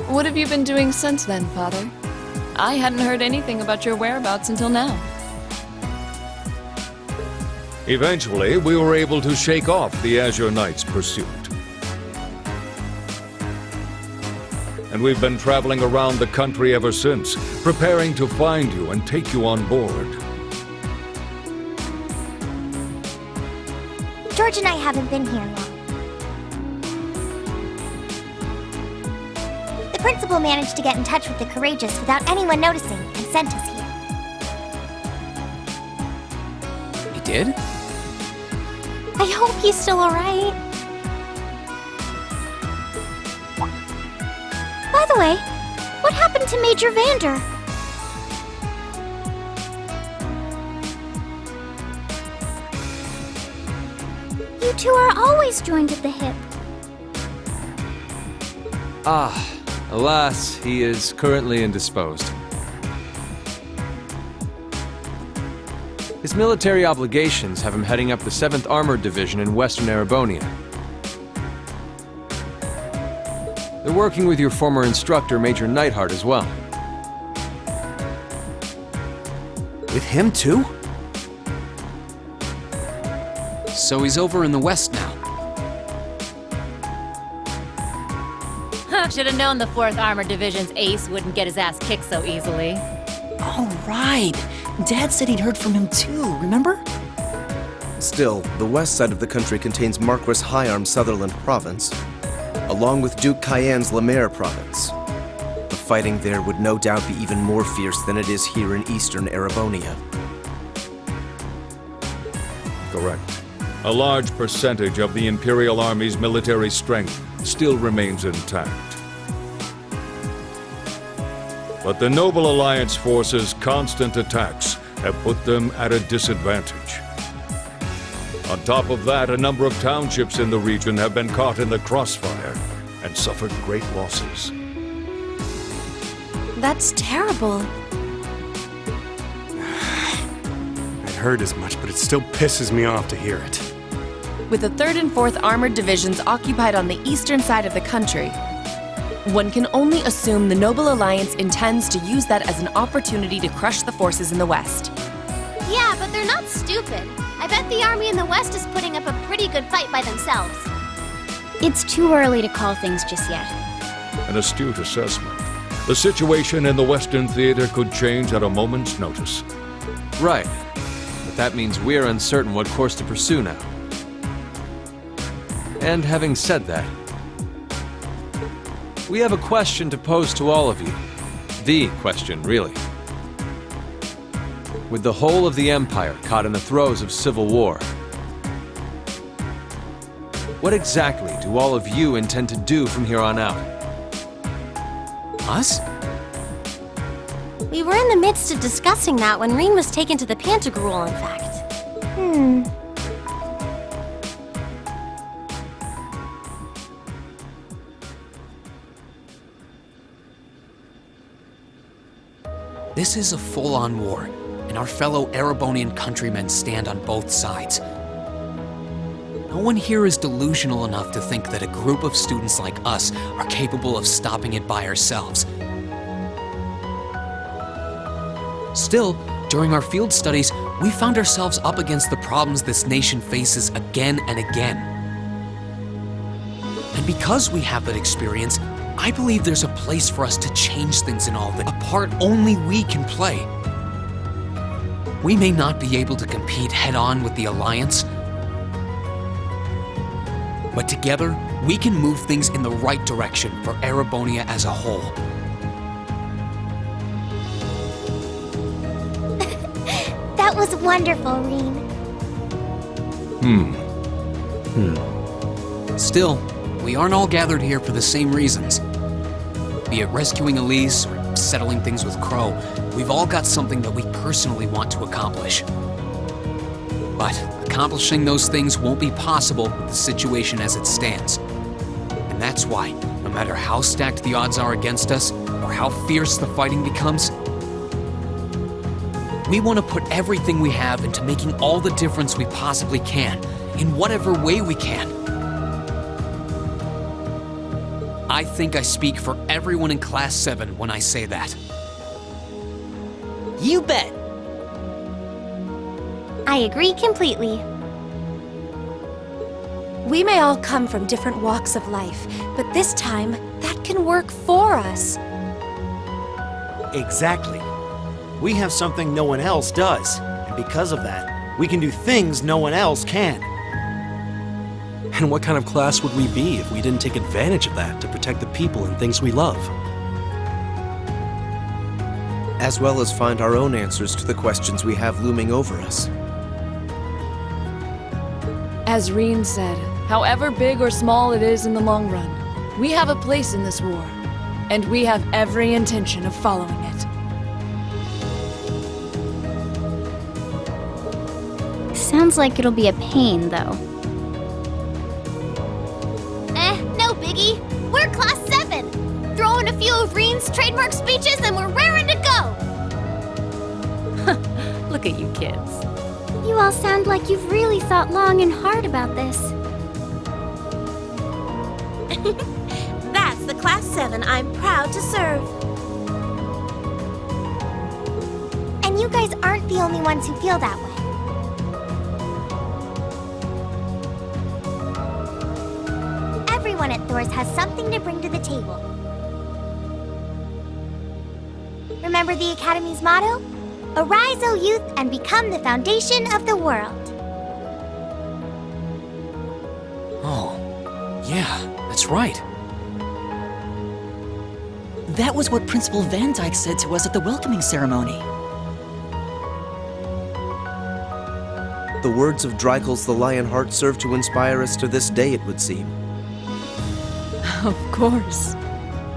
What have you been doing since then, Father? I hadn't heard anything about your whereabouts until now. Eventually, we were able to shake off the Azure Knight's pursuit. And we've been traveling around the country ever since, preparing to find you and take you on board. George and I haven't been here long. The principal managed to get in touch with the Courageous without anyone noticing and sent us here. He did? I hope he's still alright. By the way, what happened to Major Vander? You two are always joined at the hip. Alas, he is currently indisposed. His military obligations have him heading up the 7th Armored Division in Western Erebonia. They're working with your former instructor, Major Neidhart, as well. With him too? So he's over in the west now. Should have known the 4th Armored Division's ace wouldn't get his ass kicked so easily. Oh, right. Dad said he'd heard from him too, remember? Still, the west side of the country contains Marquis Hyarm's Sutherland province, along with Duke Cayenne's Lemaire province. The fighting there would no doubt be even more fierce than it is here in eastern Erebonia. Correct. A large percentage of the Imperial Army's military strength still remains intact. But the Noble Alliance forces' constant attacks have put them at a disadvantage. On top of that, a number of townships in the region have been caught in the crossfire and suffered great losses. That's terrible. I'd heard as much, but it still pisses me off to hear it. With the 3rd and 4th Armored Divisions occupied on the eastern side of the country, one can only assume the Noble Alliance intends to use that as an opportunity to crush the forces in the west. Yeah, but they're not stupid. I bet the army in the west is putting up a pretty good fight by themselves. It's too early to call things just yet. An astute assessment. The situation in the Western Theater could change at a moment's notice. Right. But that means we're uncertain what course to pursue now. And having said that, we have a question to pose to all of you. The question, really. With the whole of the Empire caught in the throes of civil war, what exactly do all of you intend to do from here on out? Us? We were in the midst of discussing that when Rean was taken to the Pantagruel, in fact. This is a full-on war, and our fellow Erebonian countrymen stand on both sides. No one here is delusional enough to think that a group of students like us are capable of stopping it by ourselves. Still, during our field studies, we found ourselves up against the problems this nation faces again and again. And because we have that experience, I believe there's a place for us to change things in all this, a part only we can play. We may not be able to compete head-on with the Alliance, but together, we can move things in the right direction for Erebonia as a whole. That was wonderful, Rean. Still, we aren't all gathered here for the same reasons. Be it rescuing Elise or settling things with Crow, we've all got something that we personally want to accomplish. But accomplishing those things won't be possible with the situation as it stands. And that's why, no matter how stacked the odds are against us, or how fierce the fighting becomes, we want to put everything we have into making all the difference we possibly can, in whatever way we can. I think I speak for everyone in Class 7 when I say that. You bet! I agree completely. We may all come from different walks of life, but this time, that can work for us. Exactly. We have something no one else does, and because of that, we can do things no one else can. And what kind of class would we be if we didn't take advantage of that to protect the people and things we love? As well as find our own answers to the questions we have looming over us. As Rean said, however big or small it is in the long run, we have a place in this war. And we have every intention of following it. Sounds like it'll be a pain, though. No biggie. We're Class 7. Throw in a few of Reen's trademark speeches and we're raring to go. Look at you kids. You all sound like you've really thought long and hard about this. That's the Class 7 I'm proud to serve. And you guys aren't the only ones who feel that way. Everyone at Thor's has something to bring to the table. Remember the Academy's motto? Arise, O youth, and become the foundation of the world. Oh, yeah, that's right. That was what Principal Van Dyke said to us at the welcoming ceremony. The words of Dreikel's the Lionheart serve to inspire us to this day, it would seem. Of course.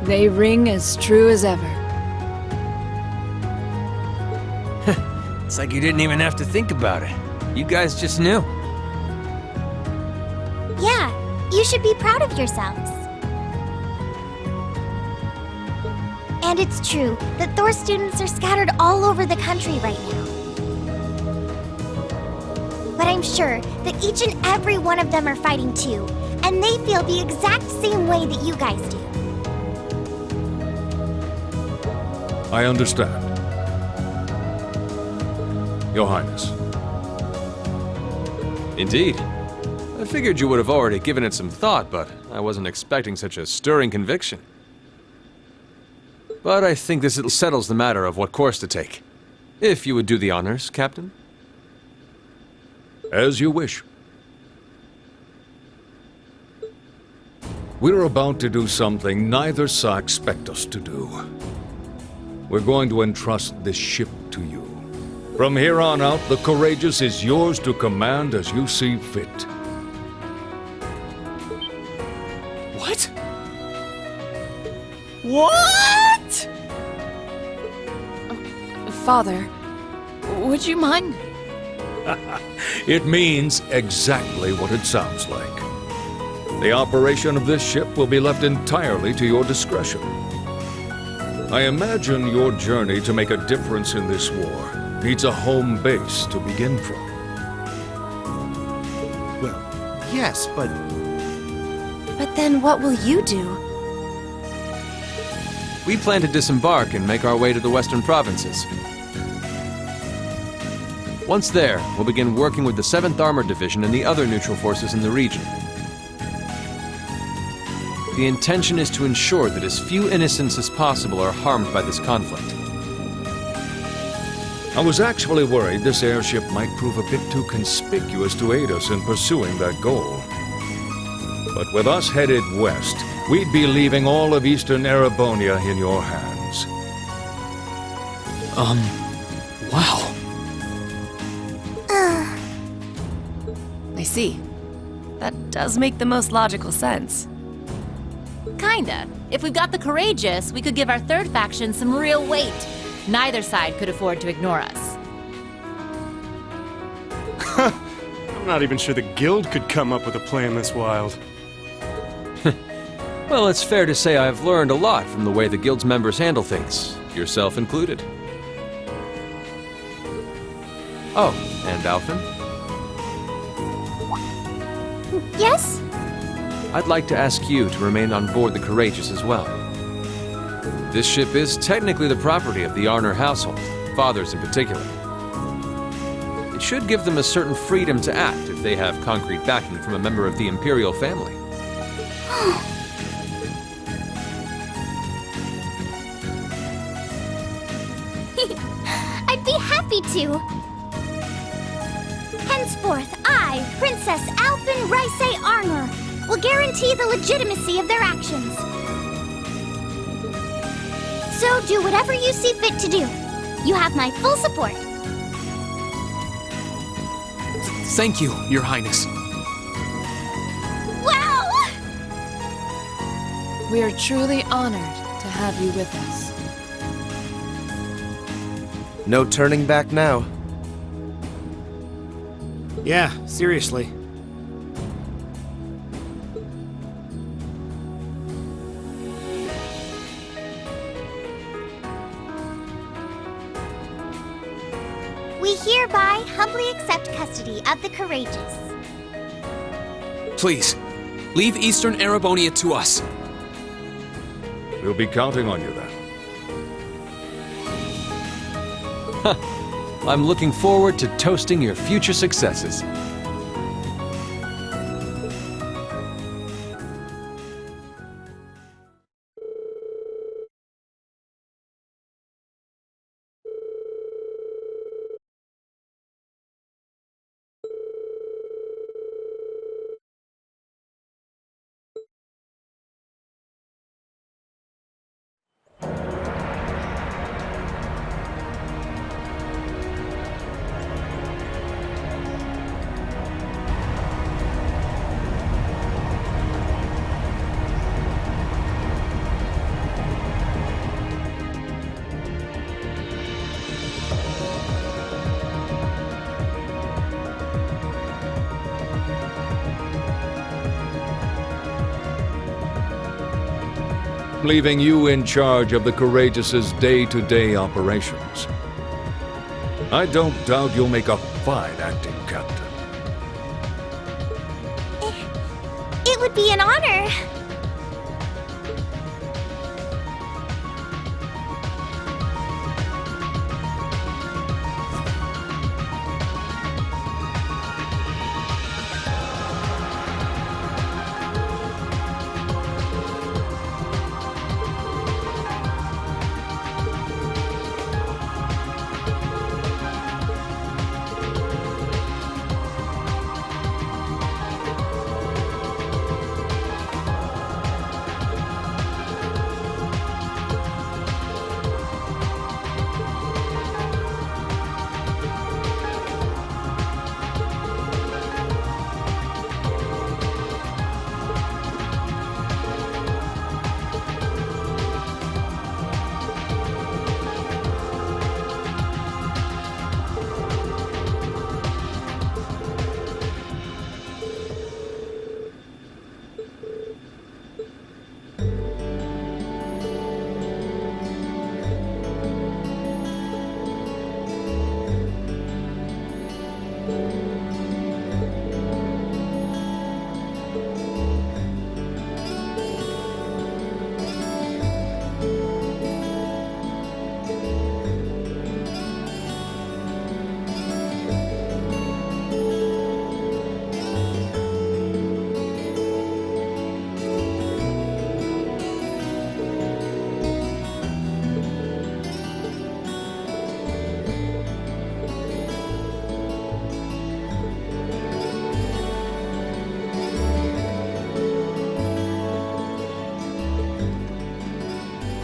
They ring as true as ever. It's like you didn't even have to think about it. You guys just knew. Yeah, you should be proud of yourselves. And it's true that Thor students are scattered all over the country right now. But I'm sure that each and every one of them are fighting too, and they feel the exact same way that you guys do. I understand. Your Highness. Indeed. I figured you would have already given it some thought, but I wasn't expecting such a stirring conviction. But I think this settles the matter of what course to take. If you would do the honors, Captain. As you wish. We're about to do something neither side expect us to do. We're going to entrust this ship to you. From here on out, the Courageous is yours to command as you see fit. What? What? Father, would you mind? It means exactly what it sounds like. The operation of this ship will be left entirely to your discretion. I imagine your journey to make a difference in this war needs a home base to begin from. Well, yes, but... But then what will you do? We plan to disembark and make our way to the western provinces. Once there, we'll begin working with the 7th Armored Division and the other neutral forces in the region. The intention is to ensure that as few innocents as possible are harmed by this conflict. I was actually worried this airship might prove a bit too conspicuous to aid us in pursuing that goal. But with us headed west, we'd be leaving all of Eastern Erebonia in your hands. Wow. I see. That does make the most logical sense. Kinda. If we've got the Courageous, we could give our third faction some real weight. Neither side could afford to ignore us. I'm not even sure the Guild could come up with a plan this wild. Well, it's fair to say I've learned a lot from the way the Guild's members handle things, yourself included. Oh, and Alphen? Yes? I'd like to ask you to remain on board the Courageous as well. This ship is technically the property of the Arner household, fathers in particular. It should give them a certain freedom to act if they have concrete backing from a member of the Imperial family. I'd be happy to. Henceforth, I, Princess Alphen Raisay Arner, will guarantee the legitimacy of their actions. So do whatever you see fit to do. You have my full support. Thank you, Your Highness. Wow! We are truly honored to have you with us. No turning back now. Yeah, seriously. We hereby humbly accept custody of the courageous. Please, leave Eastern Erebonia to us. We'll be counting on you then. I'm looking forward to toasting your future successes. Leaving you in charge of the Courageous's day-to-day operations. I don't doubt you'll make a fine acting captain. It would be an honor.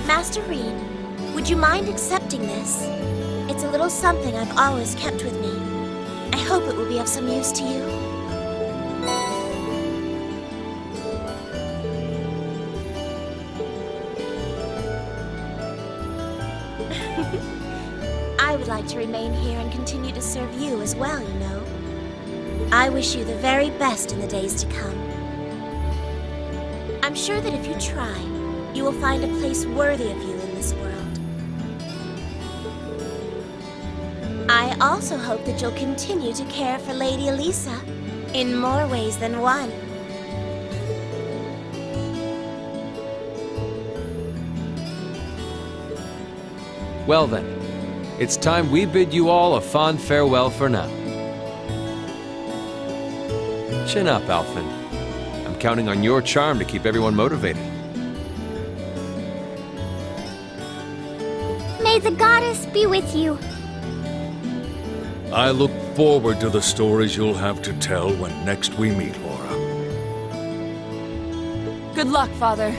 Master Reed, would you mind accepting this? It's a little something I've always kept with me. I hope it will be of some use to you. I would like to remain here and continue to serve you as well, you know. I wish you the very best in the days to come. I'm sure that if you try, you will find a place worthy of you in this world. I also hope that you'll continue to care for Lady Elisa in more ways than one. Well then, it's time we bid you all a fond farewell for now. Chin up, Alphen. I'm counting on your charm to keep everyone motivated. May the goddess be with you. I look forward to the stories you'll have to tell when next we meet, Laura. Good luck, Father.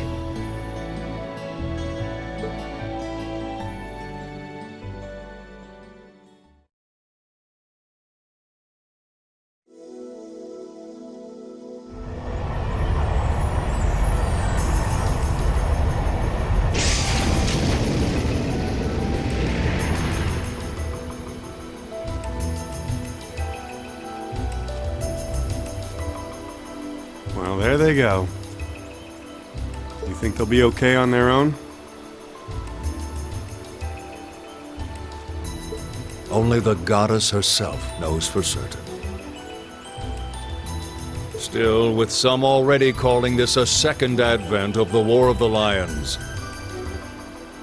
Well, there they go. You think they'll be okay on their own? Only the goddess herself knows for certain. Still, with some already calling this a second advent of the War of the Lions,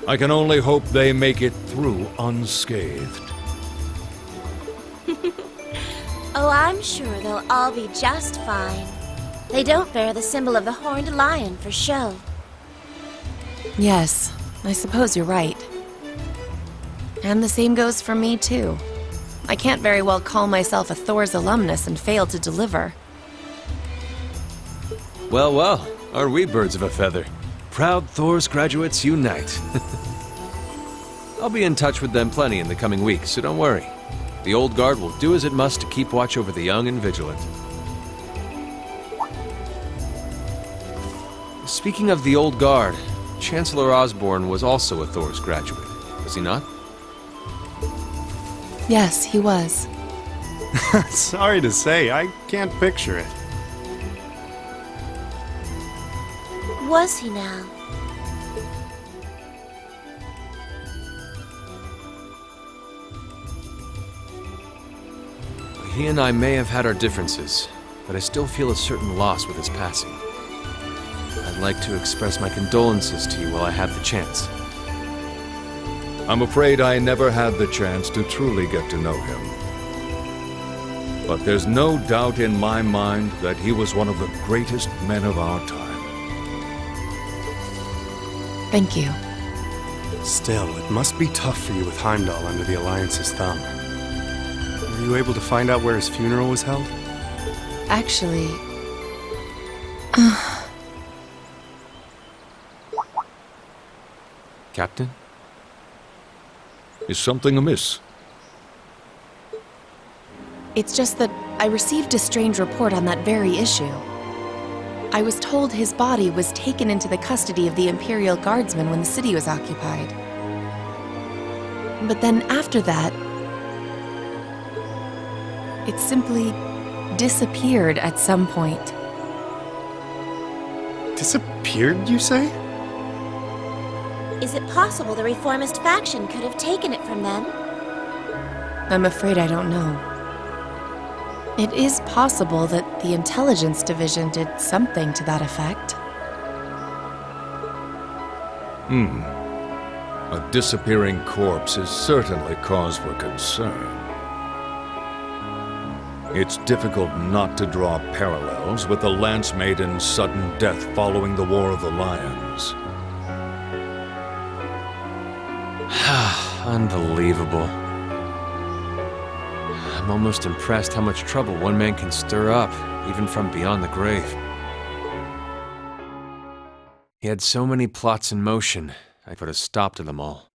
I can only hope they make it through unscathed. Oh, I'm sure they'll all be just fine. They don't bear the symbol of the horned lion for show. Yes, I suppose you're right. And the same goes for me, too. I can't very well call myself a Thor's alumnus and fail to deliver. Well, well, are we birds of a feather? Proud Thor's graduates unite. I'll be in touch with them plenty in the coming weeks, so don't worry. The Old Guard will do as it must to keep watch over the young and vigilant. Speaking of the Old Guard, Chancellor Osborne was also a Thor's graduate, was he not? Yes, he was. Sorry to say, I can't picture it. Was he now? He and I may have had our differences, but I still feel a certain loss with his passing. I'd like to express my condolences to you while I have the chance. I'm afraid I never had the chance to truly get to know him. But there's no doubt in my mind that he was one of the greatest men of our time. Thank you. Still, it must be tough for you with Heimdall under the Alliance's thumb. Were you able to find out where his funeral was held? Actually... Captain? Is something amiss? It's just that I received a strange report on that very issue. I was told his body was taken into the custody of the Imperial Guardsmen when the city was occupied. But then after that, it simply disappeared at some point. Disappeared, you say? Is it possible the Reformist faction could have taken it from them? I'm afraid I don't know. It is possible that the Intelligence Division did something to that effect. A disappearing corpse is certainly cause for concern. It's difficult not to draw parallels with the Lance Maiden's sudden death following the War of the Lions. Unbelievable. I'm almost impressed how much trouble one man can stir up, even from beyond the grave. He had so many plots in motion, I put a stop to them all.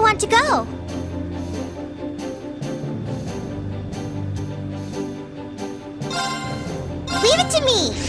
want to go? Leave it to me!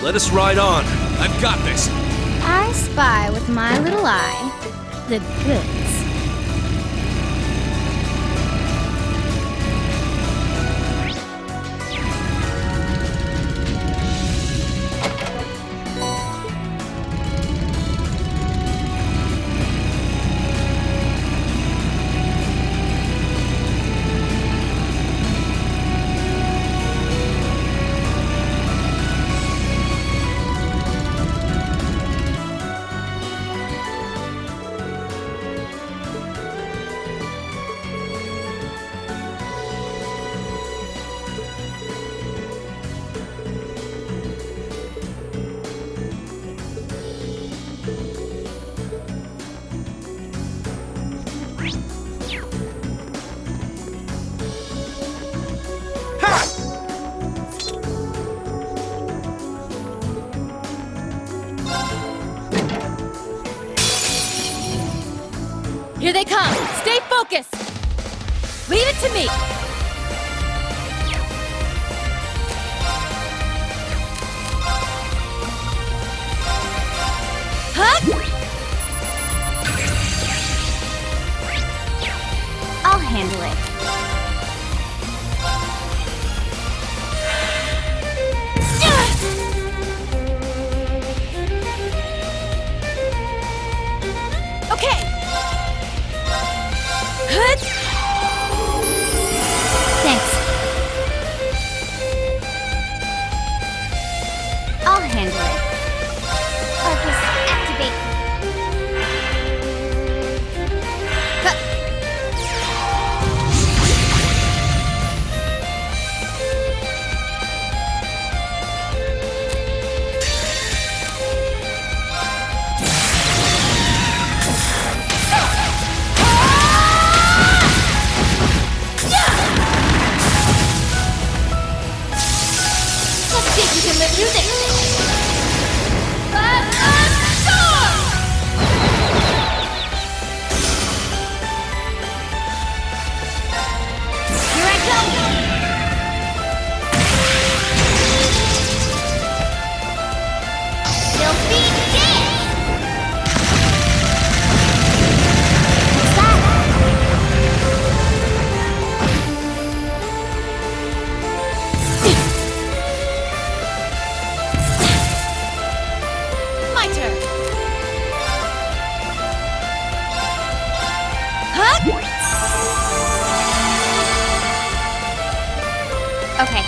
Let us ride on. I've got this. I spy with my little eye the goods. Here they come! Stay focused! Leave it to me! Huh? I'll handle it. Okay! Thanks. I'll handle it. Focus, activate. See if you can live through this! Here I go! Filthy dance! What's that? My turn! Huh? Okay.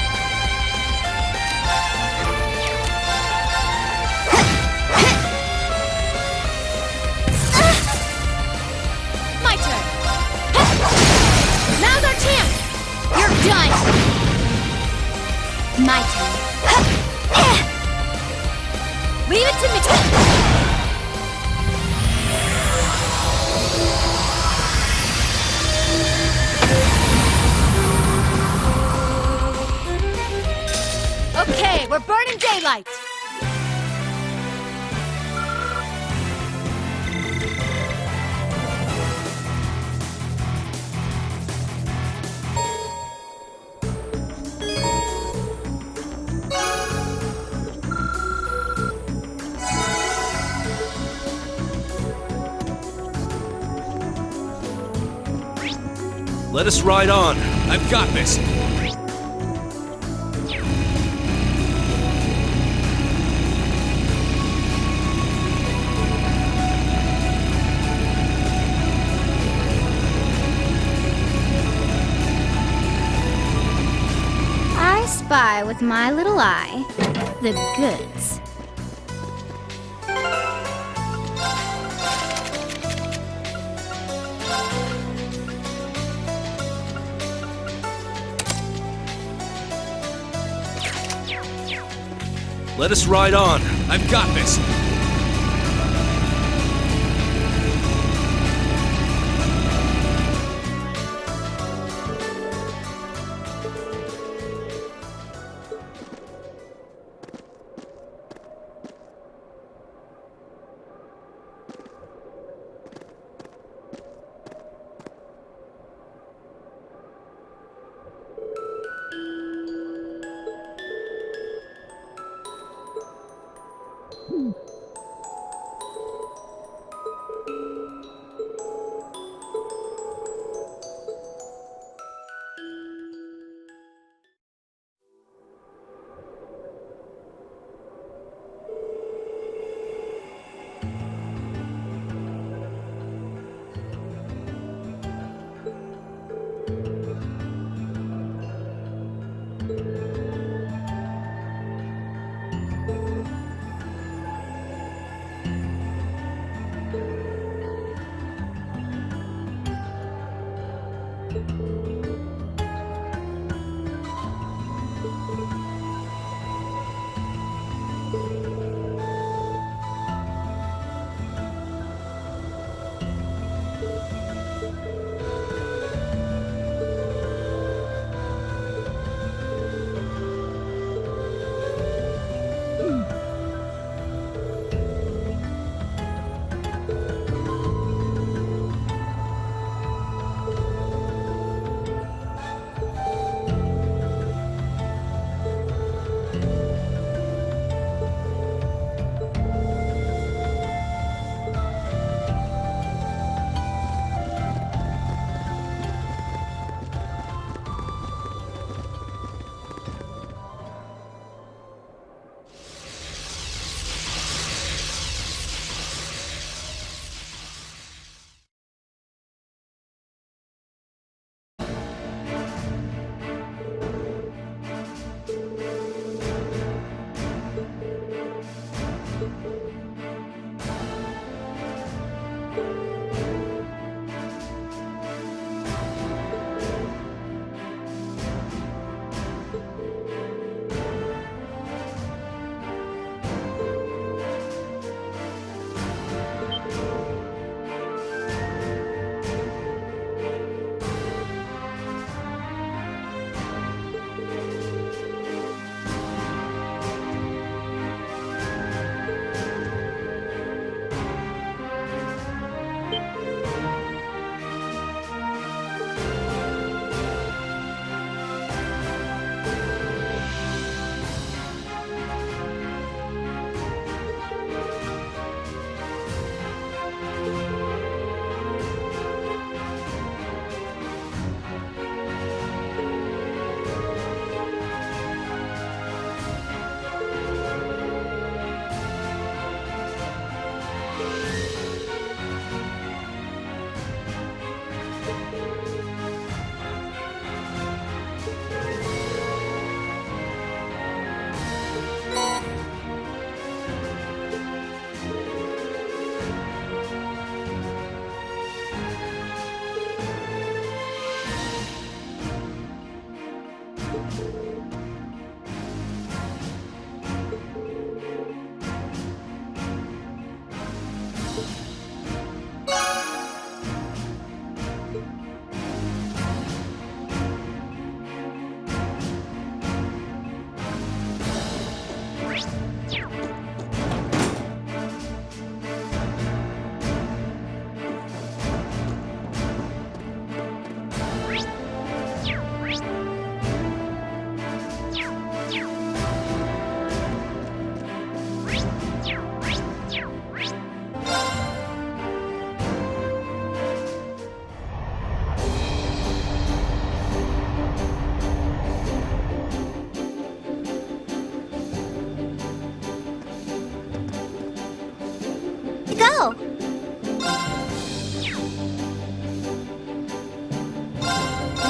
My turn! Now's our chance! You're done! My turn. Leave it to me! Okay, we're burning daylight! Let us ride on. I've got this. I spy with my little eye the goods. Let us ride on. I've got this. Go!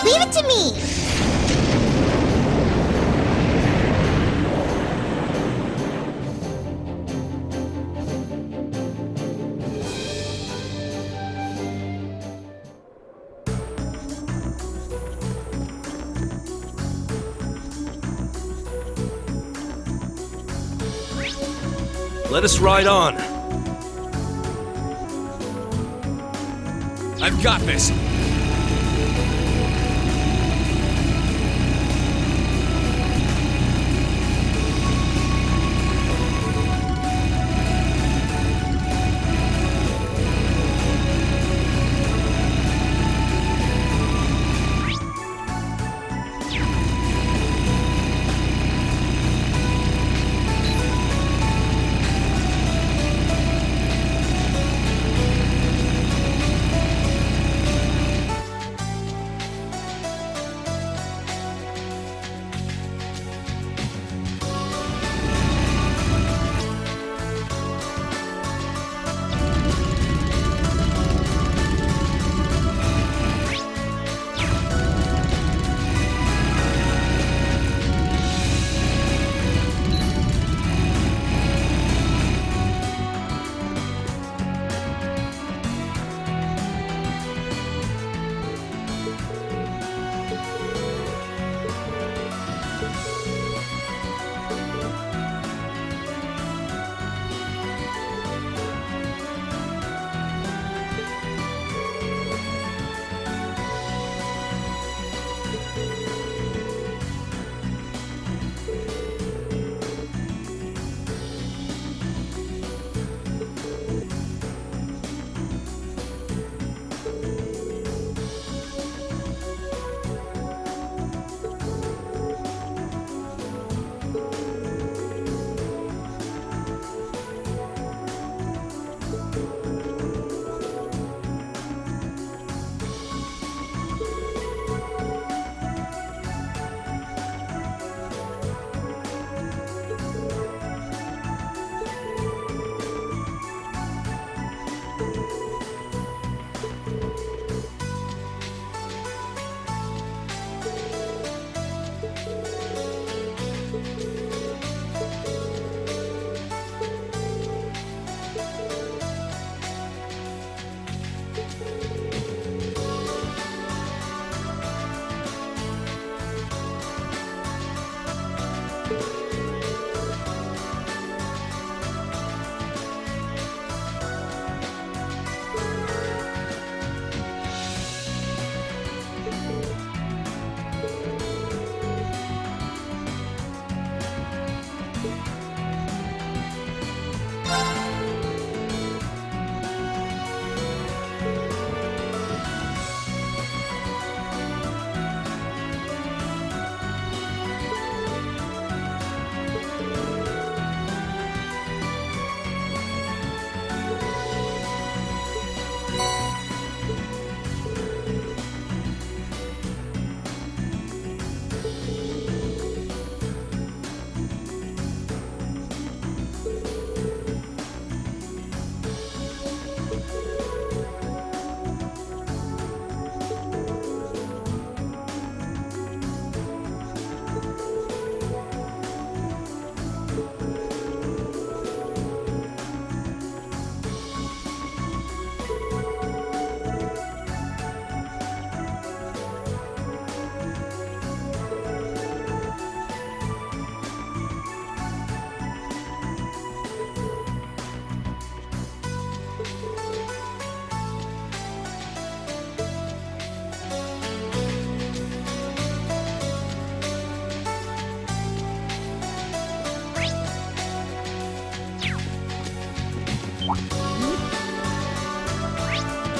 Leave it to me! Let us ride on. I've got this.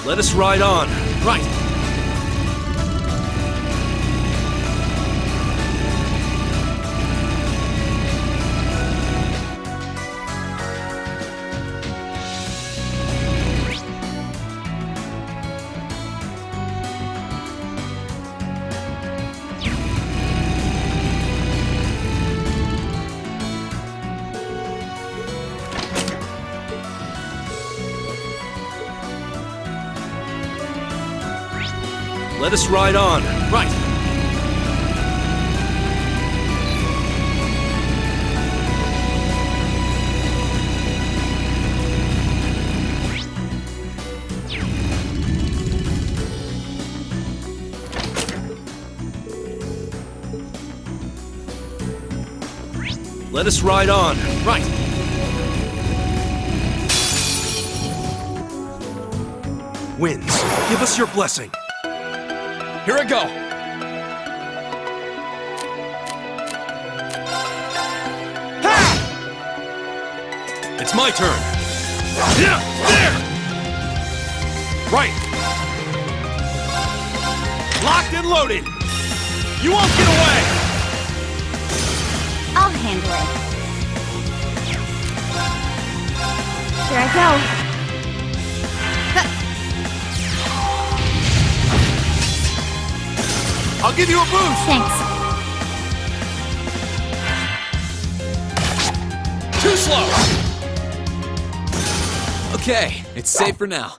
Let us ride on. Right. Let us ride on. Right. Let us ride on. Right. Winds, give us your blessing. Here I go! Ha! It's my turn! Yeah, there! Right! Locked and loaded! You won't get away! I'll handle it. Here I go. I'll give you a boost! Thanks. Too slow! Okay, it's safe for now.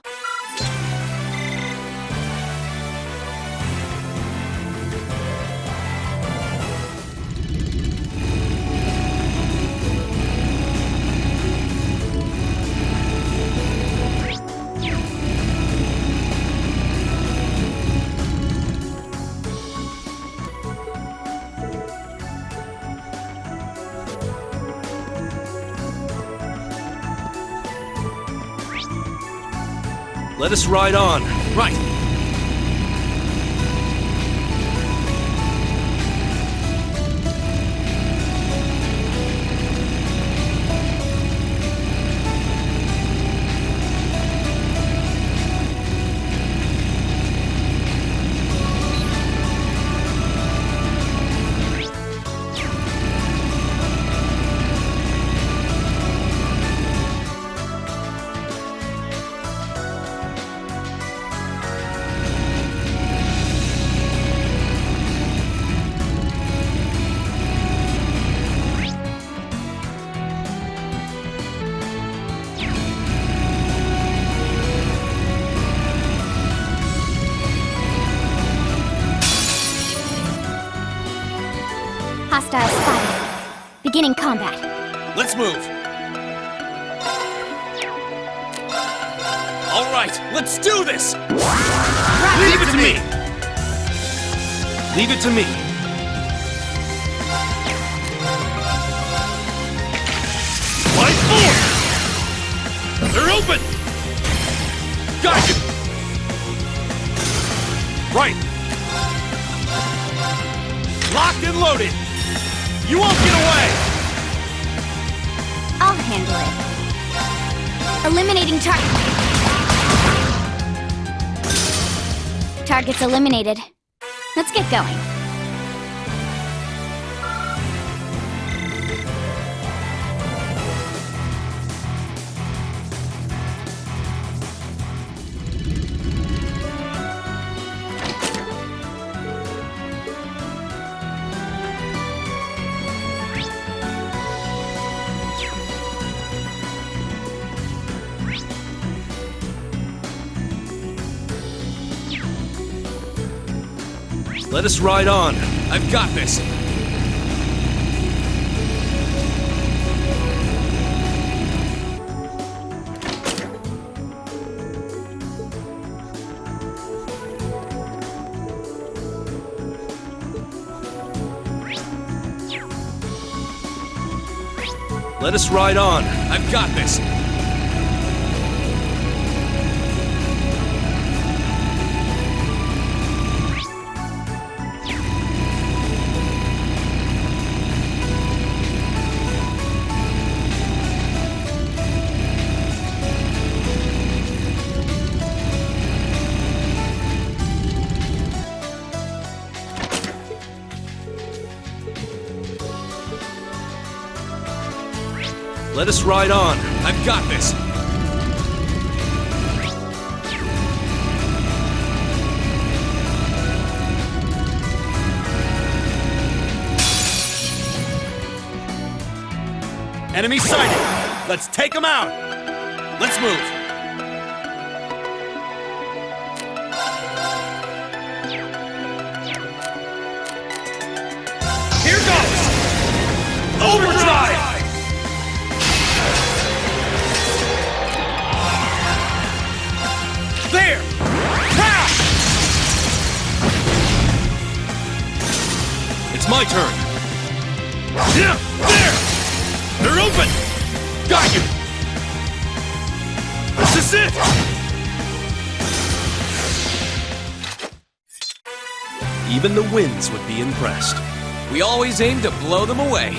Let us ride on. Right. Hostiles spotted. Beginning combat. Let's move. All right, let's do this. Leave it to me. Leave it to me. Fight forward. They're open. Got you. Right. Locked and loaded. You won't get away! I'll handle it. Eliminating target. Targets eliminated. Let's get going. Let us ride on. I've got this. Let us ride on. I've got this. Let us ride on. I've got this. Enemy sighted! Let's take them out! Let's move! Here goes! Overdrive! There! Ha! It's my turn. Yeah! There! They're open! Got you! This is it! Even the winds would be impressed. We always aim to blow them away.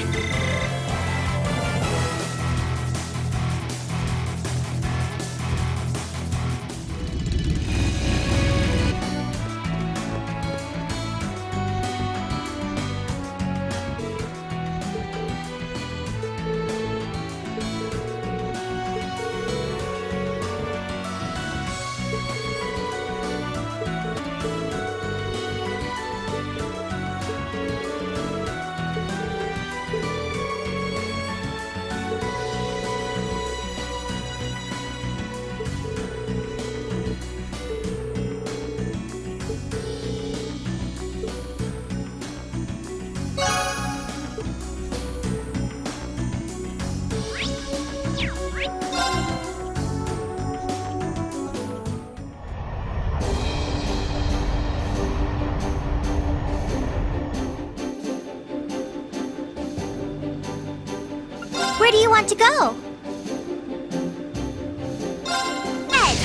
Where do you want to go? Ed!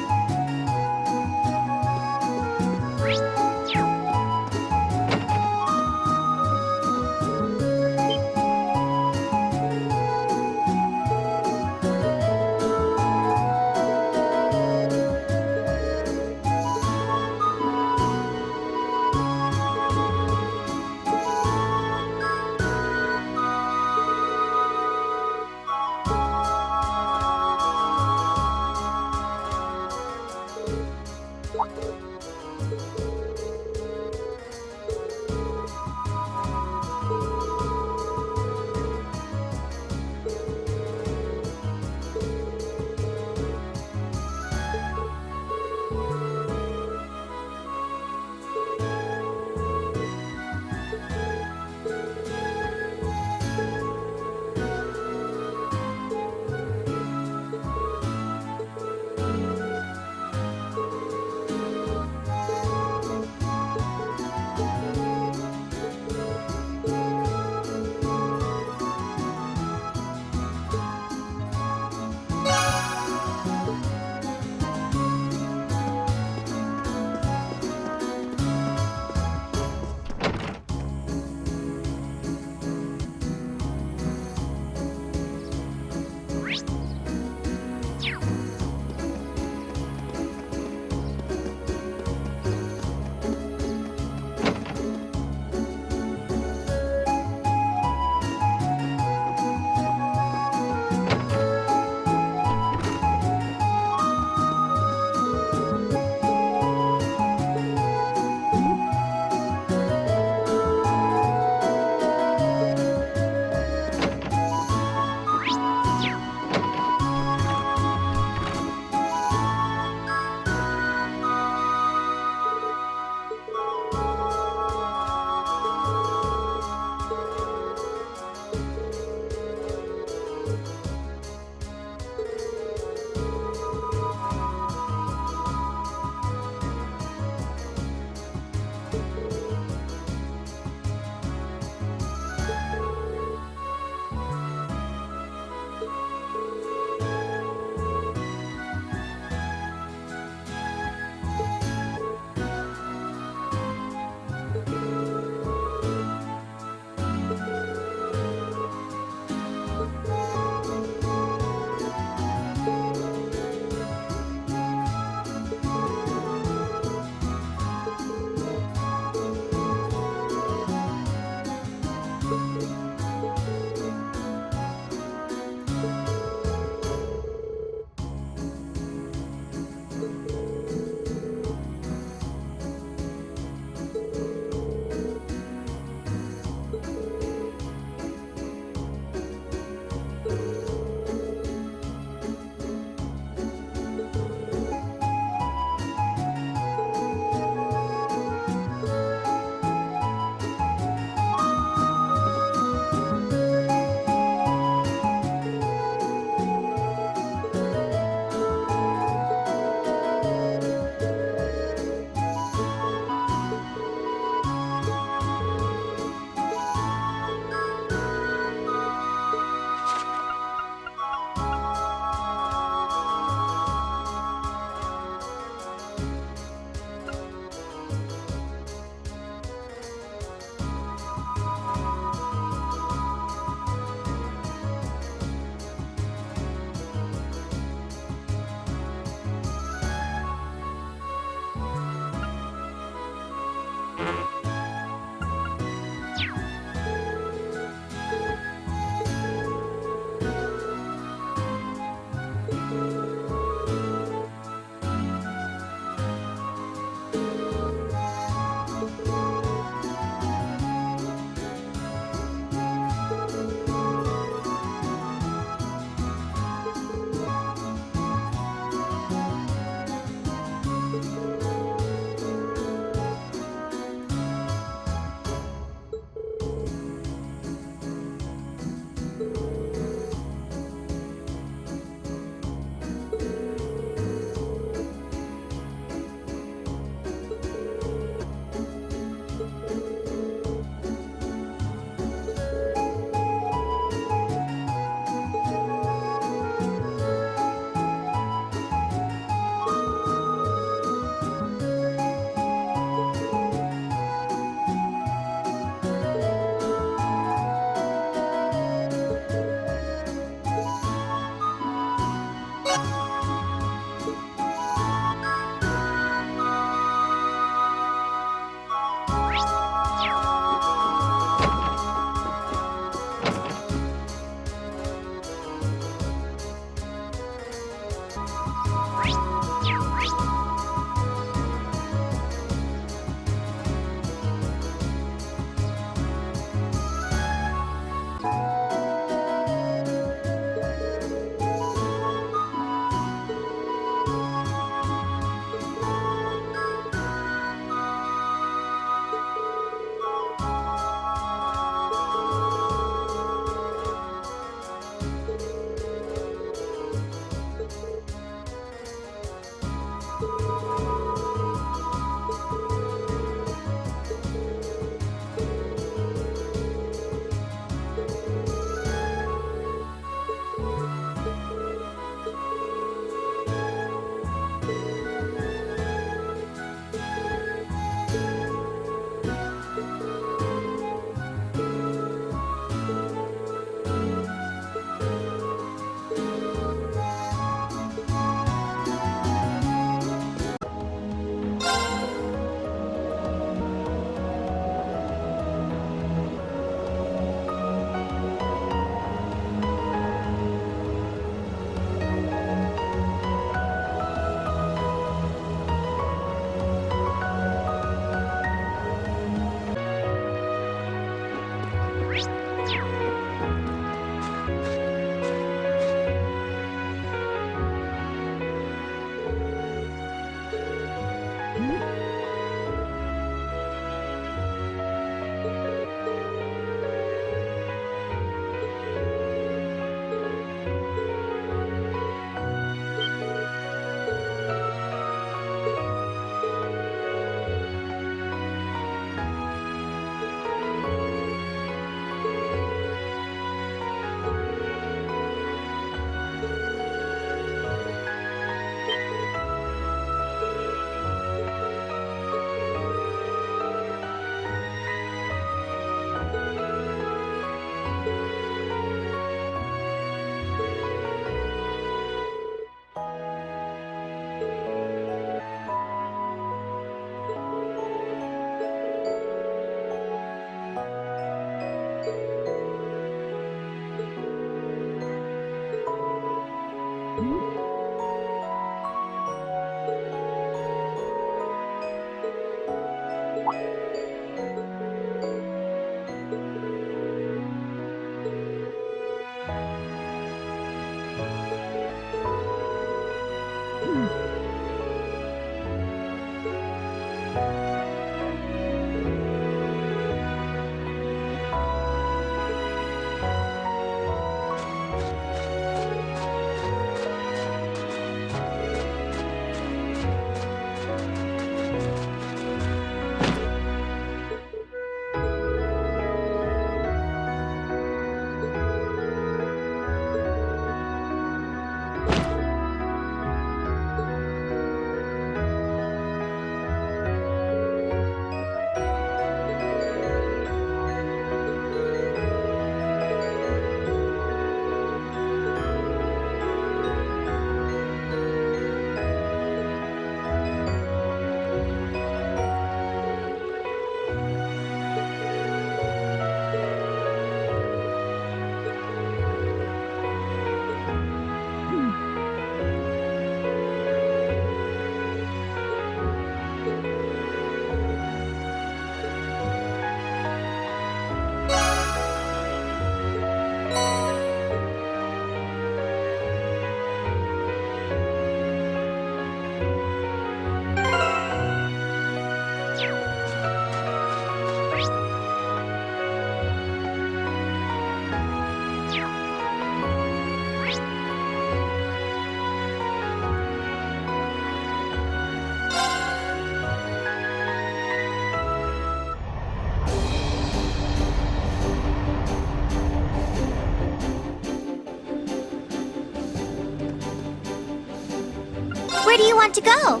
Where do you want to go?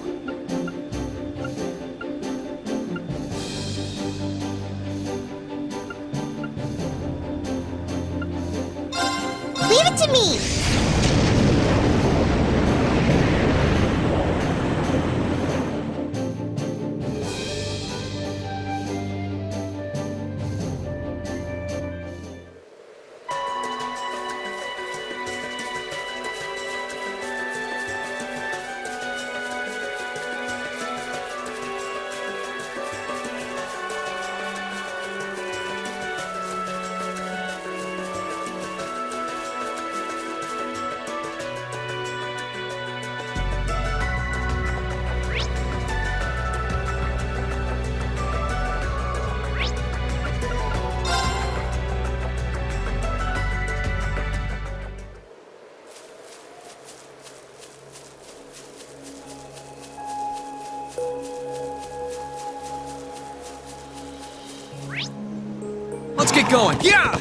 Leave it to me! Let's get going. Yeah!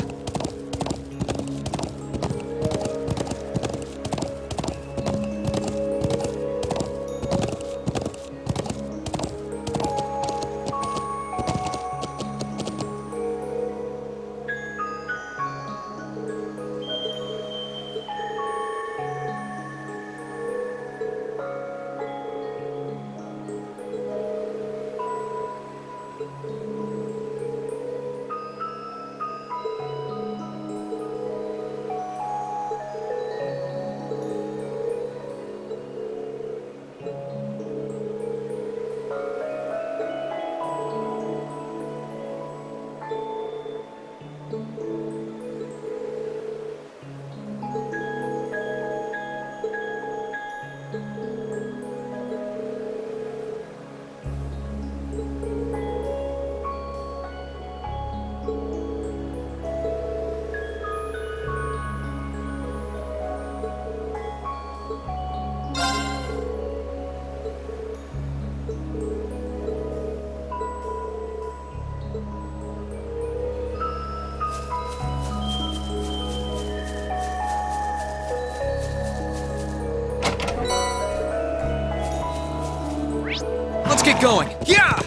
Let's get going. Yeah!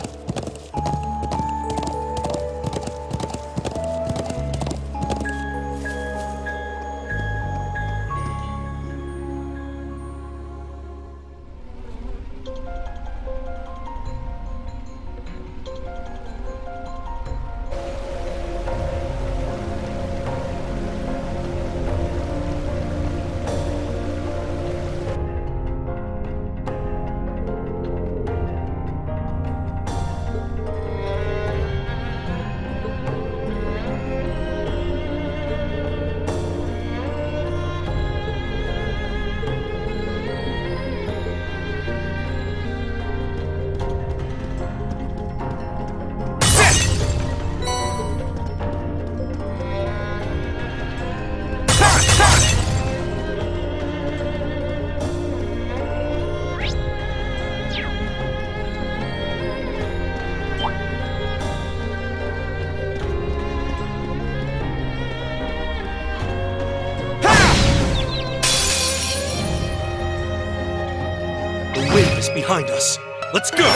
Behind us. Let's go!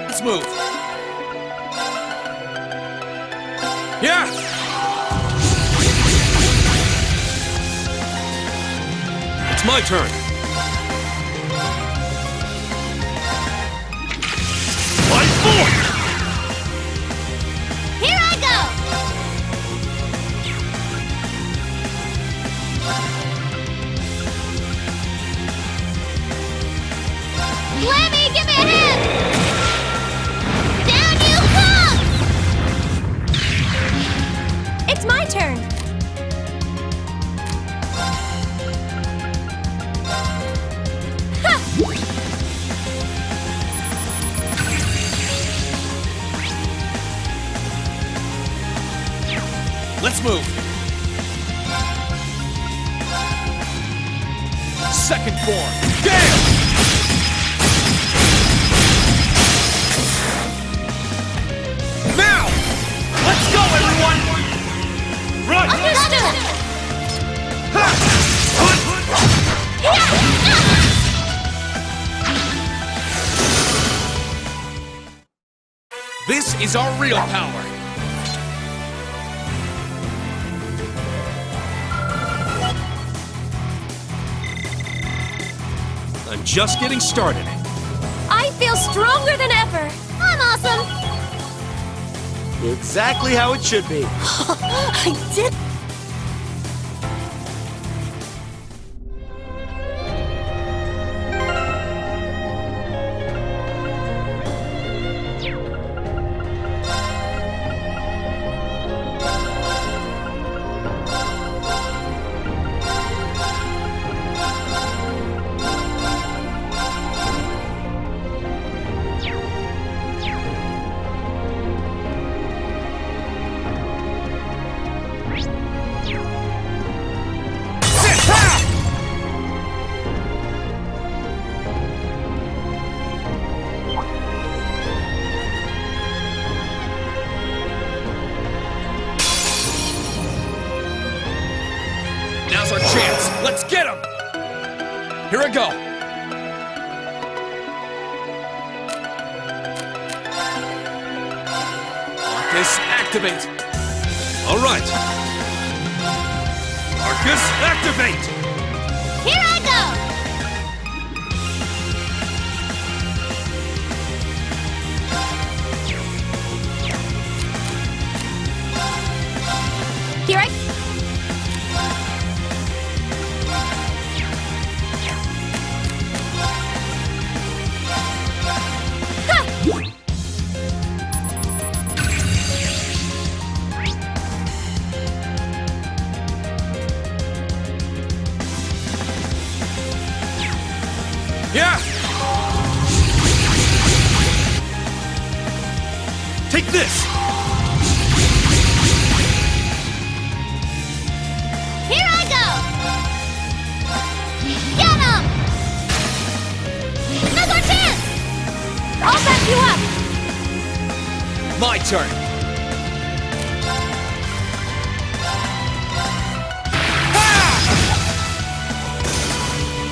Let's move. Yeah! It's my turn. Fight forward! Here I go! Lemmy, give me a hand! Down you come! It's my turn. Let's move. Second form. Gale! Now! Let's go, everyone! Run! Understood! Ha! is our real power. I'm just getting started. I feel stronger than ever. I'm awesome! Exactly how it should be. I did. Now's our chance. Let's get him. Here I go. Arcus, activate. All right. Arcus, activate! Here I go! Here I... Yeah! Take this! Here I go! Get him! Now's our chance! I'll back you up! My turn.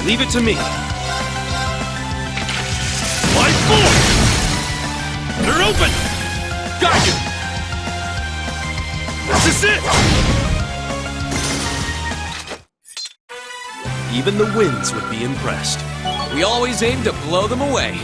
Leave it to me. By force! They're open! Got you! This is it! Even the winds would be impressed. We always aim to blow them away.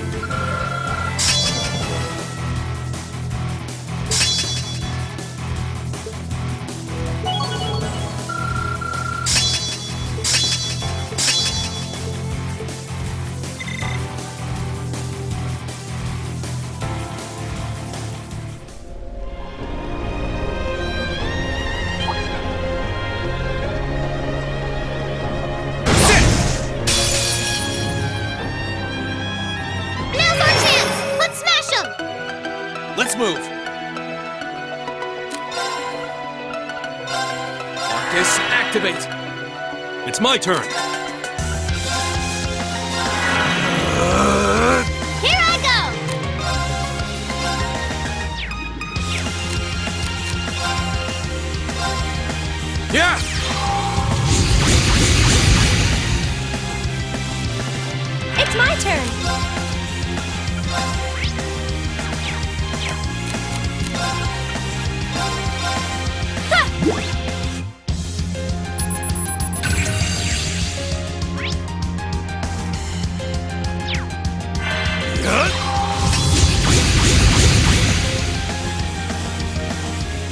Now's our chance! Let's smash him! Let's move. Arcus, activate. It's my turn. Here I go! Yeah! It's my turn!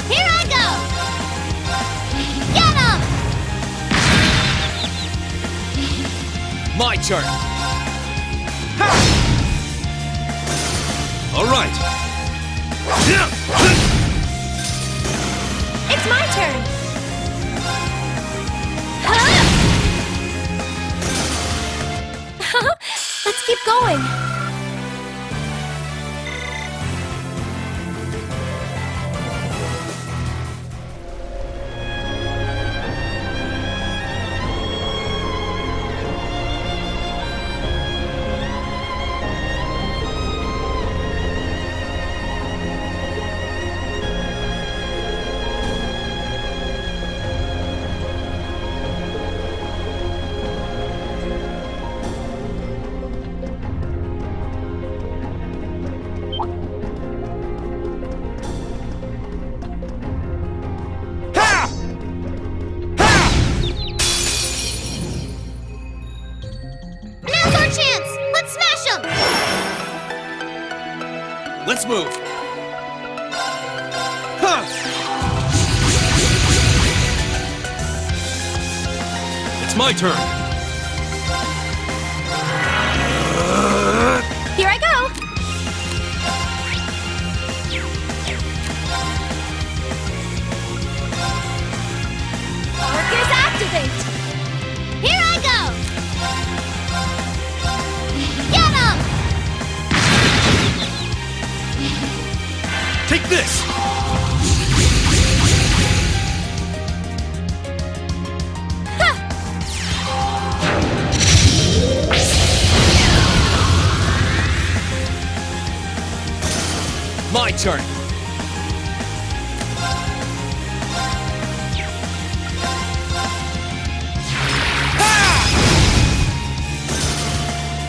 Here I go! Get him! My turn. All right. It's my turn! Let's keep going! Let's move! Huh! It's my turn. Here I go! Focus activate! Here I go! Get him! Take this! My turn!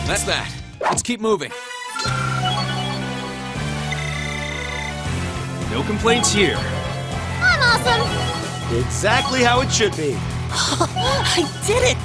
That's that. Let's keep moving. No complaints here. I'm awesome! Exactly how it should be. I did it!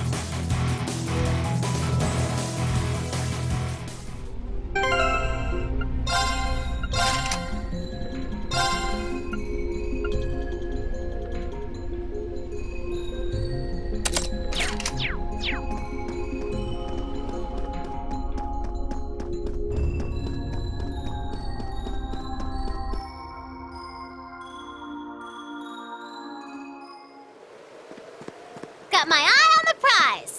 Got my eye on the prize!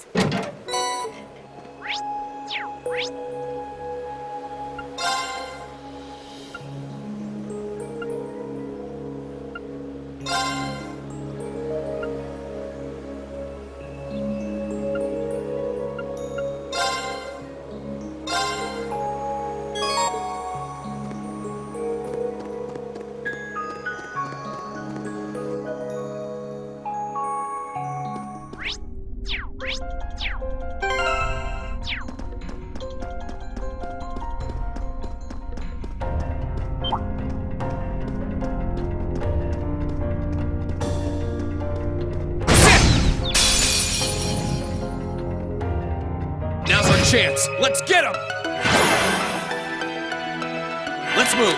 Now's our chance. Let's get him! Let's move.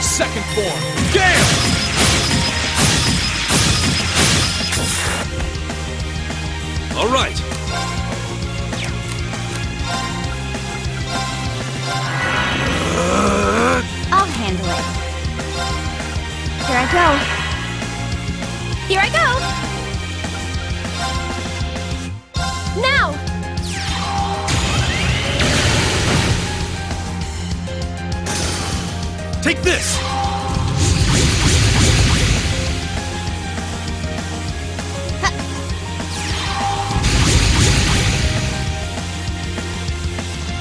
Second form. Gale! All right. I'll handle it. Here I go. Here I go! Now! Take this!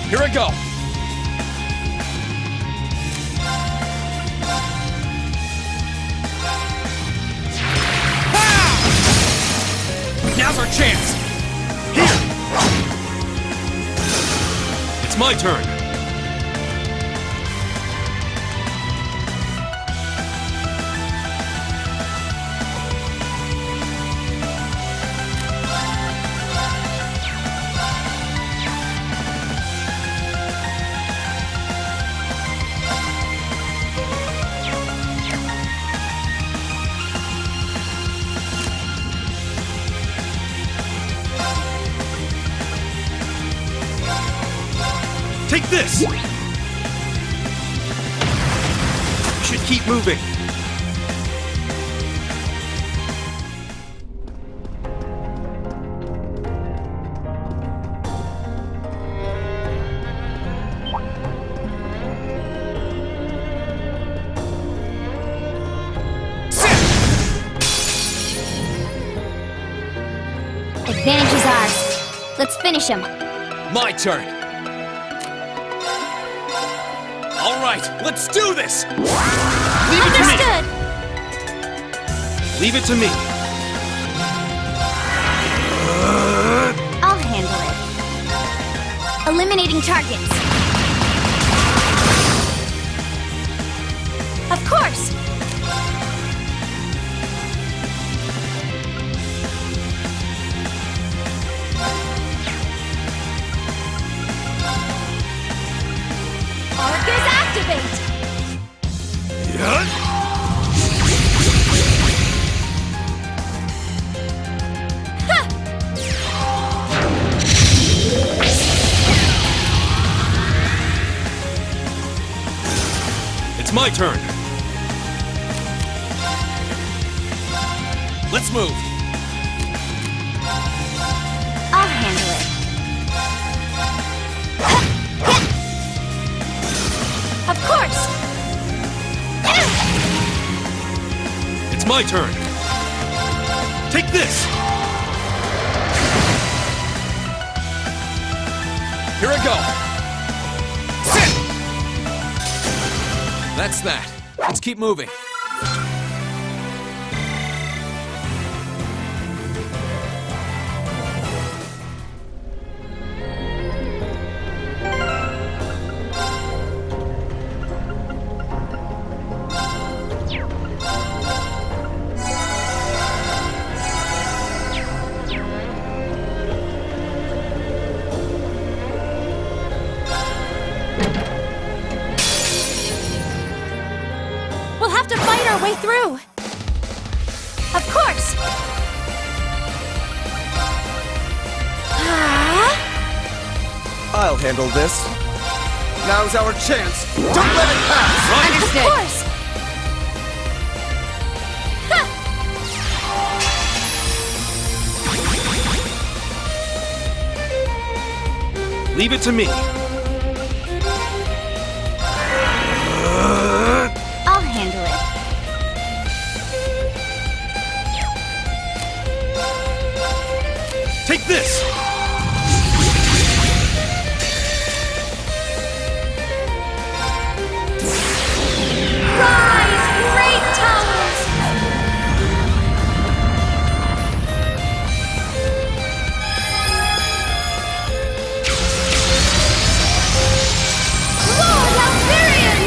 Here I go. Now's our chance! Here! It's my turn. Take this! We should keep moving. Advantage is ours. Let's finish him. My turn. All right, let's do this! Leave it to me! Understood! Leave it to me. I'll handle it. Eliminating targets. Of course! my turn. Let's move. I'll handle it. Of course! It's my turn. Take this! Here I go! Sit! That's that. Let's keep moving. We'll have to fight our way through. Of course! I'll handle this. Now's our chance. Don't let it pass! Understood. Of course! Leave it to me. I'll handle it. Take this! Rise, great towers! Lord Alfarian!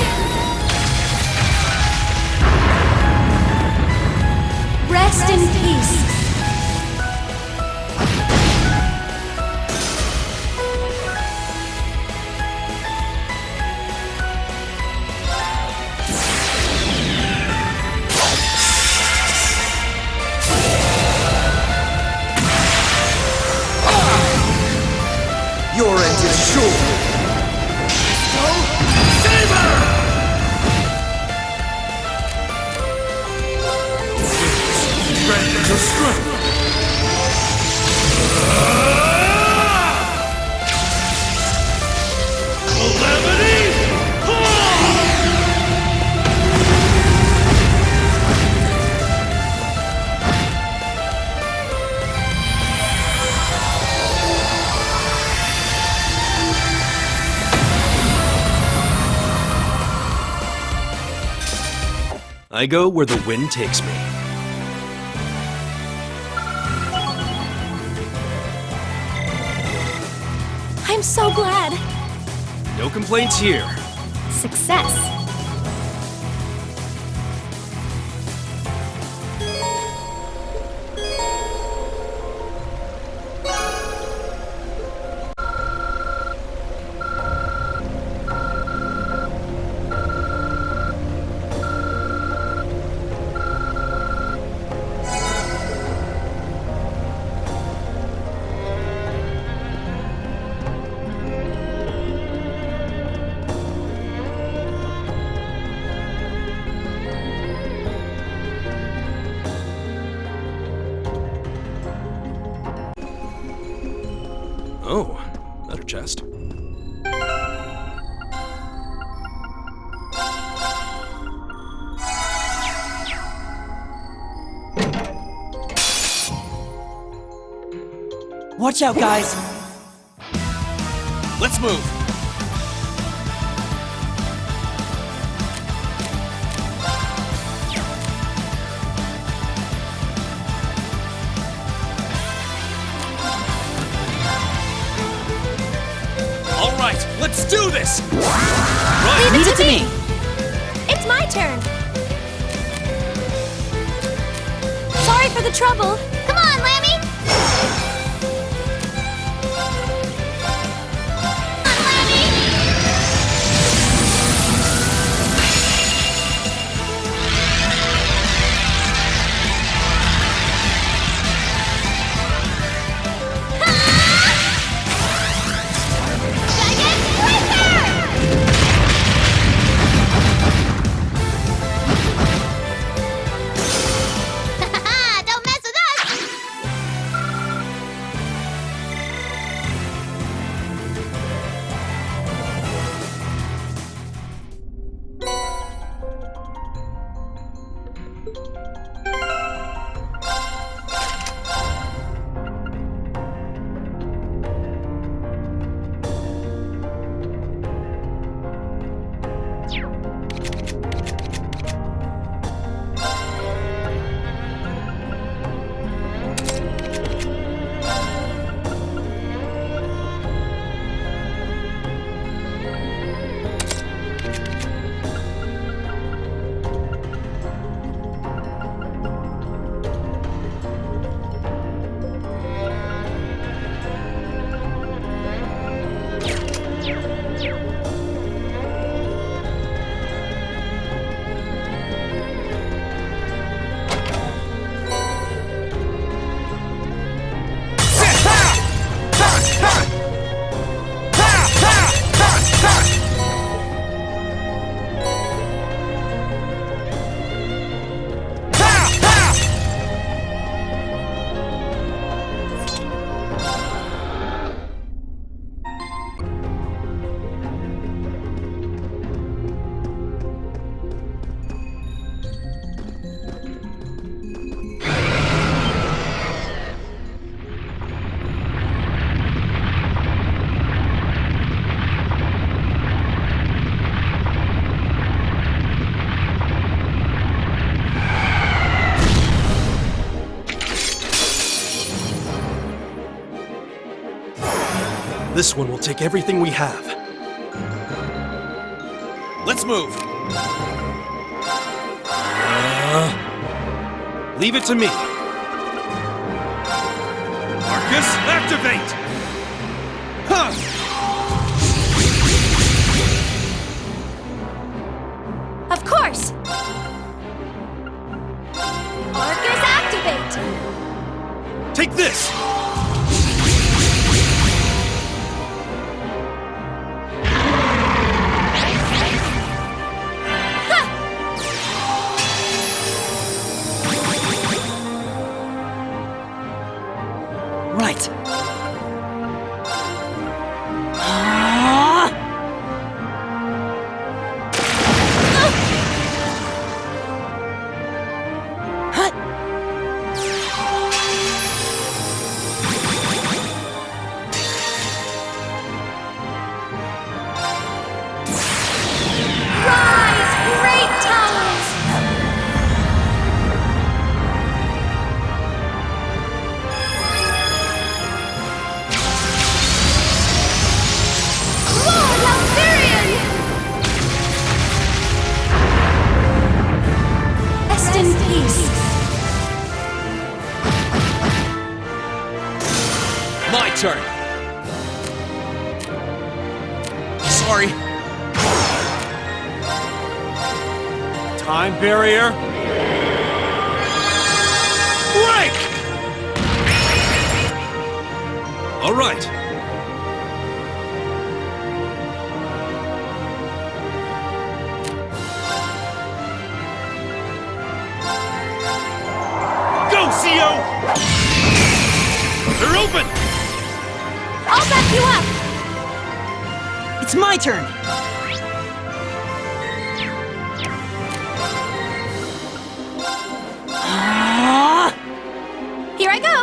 Rest in peace. Your end is sure. Strength to strength. I go where the wind takes me. I'm so glad. No complaints here. Success. Oh, another chest. Watch out, guys! Let's move! All right, let's do this! Right. Leave it to me! It's my turn! Sorry for the trouble. Come on, Lammy! Come on, Lammy! This one will take everything we have. Let's move! Leave it to me. Marcus, activate! Huh! Of course! Arcus, activate! Take this! Right. Rise, great towers! Lord Altharion! Rest in peace. My turn. Sorry. Time barrier. Break! All right. Go, CO! They're open! I'll back you up! It's my turn. Here I go!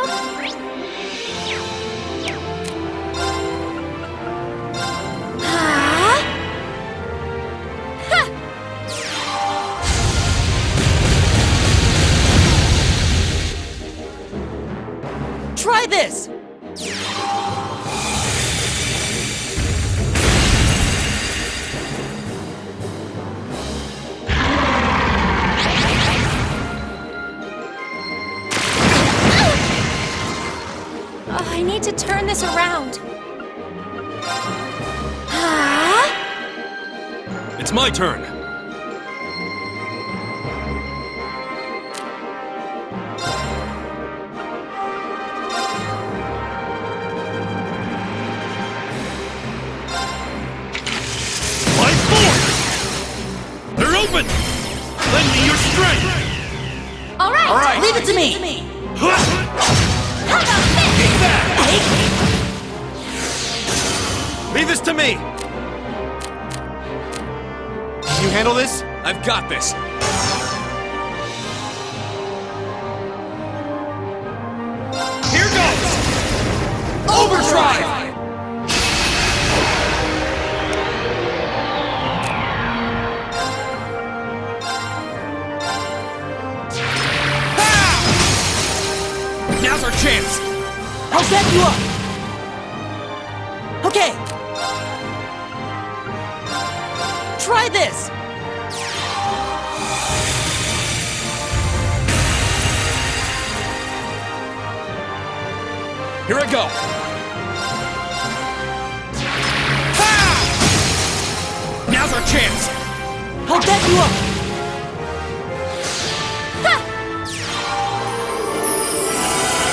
Try this. I need to turn this around. It's my turn. Life force! They're open! Lend me your strength! All right, Leave it to me. How about this? Take that! Leave this to me! Can you handle this? I've got this. chance! I'll back you up! Okay! Try this! Here I go! Now's our chance! I'll back you up!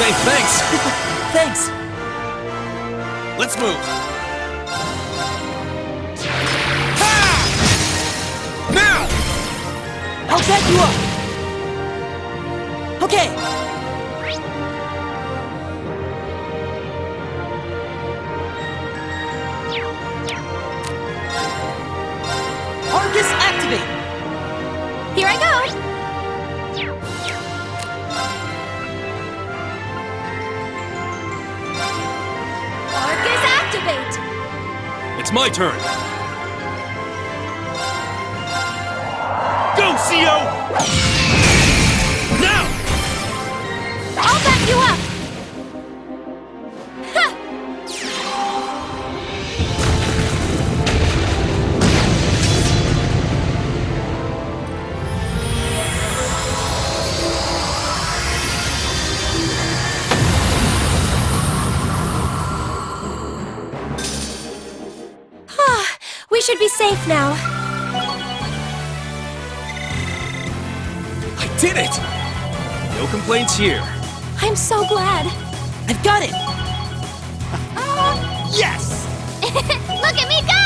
Hey, thanks! Thanks! Let's move! Now! I'll back you up! Okay! Arcus activate! Here I go! Arcus activate! It's my turn. Go, CO! Now! I'll back you up! Ha! We should be safe now. I did it! No complaints here. I'm so glad. I've got it! Yes! Look at me go!